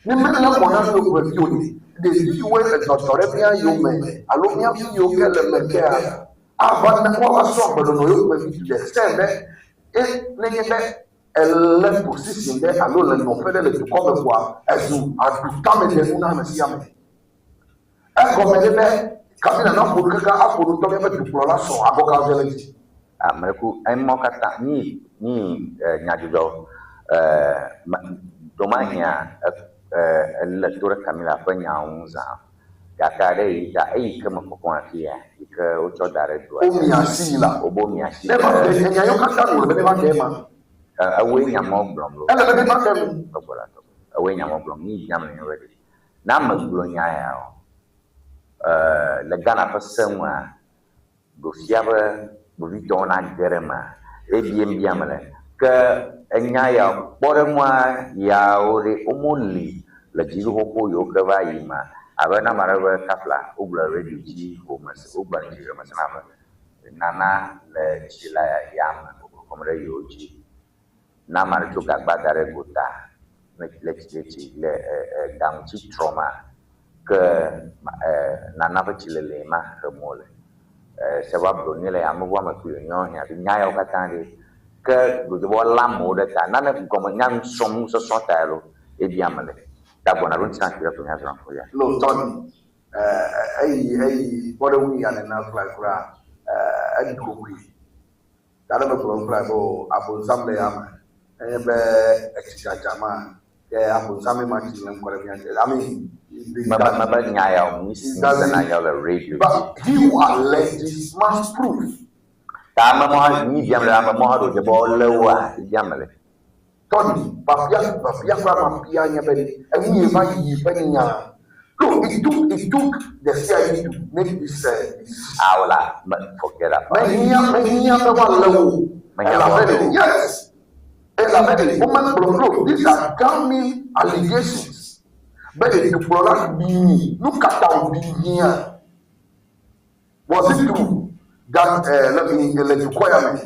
nem maneira mona eu vou de viu é doutor minha eu me alô minha eu que ela me quer vai na qual só quando eu me vi de sempre e nem elle position de allo le non fede le comme quoi ezu adutame de una mesiame e come le kabila na ko kaka akoro to be duplo la so aboka village ameku emo kata ni nyajudo domania le tore kamila fa nyaunza yakare ida kama ko afia ke o chodare do o mi asila obo mi asila le ba de nyayo kaka no le ba de ma Ewenyigba blom ele be ba tem Ewenyigba blom ni jam ni ready na maglo nya ya le Ghana fasenwa do fiabe bo vidon na gerema ebiem le ke enya ya boremwa ya ore omoli le jiru hoko yo ke ba yima abana marawe kafla obla ready ji o mas obla ji masana nana le chila ya ma komre yoji na mari to gagba dare gota le gamchi trauma que nana fa chilele ma remole sebab do ni le amu wa ma ku nyo ya bi nya yo katande que do bo lamo de ta nana ko ma nyam som so so ta lo e bi amale ta bona run san kira to nya so ya lo ton what we are enough like and cookie. That I'm a fly upon some day. I'm a extra yeah, I'm some matching. I mean, but he who alleges must prove. Tony, no, it took the CIA to make this. Forget about yes. These are damning allegations. But the product being look at our being here. Was it true that the requirement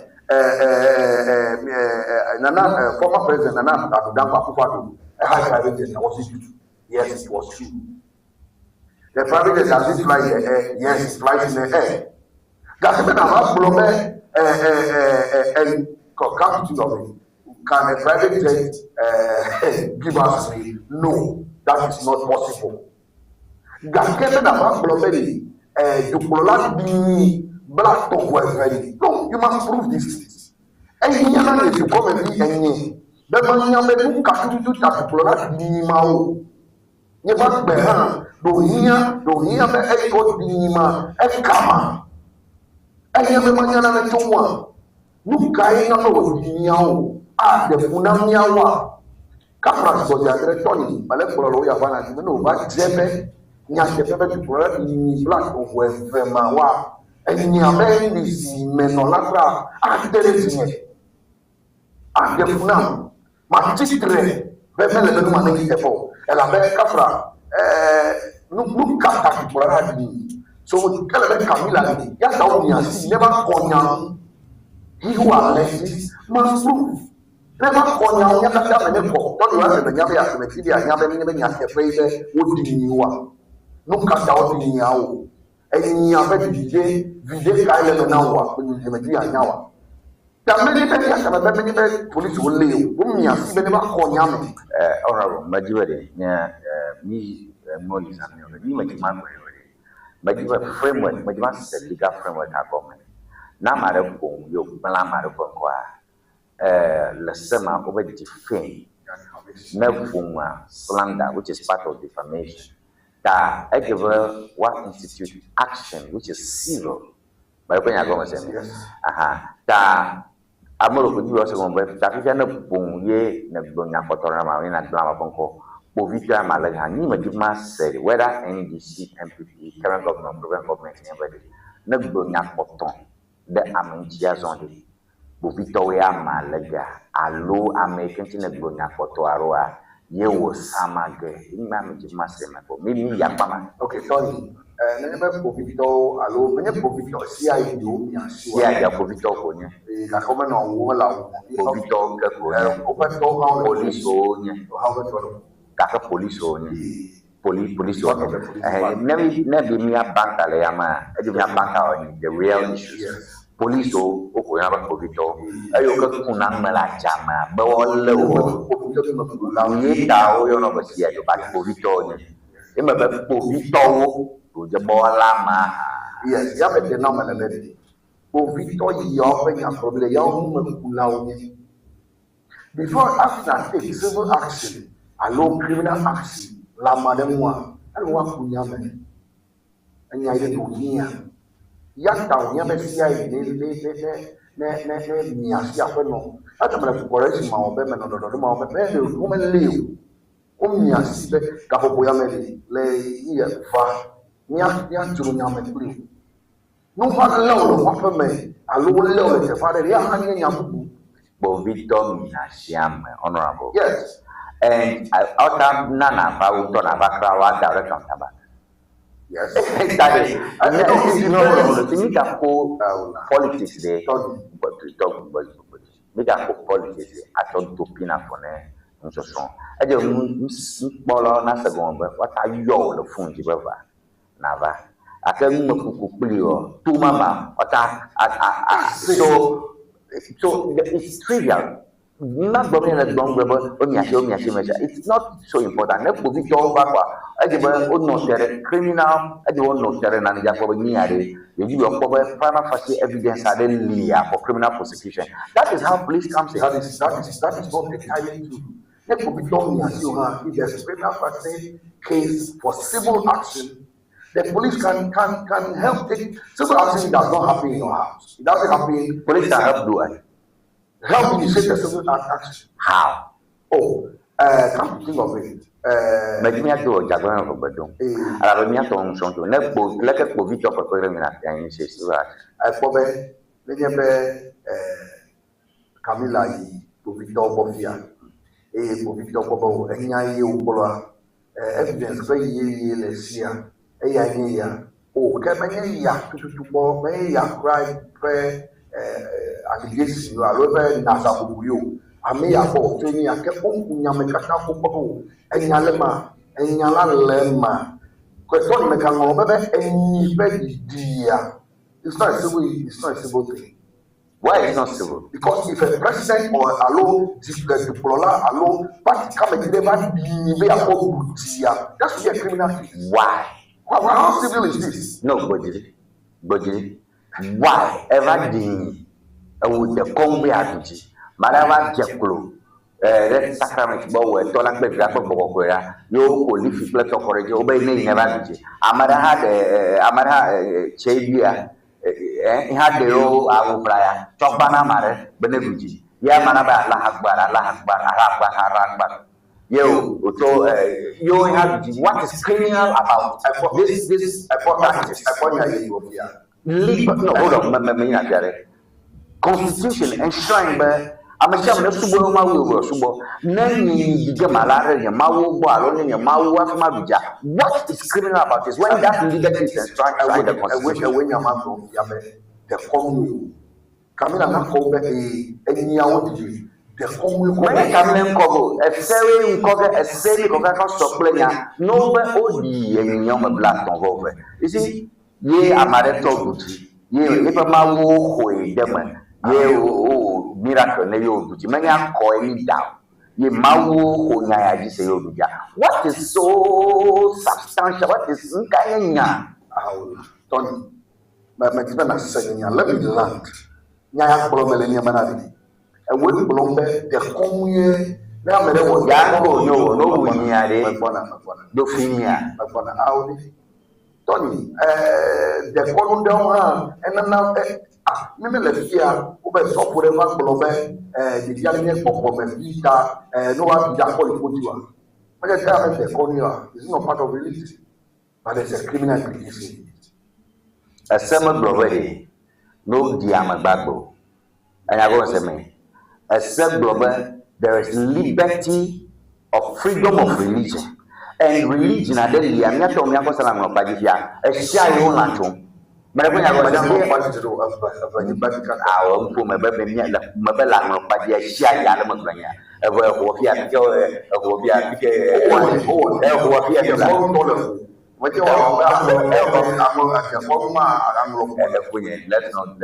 former president Nana Akufo-Addo had private jet? Was it true? Yes, it was true. The private jet does it fly in the air? Yes, it flies in the air. Does it have problem and captain of it? Can a private jet give us a no? That is not possible. Does it have problem to prolong the black talk was ready? No, you must prove this. And you have to come and be any. The man you have to cut to that prolong the mao. You must be her. Do here, the echo Dima, a kama. And you have a man and a one. Look, I know Diao. Ah, the Funamiawa. Capras was the other Tony, but let's follow your van. No, but Zebe, Nyaka to blood in black of West Mawa. And Yaman is Menolatra. Ah, there is it. Ah, the Funam. Matistre, Bebel money depot. And a bear Capra. Look at Brady. So Camilla, yes, never call he who alleges must prove. Never call young Yaka. Don't you have the Yaka material? Yaman Yaka Fraser would be new. Look at out in Yao. And Yaka Vijay Island now, when you material now. There are many police will leave. Whom you have never call Yaman. Honorable majority, me. But you have a framework, but you must set legal framework at government. Now, Madam, you Malamar Lasema over defame, no slander, which is part of defamation. That I give what institute action, which is civil. But when I go and say, that I'm going to also go that if you're not boom, ye, Nabunya Potorama in a drama bonko. Bovita Malaga, Nima said whether NDC, MPP, current government, provincial government, everybody, no Bunya Poton, the Aminchias only. Bovitoya Malaga, Allo American Bunya Potoaroa, ye was Samage, Imam Massimo, maybe Yapama. Okay, sorry. Never Bovito, Allo, when you Bovito, CIU, Cia Bovito, the common on Walla, Bovito, open door, police, how Kaka police police never me a bank alayama, the real issues. Police Okoyama Povito, Ayoka Kunamala Chama, Bolo, Yeta, you know, here, but Povito, Emma Povito, to the Bolama. Yes, you have a phenomenon. Povito, you open your problem, young before after take civil action. Allow criminal action, la madam one, and one Punyaman. And I didn't know here. Yata, never see I Niasiapeno. I don't have correction my women or the moment, but woman live. Omnia Sibe, Capoyamedi, lay here, far, Nian Juliaman blue. No father low, what for me? I low the father, Yahan Bovito Nasiam, honorable. Yes. And out Nana, I will turn about our direct on Taba. Yes, exactly. You can call politics there, but we talk about politics. I thought to pin up on it. So strong. I don't smaller Nasagon, but what are you all the phone? Nava. I tell you, to Mama, so it's trivial. Not going at long level, it's not so important. Let's move it all back. I give no criminal, I don't know Terran for near you give your prima facie evidence for criminal prosecution. That is how police comes in. That is not entirely true. Let's move it on as you have. If there's a criminal facie case for civil action, the police can help take civil action does not happen in your house. It doesn't happen. Police can help do it. Help initiate the civil action. How? Oh, come to think of it. But me do a jaguar of Badon. I have a meat on something. Let us go Victor for preliminary and say, I probably let you Camilla, Victor Bofia, Victor Bobo, and Yayu evidence very yearless here. Oh, Camania to more may cry prayer. Against you are over Nasabu you. I may have bought training a capon, Yamakata, and Yalema, and Yalalema. Question make a moment, and very dear. It's not a civil thing. Why is not civil? Because if a president or alone, the Pola alone, but come and never be a whole that's a criminal case. Why? How civil is this? No, Bodily. Why ever did with the Congo attitude? Madame Jaclo, that sacrament, Bowe, Tolan Bedrapa, you will live flat of courage, obey me, never. Amara had Chabia, he had the old Abu Braya, Chopana Mare, Benevuji, Yamanaba, Lahakbar. You have what is criminal about this hold on, Constitution enshrined by I'm a shaman of Subo, Nanny, Gamalare, Mau, Mau, Mabuja. What is criminal about this? When that liberty is enshrined, I wish I win your mouth from the commune. Camilla Nakobe, any out the commune. When I come in cover, a very cover, a semi cover, stop playing. No, only a young black over. You see, ye amaretto buti ye ipa mawo hoi dem ye o miracle na yo buti manya ko ni down ye mawo ho nya ya ji se yo buja. What is so substantial? What is nkanya Tony but na senya let me land nya ya problem ni manadi e we blombe the commune na mere wo ya no nya re do finia audi Tony, the column down, and now, Mimel here, over software, the young for Vita, no one Japoli put you on. But the colonial is not part of religion, but it's a criminal activity. A sermon already, no diamond backbone. And I was a man. A sermon, there is liberty of freedom of religion. And religion, I tell you, I'm not talking about Salam of Badia, a shy own lantum. But when I was our poor Mabella of Badia, shy Yalamonia, a Wofia, a Wofia, let's not.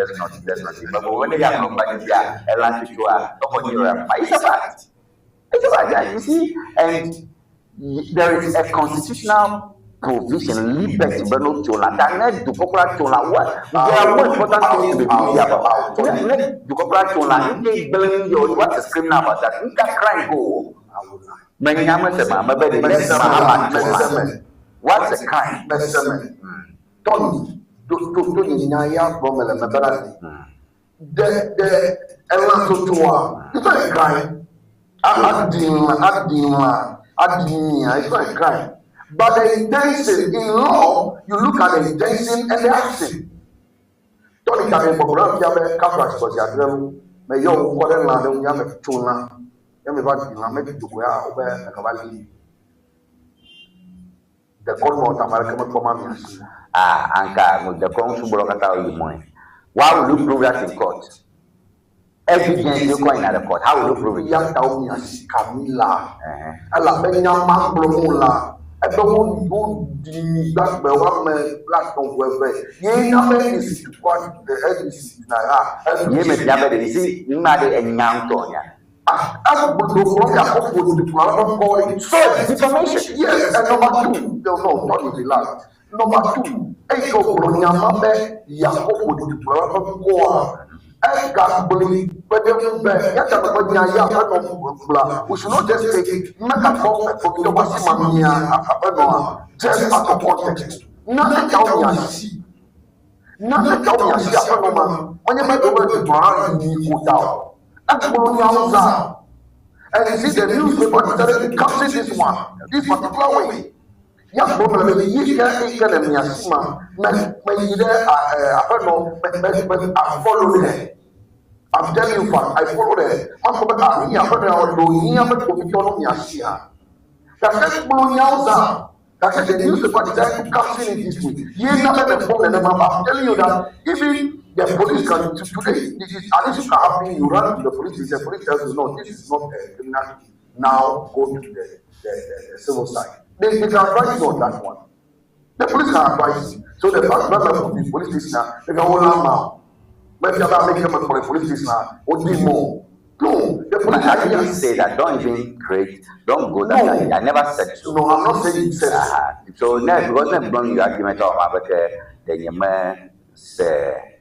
But when they have no Badia, a lunch to a it's a fact. It's a fact, you see, and there is a constitutional provision, liberty, but not to land. To corporate to land what? There are more important things to be about. To corporate to land, they blame you. What is criminal about that? You can cry go. Many what's a crime? Tony, to Naya Bromel and Mabarati. The Elan Totua, it's not a crime. It's not a crime. But the intention in law, you look at the intention and the action. Tony can be popular, Catholic, because you are may your quarter land, you have a tuna, everybody, make it to where over a cavalry. The court of American commandments. Anka, the council broke you money. Why will you prove that in court? Evidence you coin at the court. How will you prove it? Young Taumias, Camilla, Alabama, Mambromula. I don't want to do that, but one man, black on whoever. You never is to quite the head is you may never see, you might a young Tonya. As but no from your couple to plan going. So information, yes, and number two, no, not relax. Number two, I go for Yamabe, Yakopo to plan go. I got believe, but then we should not just take metaphor for the Wasimania, just out of context. Nothing down here, see. Nothing down here, see. When you make the word to brand, you go down. And you see the newspaper started capturing this one, this particular way. Young woman, you can't get them, Yasima, I follow them. I'm telling you, I follow them. I'm going that's the newspaper decided to capture it this way. I'm telling you that even the police can today, this is at least happening. You run to the police, the police tells you, no, this is not a criminal. Now go to the civil side. They can advise you on that one. The police can advise you. So the first member of the police station, they can hold on now. But if you have make them for the police station, what do more? No, the police I didn't say that. Don't even create. Don't go that way. I never said so. No, I'm not saying you said so. Now, because I'm going to argument of about the man say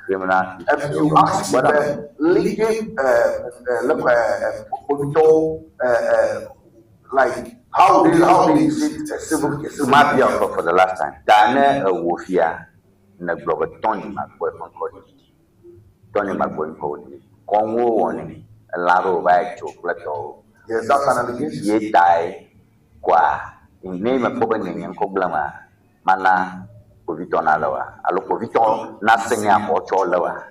criminal. If you ask the legal, like how they sit civil case. Might be for the last time. Dane Wofia, na blog Tony McBoy from Cody. Tony McBoy Cody. Congo warning, a laro by chocolate. Yes, that's an allegation. Ye die qua in name of Pogan and Coblama, Mana, Povitona lower. Allo Povito, nothing or Choloa.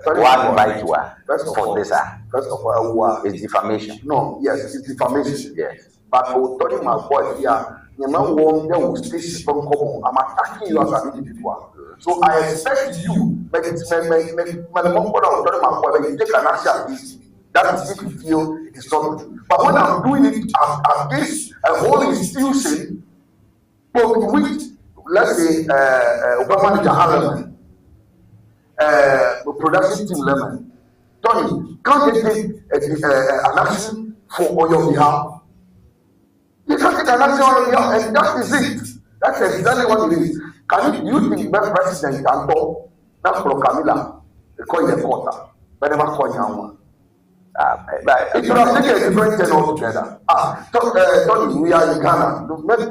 One by two for this. First of all, it's defamation. No, yes, it's defamation. Yes. But for Tony McBoy here, you know, there will stay from common. I'm attacking you as an individual. So I expect you, but it's my you take an action against me. That is if you feel it is not true. But when I'm doing it against a whole institution, but which, let's say, Obama Jahan production team lemon, Tony, can't they take an action on your behalf? You can't take an action on your behalf, and that is it. That's exactly what it is. Can you think the president can talk? That's from Camila. They call it a quarter. But never call you but if you have taken a different thing altogether. Tony, we are in Ghana. We are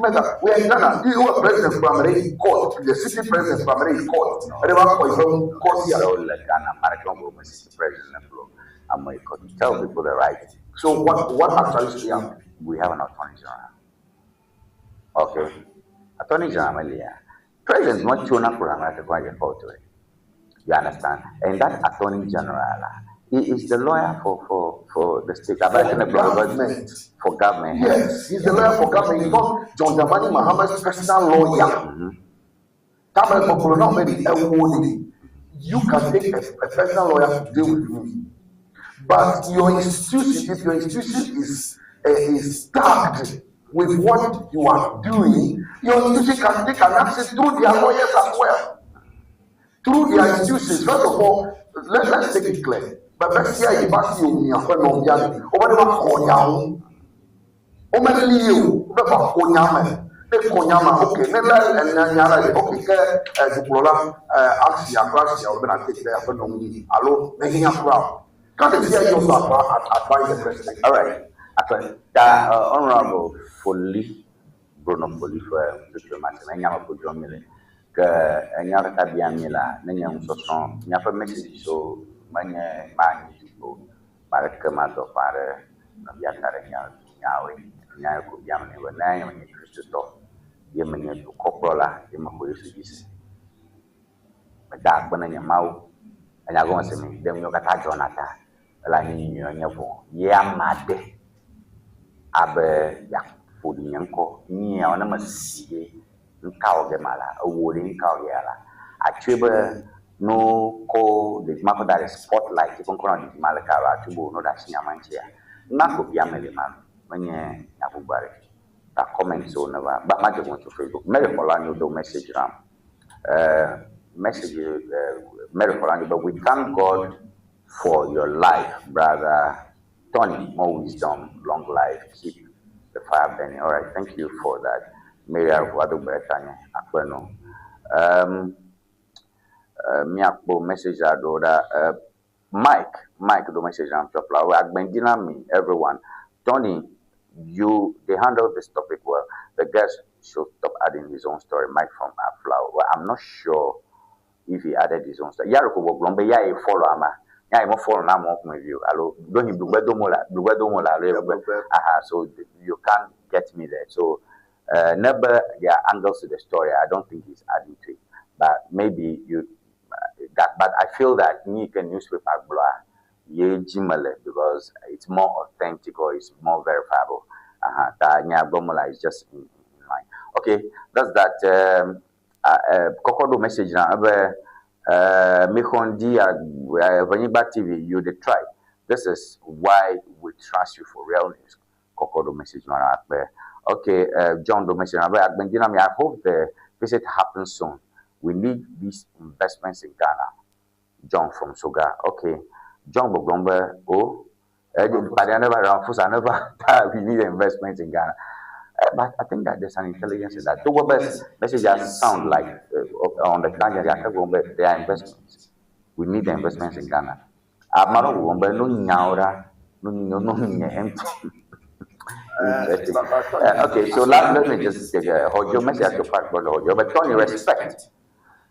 in Ghana. You are president from a court. The city president from a court. But never call you court here. Ghana, city president. I'm going to tell people the right. So what actually is happening? We have an attorney general. Okay. Attorney general, President not shown up for America going to it. You understand? And that attorney general, he is the lawyer for the state. For government. Yes, he's the lawyer for government. He's not John Dramani Mahamad's personal lawyer. You can take a personal lawyer to deal with me. But your institution, if your institution is tagged with what you are doing, your institution can take an action through their lawyers as well. Through their institutions. First of all, let's take it clear. But let's see you back to you. All right. Honorable Folly, Bruno Folly for diplomat, and Yama Pujomile, Nyara Tabiamila, Nanyam Soson, Napa message so many man people, Marakamato Father, Nabiaka Yawe, Nayaku Yamani, when I am in Christo, Yemini to Coprola, Yamakuis. But that when I am out, and I go and say, them you got Jonathan, like in your Yamade. Abe ya fodi yanko ni ya ona masie nkawo ge mala awori nkawo yala achebe no ko de mako that spotlight ikon kono di malaka ba tubo no da sinya manche ya nako bia mele man manye akubare ta comment so na ba ma je mo to Facebook mele kola ni do message ram message mele kola ni but we thank God for your life, brother Tony. More wisdom, long life, keep the fire burning. All right, thank you for that. Maria Wadu Bretanya Aqueno. Me akpo message adoda Mike do message am chopla. We agbendina me everyone. Tony, they handled this topic well. The guest should stop adding his own story. Mike from Aflau. Well, I'm not sure if he added his own story. Yaroko Boblombe, ya e follow ama. Ya e mo follow na mo with you. Allo, don't you blugwedo mola. Aha, so you can't get me there. So never there are angles to the story. I don't think he's adding to it. But maybe but I feel that Nika newspaper because it's more authentic or it's more verifiable. That is just in line. Okay, that's that. Kokodo message now. Ŋdi Wɔna TV, you the try. This is why we trust you for real news. Kokodo message now. Okay, John do message now. I hope the visit happens soon. We need these investments in Ghana. John from Soga. Okay. John Boglombe. But I never we need investments in Ghana. But I think that there's an intelligence in that. The messages sound like on the Ghana, there are investments. We need the investments in Ghana. Okay, so let me just hold your message to part, but Tony, respect.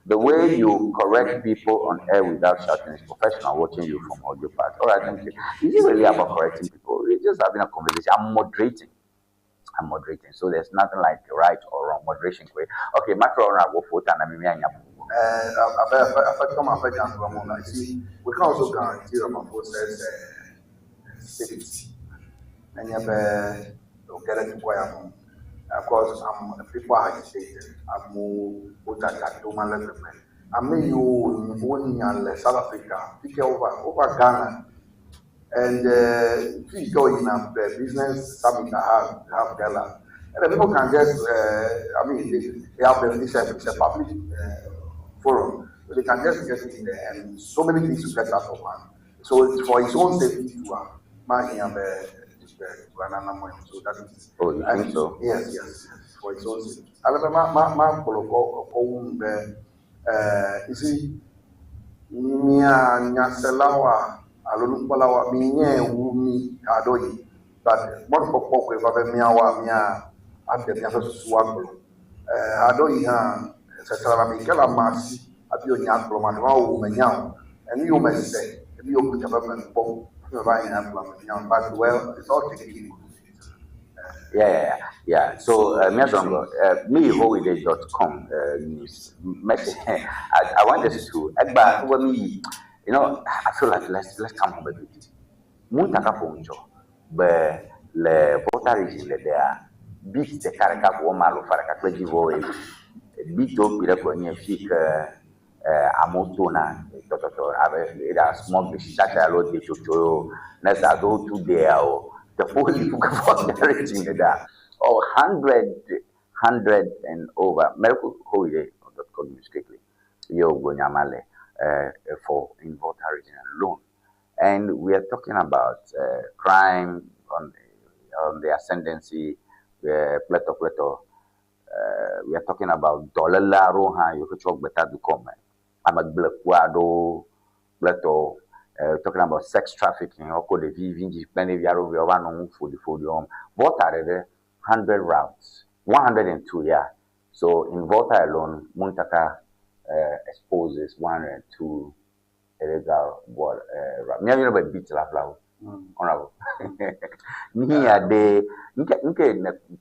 The way you correct people on air without shouting is professional. Watching you from audio part. All right, thank you. Is it really about correcting people? We're just having a conversation. I'm moderating. So there's nothing like right or wrong. Moderation. Okay, macro on our photo and we can also guarantee our process safety. And you have get it to of course, people are agitated. I'm more I mean, you in South Africa, pick over Ghana, and if you go in a business summit, have Ghana, and the people can just, they have it's a public forum, so they can just get in there, and so many things to get out of one. So it's for its own safety to so that is, you think so? Yes, for its own sake. I remember you see, Nyaselawa, Alunupalawa, Wumi, Adoi, but what for Poke, Miawa, and the Swaggle. Adoi, Salamikela Masi, Abio Nyakloma, Manyao, and you may say, if you put government bomb. But well, it's all taken. Yeah. So, meholiday.com message. I want us to, I feel like let's come home a bit. Muntaka Fonjo, but le voter region there, beat the Karaka Womalo Faraka Givo, beat up with a Konya Fik, Amotona, a small Shaka, the Chocho, Nazado to there. The whole voter region there. 100 and over. Medical holiday.com strictly. Yo Gonyamale for in voter region alone. And we are talking about crime on the ascendancy, pleto. We are talking about dollar roha, you could talk better to come. I'm a black pleto. Talking about sex trafficking, or could the VVG, plenty of Yaro, for the podium. Voter there, 100 routes, 102, yeah. So in voter alone, Muntaka exposes 102 illegal routes. Me, you know, beat la flower. Honorable. Niya de, nke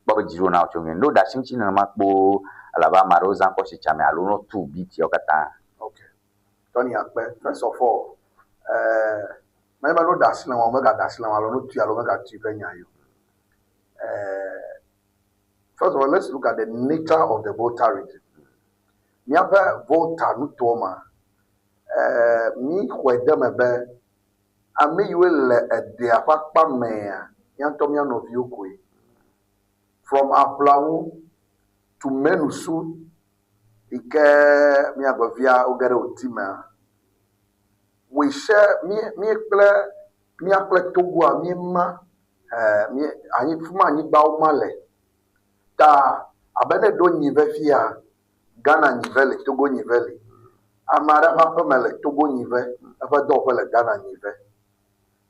Baba Jiro na uchonge. No, that sinchi na makbo Alabama Rosa Koshi Chame Aluno 2 beat Yokata. Okay. Tony Akbe, first of all, remember no dasina wa mega dasina wa no tu alo mega tu penya yo. First of all, let's look at the nature of the voter region. Miapa voter no toma. Mi kwede mebe ame yule de apakpa me yantomia no viokwe. From Aplawu to Menusu ike mi agbavia ogere otima. we share me kple Togo a me ma anyi fuma anyi ba o male ta abene do nyive fia Ghana nyive le Togo nyive le amara ma pe mele Togo nyive afa do pe le Ghana nyive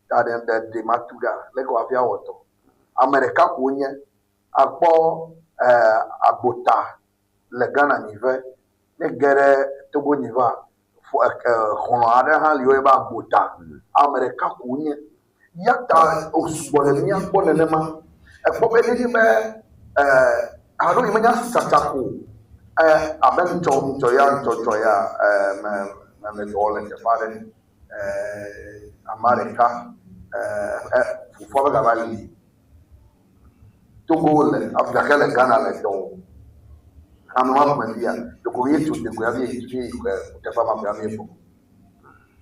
ta de matuga le ko afia woto America ko nye akpo agbota le Ghana nyive ne gere Togo nyiva khono ada ha liyo ba agbota America ko nye yata osubole mi akpo ne ma ekpo be ni me aro ni manya satako aben choya me dole ke pare America fo ga bali Togo le Africa le Ghana le do amama mafia the Korean to the Korean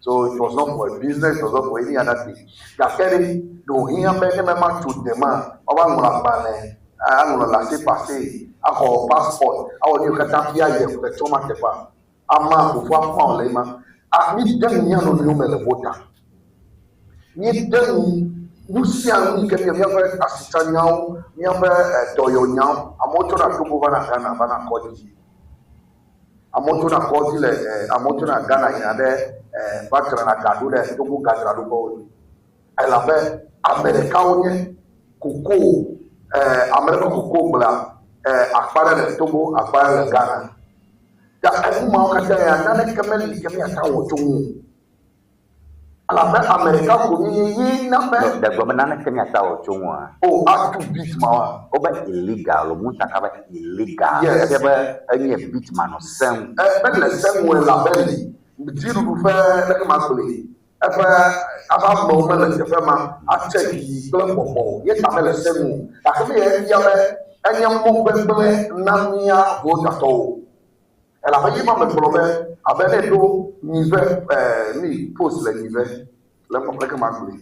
so it was not for business, it was not for any other thing. Kakeri do here me ma to the man oba ngula bale angula la se passer ako passport awo ni kata fia ye ko toma tepa ama ko fo afon le ma mi den ni anu no me le vota ni den Lucia ni ke mi ave asitanyao mi ave doyo nyao amoto na Togo bana Ghana bana koji amoto na koji le amoto na Ghana ina de batra na gadu de Togo gadra do ko ela be America onye koko America koko bla akpara le Togo akpara le Ghana da ma o kata ya na ne kameli kemi ata wo tumu ala be America ko ni na be da goma na kemi ata wo tumu oh a to beat ma o ba illegal mo ta ka ba illegal e ba any beat man no sem be le sem wo la be Jiru du fe le ma ko le efe aba mo me le fe ma a check yi ple popo ye ta me le semu ta ke ye ya be enya mo gbe na mia go ta to e la fa yi ma me problème abene do ni ve ni post le ni ve le mo ke ma ko le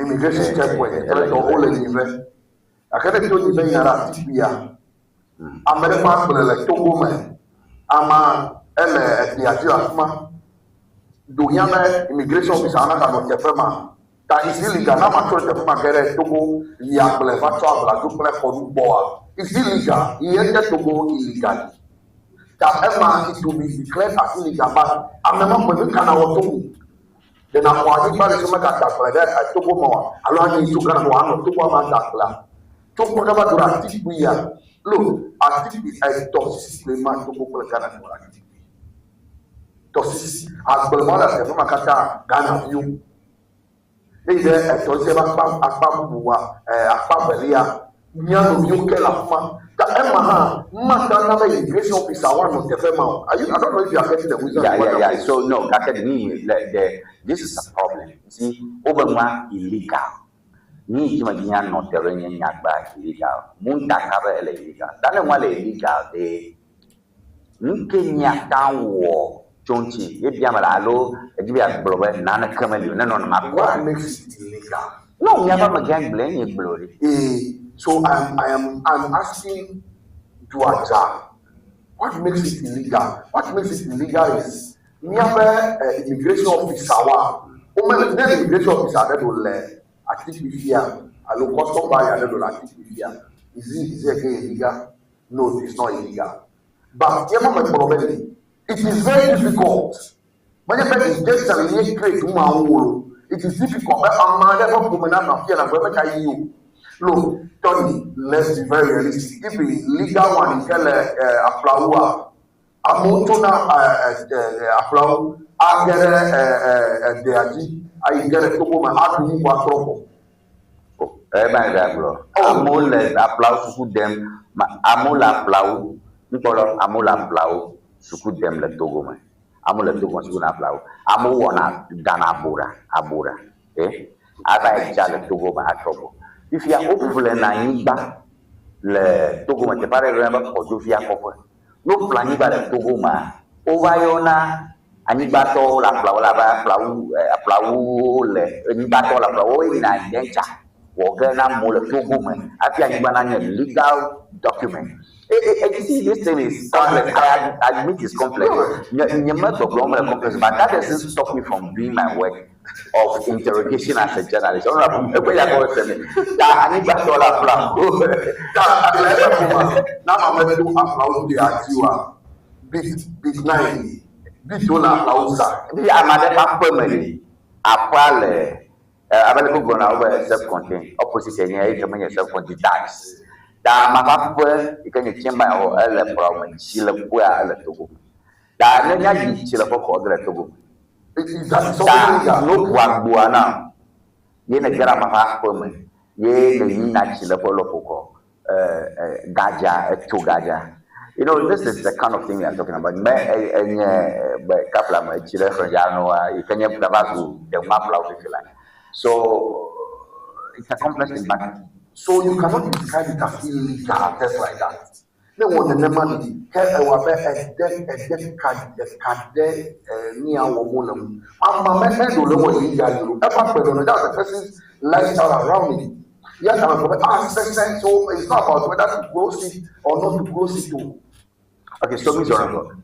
immigration checkpoint ele to o le ni ve akade to ni ve yara ti bia amere ma ko le Togo me ama ele diadio afuma do yama immigration officer ana ka no tefema ta illegal na ma to tefema kere Togo ya ble fa to abla do ple ko du boa illegal yete Togo illegal ta ema it to be declared as illegal but amema mo be kana wo Togo de na kwa ni ba le ma ka ta ple da Togo mo alo ani to kana no ano Togo ma ta pla Togo na ba do ati buya lo ati bi e to system Togo ple kana no ati Tosis agbelmona se fuma kata Ghana view ide to se ba akpa buwa akpa belia nyano view ke la fuma ta ema ha mata na be immigration officer one no tefema I don't know if you are getting the wisdom yeah so no academy this is a problem see obama illegal ni jima nya no terenya nyagba illegal mun ta ka ba illegal dale wale illegal de nkenya tanwo Chonchi, if Yamalalo, a Jibia Blower, Nana Kamelu, none on my what makes it illegal? No, we have a gang blame bloody. So I'm asking to Aja, what makes it illegal? What makes it illegal is never immigration officer. Then immigration officer that will I think fear. I look custom buyer that will I think fear. Is it illegal? No, it's not illegal. But it is very difficult. When you get just a little create it is difficult. I'm not ever coming out here and I'm going you. Look, Tony, let's be very realistic. If the legal one is a flower, a motona a flower, I get a deity, I get a topo, I do you want trouble. Amole applause to them, Amola plow, Nicola Amola plow. Suku dem le Togo me amu le Togo suku na plau amu wona Ghana abura aba ja le Togo ma atobo if ya opule na Ewenyigba le Togo ma te pare re ba ko fia ko no plan Ewenyigba le Togo ma over yona Ewenyigba to la plau le Ewenyigba to la plau ina dencha wo ga na mo le Togo ma afi Ewenyigba na legal document You see, this thing is complex. I admit it's complex. You must have complex, but that doesn't stop me from doing my work of interrogation as a journalist. Now I'm going to applaud the actua. Bit 9. Bit 1 applause. I'm at the family. Apale. Available going over self-contained. Opposite any coming self-contained tax. Da mapapwe ikenye chemba o ele problem chile kwa ele togo da nenya yi chile ko ele togo da no bua na ye ne gara mapapwe me ye ne na chile ko lopoko gaja to gaja. You know, this is the kind of thing we are talking about. Me enye kapla me chile ko jano ikenye babazu de mapla o feel like. So it's a complex thing, but so you cannot describe it as illegal, just like that. No one in the money can have a dead card near Womunum. My man don't know what illegal. That's the person's lifestyle around it. Yes, I'm going to ask percent, so it's not about whether to close it or not to close it too. Okay, so Mr. Honorable,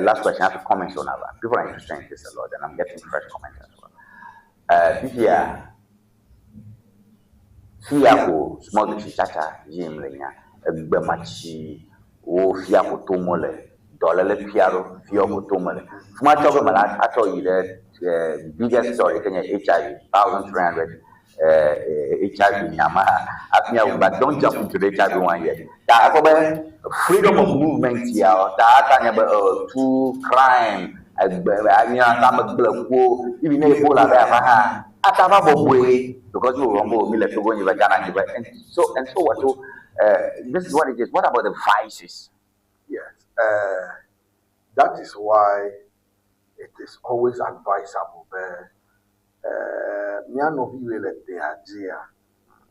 last question. I have to comment on that. People are interested in this a lot, and I'm getting fresh comments as well. This year. Fiako small chichacha jim lenya ebemachi o fiako tomole dollar piaro fiako tomole fuma chobe mala ato yide biggest story Kenya HIV 1300 HIV nyama apnya but don't jump into the HIV one yet da akobe freedom of movement ya da atanya to crime anya tamagbo ko ibi na ebola ba ha ataba boboe because we rumble me let to go in Ghana and so what so this is what it is. What about the vices? Yes, that is why it is always advisable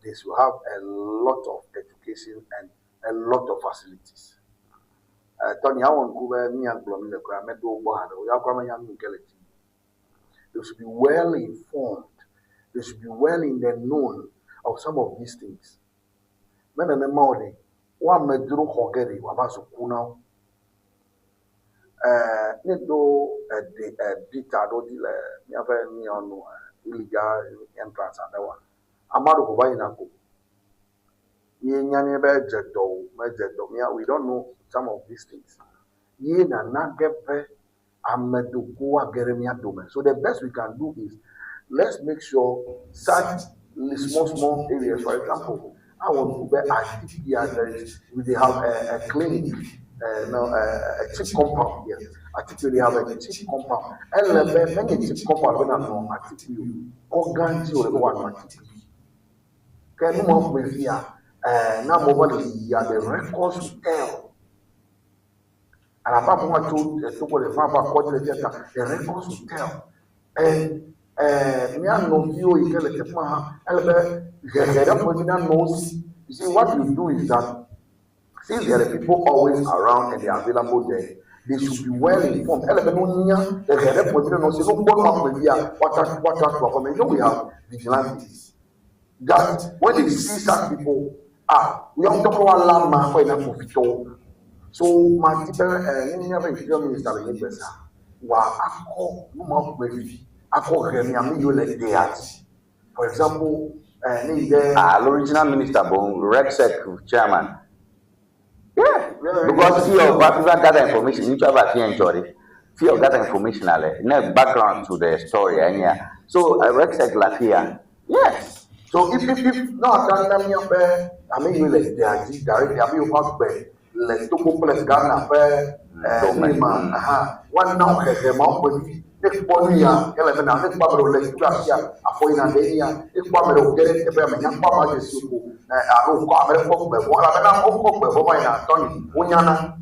they should have a lot of education and a lot of facilities. Tony, I want they should be well informed. They should be well in the known of some of these things. Men and the morning, one medro hogeri, wabasu kuna. Nedo the bita do dile, never neon illegal entrance and that one. Amado Hubainako. Yenyanebe Jedo, Mejedo, we don't know some of these things. Yena Nagepe Amedukoa Geremia Domain. So the best we can do is let's make sure such small areas, for example, I want to be at they have a clinic, a cheap compound here. I think they have a cheap compound. And many cheap compound when I know, I think you organs or one. Can you move with here? Now, the records tell. And about what to the records will tell. And you see, what you do is that since there are people always around and they are available there, they should be well informed. We have vigilantes that when they see such people, we are talking about landmark for enough. So, my teacher, minister, for example, the original minister, Rexec chairman. Yeah, because fear of gather information, you have a fear of gather information, no background to the story, and yeah. So Rexec Lafia, yes. So if no, I mean, you let the directly, I mean, you let's talk about Ghana, one now has a mouth with next Bonia, Elemena, next Pablo, let's go here, Apoina Dania, if Pablo get it, a young Papa is you, I don't come, what I'm Tony, Unyana.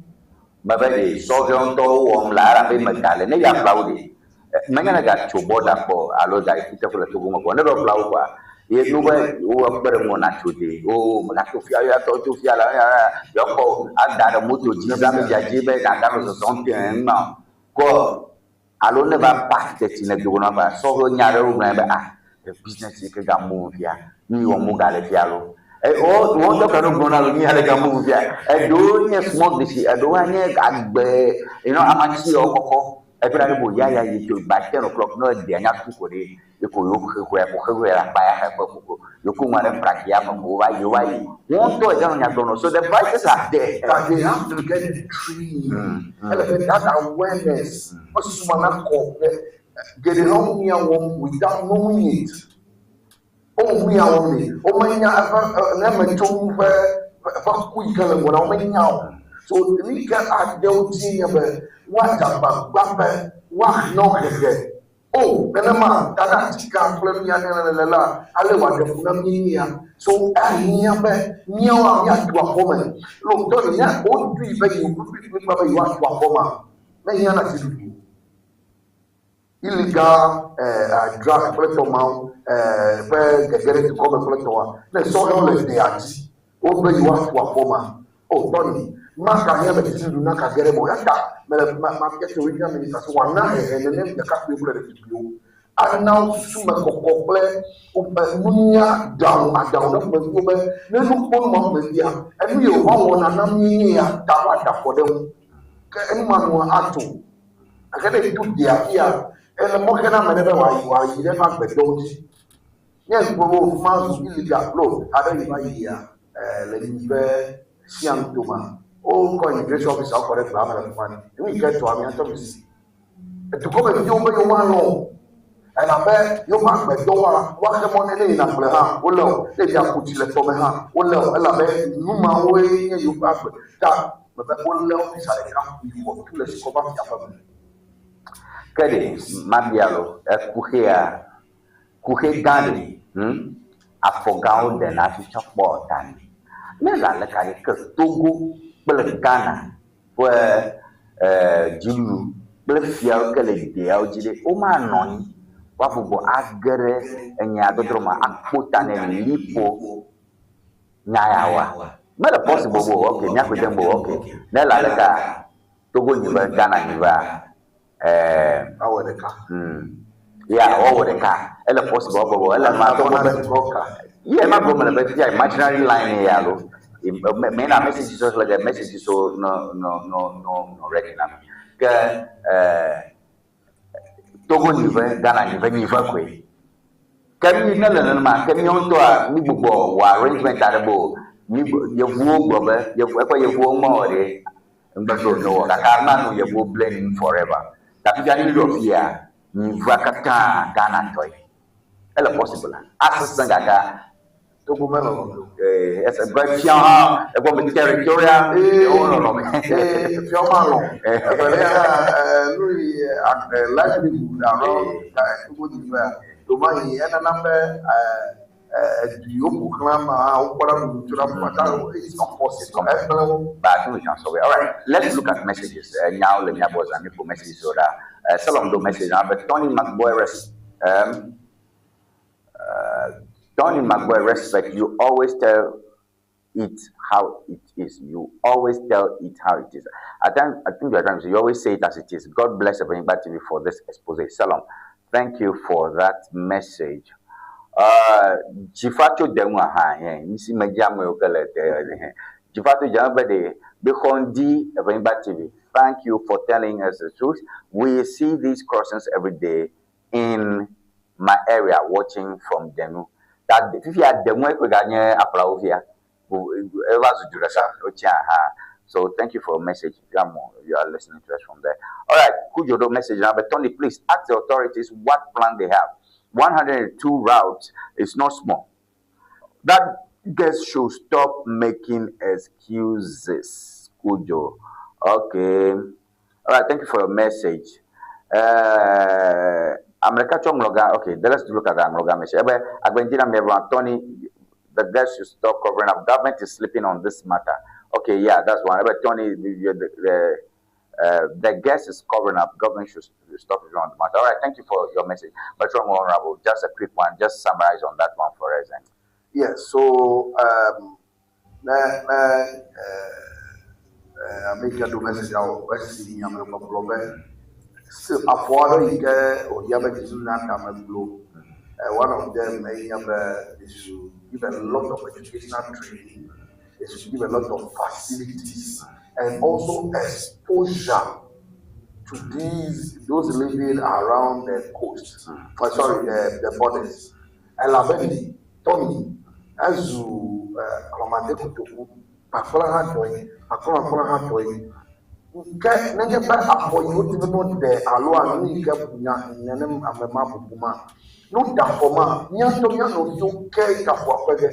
Babadi, Sovion, Warm Lara, Magdalene, they are cloudy. Mangana got to border for Aloda, Peter for the Tuguma, never flower. Yes, no way, oh, better one today. Oh, Manacofia, Tofia, Yoko, and that a motor, Jizam, Jajibe, and that was something, and now. Go, I'll never pack it in a Guna, so Yaro, remember, the business you can move here, you won't move Galifialo. Oh, one of them going to be a move. I don't smoke this. I don't want you know, I'm actually everybody yeah, you by 10 o'clock, no, they are not people. You so the prices are there. But they have to get the tree. That awareness. Get it on without knowing it. Oh, we are only. Oh, my, never told so we can add the what about what no oh, Benama, that can't play me and I so I near to a woman. Look, don't you want to be you want to a woman? Many illegal drug collector where they get to come and collector. Let's all they are. Oh, you want to a woman. Oh, Tony. Maka yaba tisiru na kagere mo yaka ma get to regional minister so one na and the name the capital the people and now suma kokokle munya down no me no pon mo me dia and we o won na mi ya tawa da for them ke man wa ato akade tu dia kia and mo kana me be wa yi le ma gbe do yes gbogbo ma su illegal law ada yi ba yi ya le ni be siam toma. Oh, immigration officer for the family money. We get to Amiens to come and you may want and I bet you might be doing what the money in a plan. Oh, they just put you for me. Oh, I bet you my way you have that, but that one level is I come before to let's go back to family. Kede mabialo kuhe gani afogao de na ficha botan. Mela la kare ke Togo Ghana, where Julu, Blefia, Kelly, Aujide, Oman, Wafugo, Agere, and Yadodroma, and Putan and Lipo Nayawa. Not a possible okay, Yakudembo, okay. Nella Togo, Ghana, over the car. Yeah, over the car. Ella possible, yeah, my woman, but yeah, imaginary line here. Main message is like a message so no regular. Togo ni Ghana ni venye vakwe. Kami na ma kami on to a ni bubo wa arrangement arabo ni yevuo gobe yevuo more mbaso no ka ma no yevuo blending forever. Tapi jani do here ni vakata Ghana toy. Ela possible. Assistant gaga as a great young, a woman territorial, no, livelihood around to money and a number. You clam it's not possible. But we can solve it. All right, let's look at messages. Now, let me have a message so that Salom do message. But Tony McBoy Tony McBoy, respect. You always tell it how it is. You always tell it how it is. I think you are trying to say, you always say it as it is. God bless Ewenyigba TV for this expose. Salam. Thank you for that message. Jifato Demwa ha nisi majamo yokale Jifato Jambade Bikondi Ewenyigba TV. Thank you for telling us the truth. We see these crossings every day in my area watching from Denu. That if you had Demu Ekoganye Aplauvia, so thank you for a message. You are listening to us from there. All right, could you do message now? But Tony, please ask the authorities what plan they have. 102 routes is not small. That guys should stop making excuses. Kujo. Okay. All right, thank you for your message. Okay, let's look at that message. Tony, the guys should stop covering up. Government is sleeping on this matter. Okay, yeah, that's one. But Tony, the guest is covering up. Government should stop it on the matter. All right, thank you for your message. But Honorable, just a quick one. Just summarize on that one for us. Yes. So, I make a message out. Still, afford it. Or you have a one of them may have issue. give a lot of educational training. They should give a lot of facilities and also exposure to those living around the coast. The borders. Elabedi, Tony, Azu, Romande Kutuku, Pakola Hatoi, Pakola Hatoi. Nenge ba apo yotibe no de alo ani ke bunya nenem amema bubuma no da foma nyanto no yo ke ka fo apege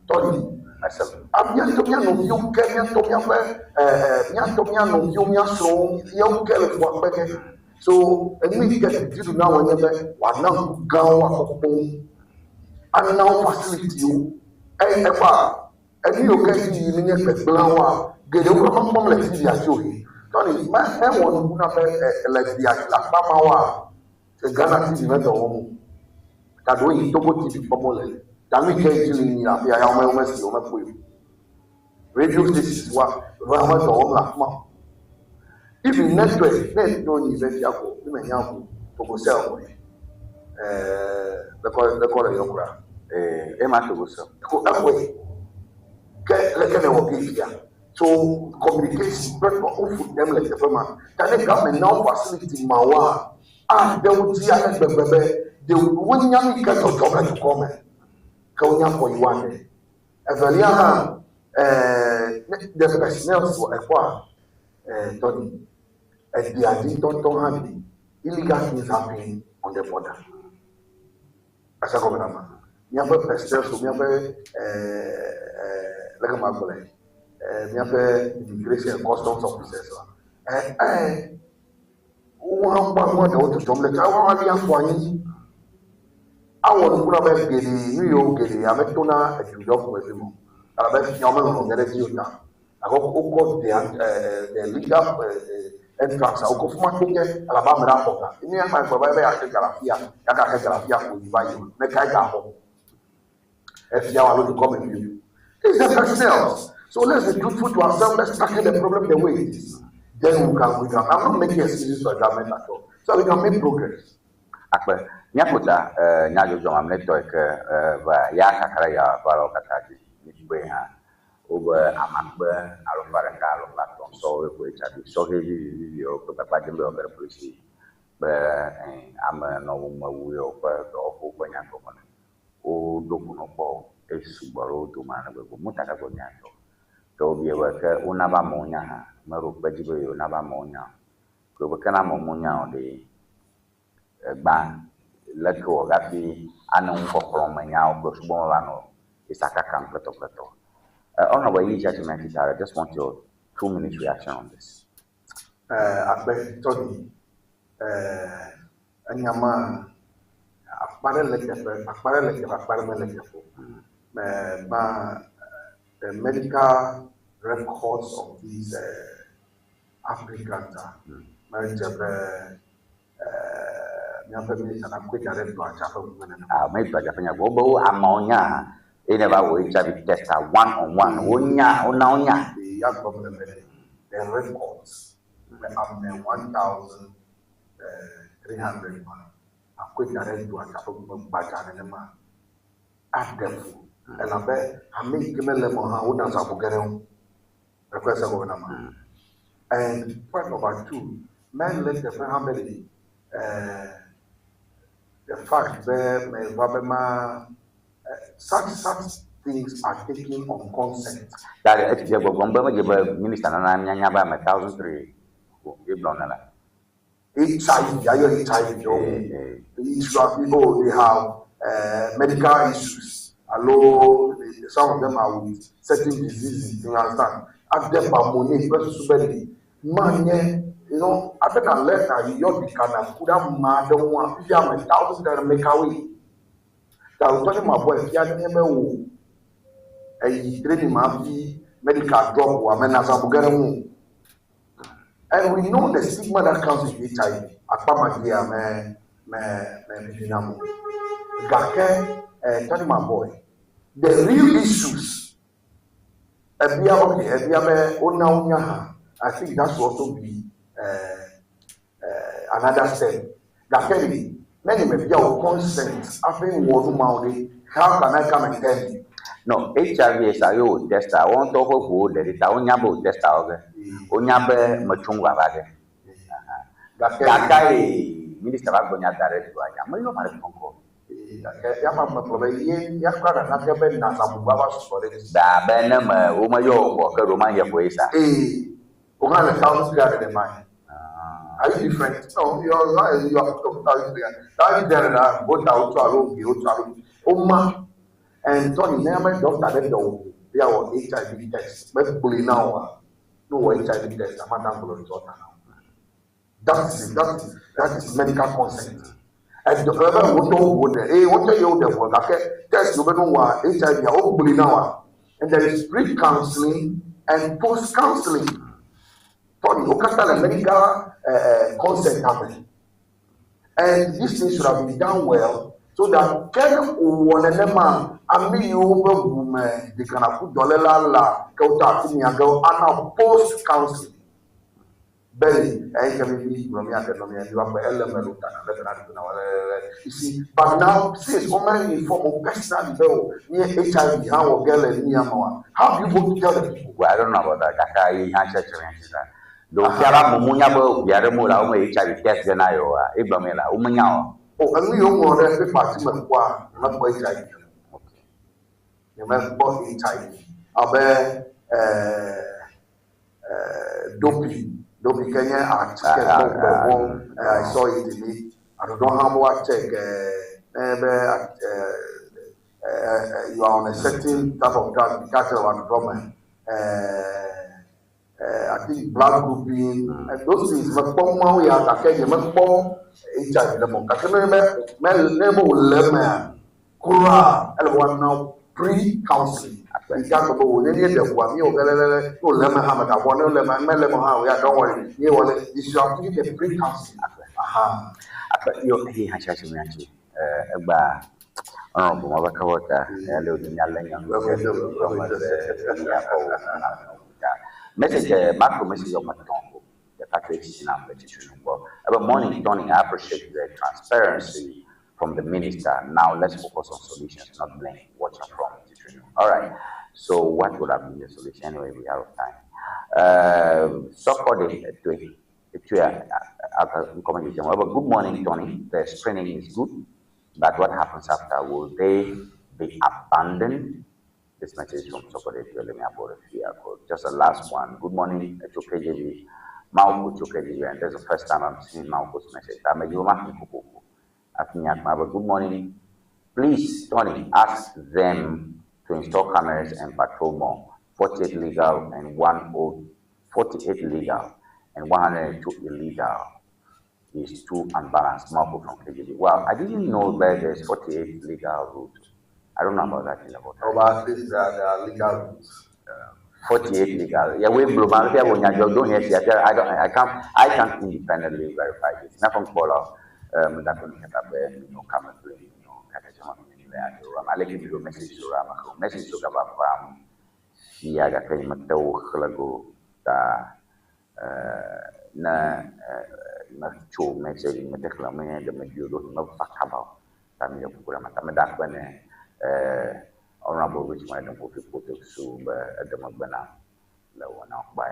Tony asem abia to no yo ke nyanto no yo nya so yo ke le fo apege so emi ke didu na wonye be wa na gan wa kokpo an na facility yo e fa eni yo ke ni ni ke plan wa gede wo ko le ti dia joyi Tony ma e won ku na be le dia la mama wa se Ghana ti me do wo ka do yi to go ti pomo le da mi ke ti ni ya ya o me si o me po radio station wa ma do wo la ma even network net no ni be ya ko mi me nya ko to go sell ko the call yo kura e ma to go sell ko afwe ke le ke ne wo ki ya so communication but of them like the farmer can the government now facility mawa they would see and they would young get to government to come ka wonya for you one evalia the personnel for ekwa Tony as they are don't have illegal things happening on the border as a government you have personnel so you have like a we have immigration and customs officers. One to Tom, like I want to I want to put up New York, Ametona, and New York with him. I bet Yaman will get you now. I got the legal entrance. I'll go for my ticket, Alabama Rapota. In the end, my brother, I think Galafia, Galafia will buy you. Make I go home. If you are to come with you, it's the personnel. So let's be truthful to ourselves. Let's tackle the problem the way it is. Then we can. I'm not making excuses for government at all. So we can make progress. Akbar, nyakuta nyajo joma mneto va ya kakara ya baro kataji nibwe ha oba amakbe alombaranga alombaton so we ko chabi so he yo ko papa jembe obere police be am no mo wuyo ko do ko nyanto ko o do kuno po esubaro do mana be ko mutaka ko nyanto to be waka unaba monya ha maro bajibe yo naba monya ko be kana monya de ba lako gafi anu kokoro manya ko subo lano isaka kan peto honorable judgment I just want your 2 minutes reaction on this akbe Tony anyama akpare leke the medical records of these Africans may Jafanya Bobo ammonia in about HIV test one-on-one. The young government, the records are 1,300. I quit the rest to a couple of at them. And I bet I make them how does I forget request a government. And point number 2, men let the family. The fact that such things are taken on consent. That is the minister and I have 1,003. HIV, people they have medical issues. Although some of them are with certain diseases, you understand? At them are money, man, you know, I bet unless you can put up mother one, if you have 1,000 that make away. That was talking about boy, if you have a training medical drug or men and we know the stigma that comes with HIV. Talking my boy, the real issues. I think that should also be another step. Many may be our consent having one mountain how can I come and tell you? No, HIV is a yo test. I want to go there. It's a onyabo test. Onyabe machungwa bage. Dakai minister bagonya direct to anya. Mo yo mare konko. Ya ma problem ye ya kwara na kebe na sabu baba so le. Da be na ma o ma yo ko ka Roman ye boisa. O ga le sound clear the mind. Are you different? No, you are totally clear. That is there na go down to alo. Oma and Tony never doctor let go. They are HIV test. But bully now. No HIV test. I'm not going to talk now. That is medical consent. And the other would what you the work test you know what HIV or bully now. And there is pre-counseling and post-counseling. Tony, you can't tell a medical consent happening. And this thing should have been done well. So that can one man and me over woman they can put $la go to me and go and post counseling. Belly, I can be from me and you have element you see, but now since woman in form of personal bill near HIV, our girl and near more. How do you go to tell the people? Well, I don't know about that. I have don't care about Yaramu, HIV test than I or Ibamela, Umanyao. Oh, and we don't want every party of one, not by HIV. You must bought HIV. Abe Dopey Kenya I saw it in me. I don't know how much check. You are on a certain type of drug, cattle and government. I think blood grouping and those things. But for we are attacking the HIV. The monk. I remember Lemon, Kura, everyone now pre-counseling. We can't go with any of the one. You lemon hammer. I want to lemon how we are. Don't worry. You want to disrupt the pre-counseling. Aha. You he has actually about Mabakawata, hello, the Yalang. Message, macro message of my tongue. The patriotism of the about morning dawning, I appreciate the transparency from the minister. Now let's focus on solutions, not blame. What's from the all right. So what would have been the solution? Anyway, we have time. So for the good morning, Tony. The screening is good, but what happens after? Will they be abandoned? This message from somebody telling me about a fear code. Just the last one. Good morning, HOKJB. Mauko HOKJB, and that's the first time I'm seeing Mauko's message. I'm a human. Good morning. Please, Tony, ask them to install cameras and patrol more. 48 legal and 48 legal and 102 illegal is too unbalanced. Mauko from KJB. Well, I didn't know that there's 48 legal routes. I don't know about that in about. About this, there are legal rules. 48 legal. Yeah, we blow. I can't independently verify this. Nothing follow. That will get up there. You know, come and play. You know, I like you message to Rama. Message to Gabam. Here, I can matau khalago da na show message. Me deklamanya the medio no fakaba. Kami yo pura mata me dakwane. Honorable which might not put people to sue at the Mabana, the one out by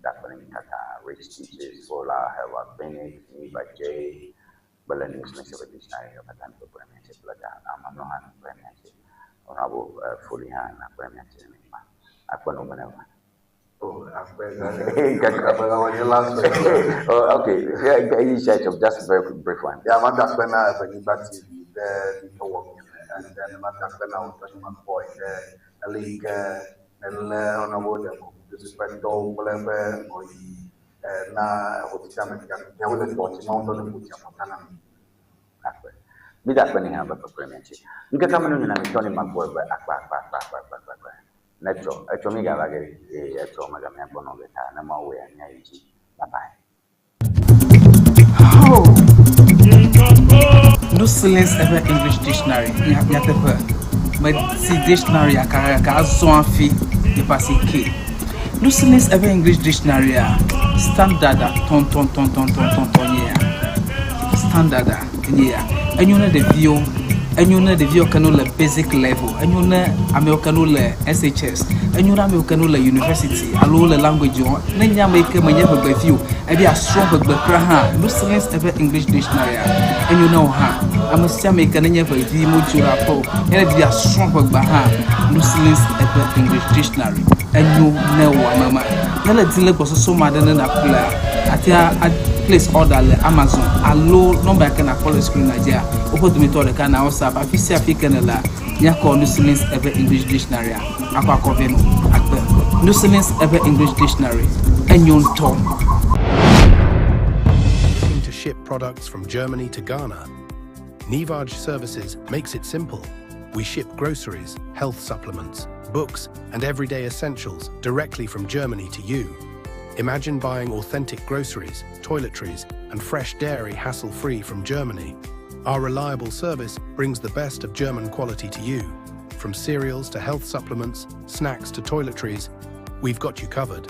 that one in Kata, rich teachers, Vola, have a Bennett, me by J, Belen was messed with this night of a time for Premiership, I'm not Premiership, Honorable fully hand, a Premiership, I put no whenever. Oh, okay, you said just a very brief one. Yeah, I'm not going to the and then Matapena on boy, a league, and on a wood, respect all whatever, or now, what is coming, I would have watched mountain and put your with that when you have a premiership. You can come in and Tony McBoy by Natural, I told me I told my Bono, no more way, and bye bye. No silence ever English dictionary. But see dictionary a fi de passé K. No silence ever English dictionary standard ton yeah. Standard yeah. And you know the view enyuna de vio kanu le basic level enyuna ame kanu le SHS enyuna ame kanu le university alo le language on na nya me ke manya be fio e dia strong be kra ha no science ever English dictionary enyuna ha am sia me ke nya be vi mo jura po e dia strong be ha no science ever English dictionary enyu na wa mama na le dile go so ma de na kula atia place order le Amazon allo number can I call screen Nigeria opo to me to the can WhatsApp afisi african la nya call no science ever English dictionary akwa koveno akbe no science ever English dictionary enyon tom. Looking to ship products from Germany to Ghana? Ŋdi Services makes it simple. We ship groceries, health supplements, books and everyday essentials directly from Germany to you. Imagine buying authentic groceries, toiletries, and fresh dairy hassle-free from Germany. Our reliable service brings the best of German quality to you. From cereals to health supplements, snacks to toiletries, we've got you covered.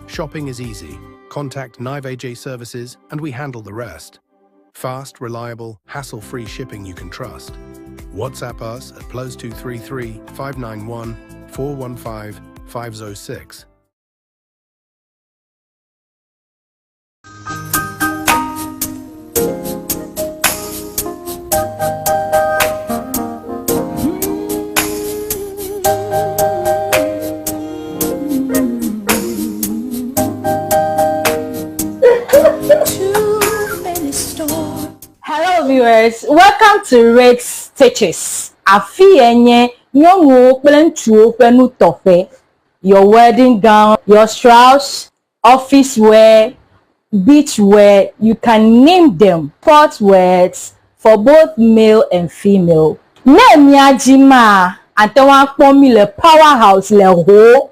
Shopping is easy. Contact Ŋdi Services and we handle the rest. Fast, reliable, hassle-free shipping you can trust. WhatsApp us at +233 591 415 506. Hello viewers, welcome to Red Stitches. Afienye nyongo kple penu tofe. Your wedding gown, your shrouds, office wear, beach wear, you can name them. Sport wears for both male and female. Ne miajima antewa kpomi le powerhouse le ho.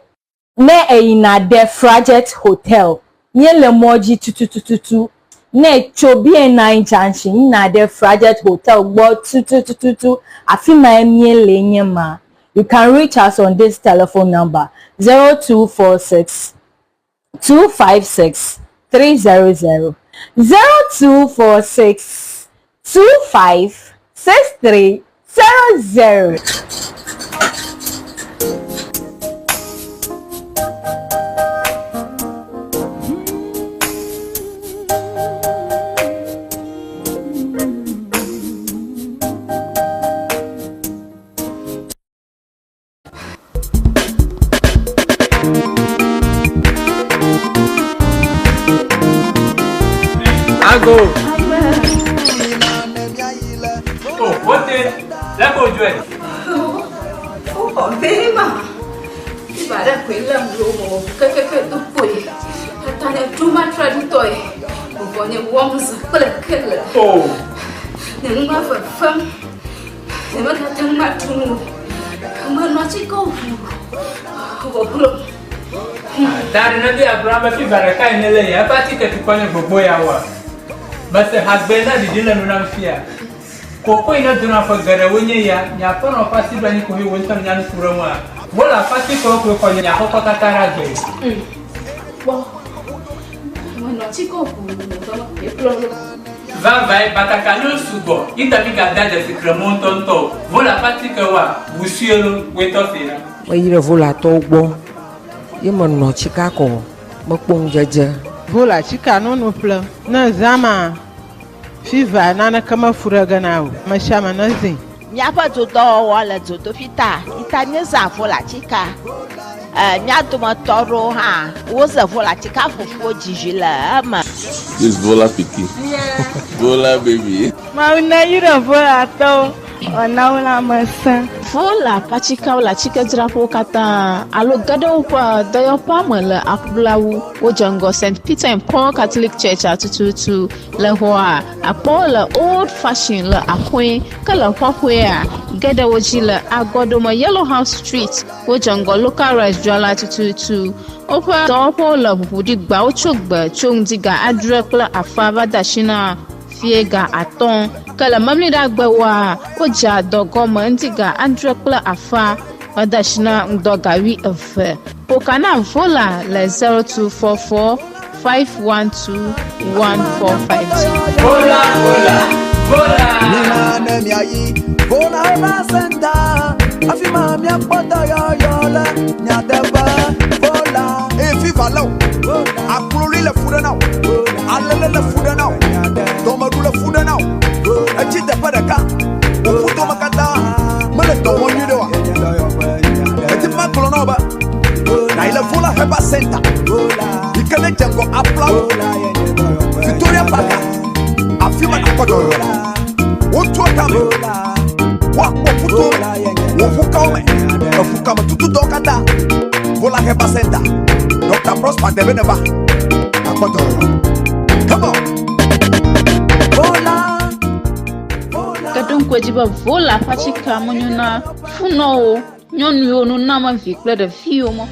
Ne eina de Frajet Hotel. Nye le moji tututututu. Ne chobi na junction na de Frajet Hotel gbo tututututu afima emie lenyema. You can reach us on this telephone number 0246 256 300 0246 25 6300. Go. Oh, what is? Let's go do it. Oh, very much. If I don't quit them, go to Boye. I can't do my treading toy. When you want to kill it. Oh, then go for fun. Never got to my tomb. Come on, not to go. That is not the Abraham if you better kind of lay. I party to call for Boye. But the husband didn't know fear. Coco in a dinner for Ewenyigba, Yapon or Passy Bunny who went on Yan Furoma. What a party for Yahokatara Gay. Well, when not to go, Vavai, but I can go. It a big dad as the Cremont on top. Vola Patica, Wusielo, wait off here. Why you vola tobo? You man no Chicago, Mokpong Jaja. Vola chika no pla. Na zama. Fiva nana kama furaga nao. Mashama nazi. Nyapa todo wala todo fita. Itanye za vola chika. Nyato matoro ha. Woza vola chika fufu jijila ama. This Vola Piki. Vola baby. Mauna yura vola to. Onaula masa. Vola pachika la chika drapo kata alo gado pa dayo pamela akblawu ojango St. Peter and Paul Catholic Church atututu le hoa apola old fashioned la akwe kala hwahwea gada wojila agodoma Yellow House Street ojango local restaurant atututu opa dopo la budi gba ochogba chongdiga adrekla afava dashina fiega aton kala mamli dagbawa oja dogoma ndiga andrekla afa wadashina ndogawi efe pokana vola le 0244 512 1452 vola Nina nemiayi, vola rasenda. Afima mia pota yola, nyadeba, vola. If you follow, Akulori le food now, Alele le food now, Domaru le food now, a chita padaka, Uputomakata, Meleto one you do. It's my colonoba, Naila Vola Heba Center, you can let them go upload Victoria Parker, Afima Akodo. What to come? What photo? What come? Come to Dokata. Vola Heba Center. Dr. Prosper Debeneva. Come on. Vola. Kadon kwajiba vola pachika monyuna funo nyonu yo no nama vikle de fio mo.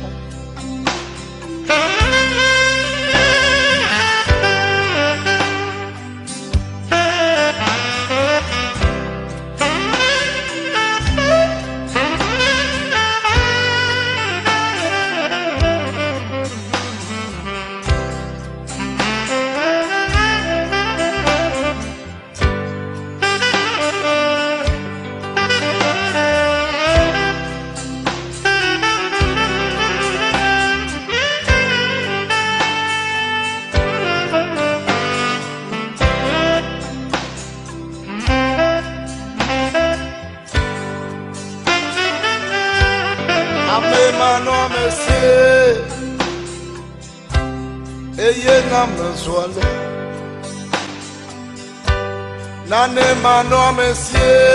Nane mano monsieur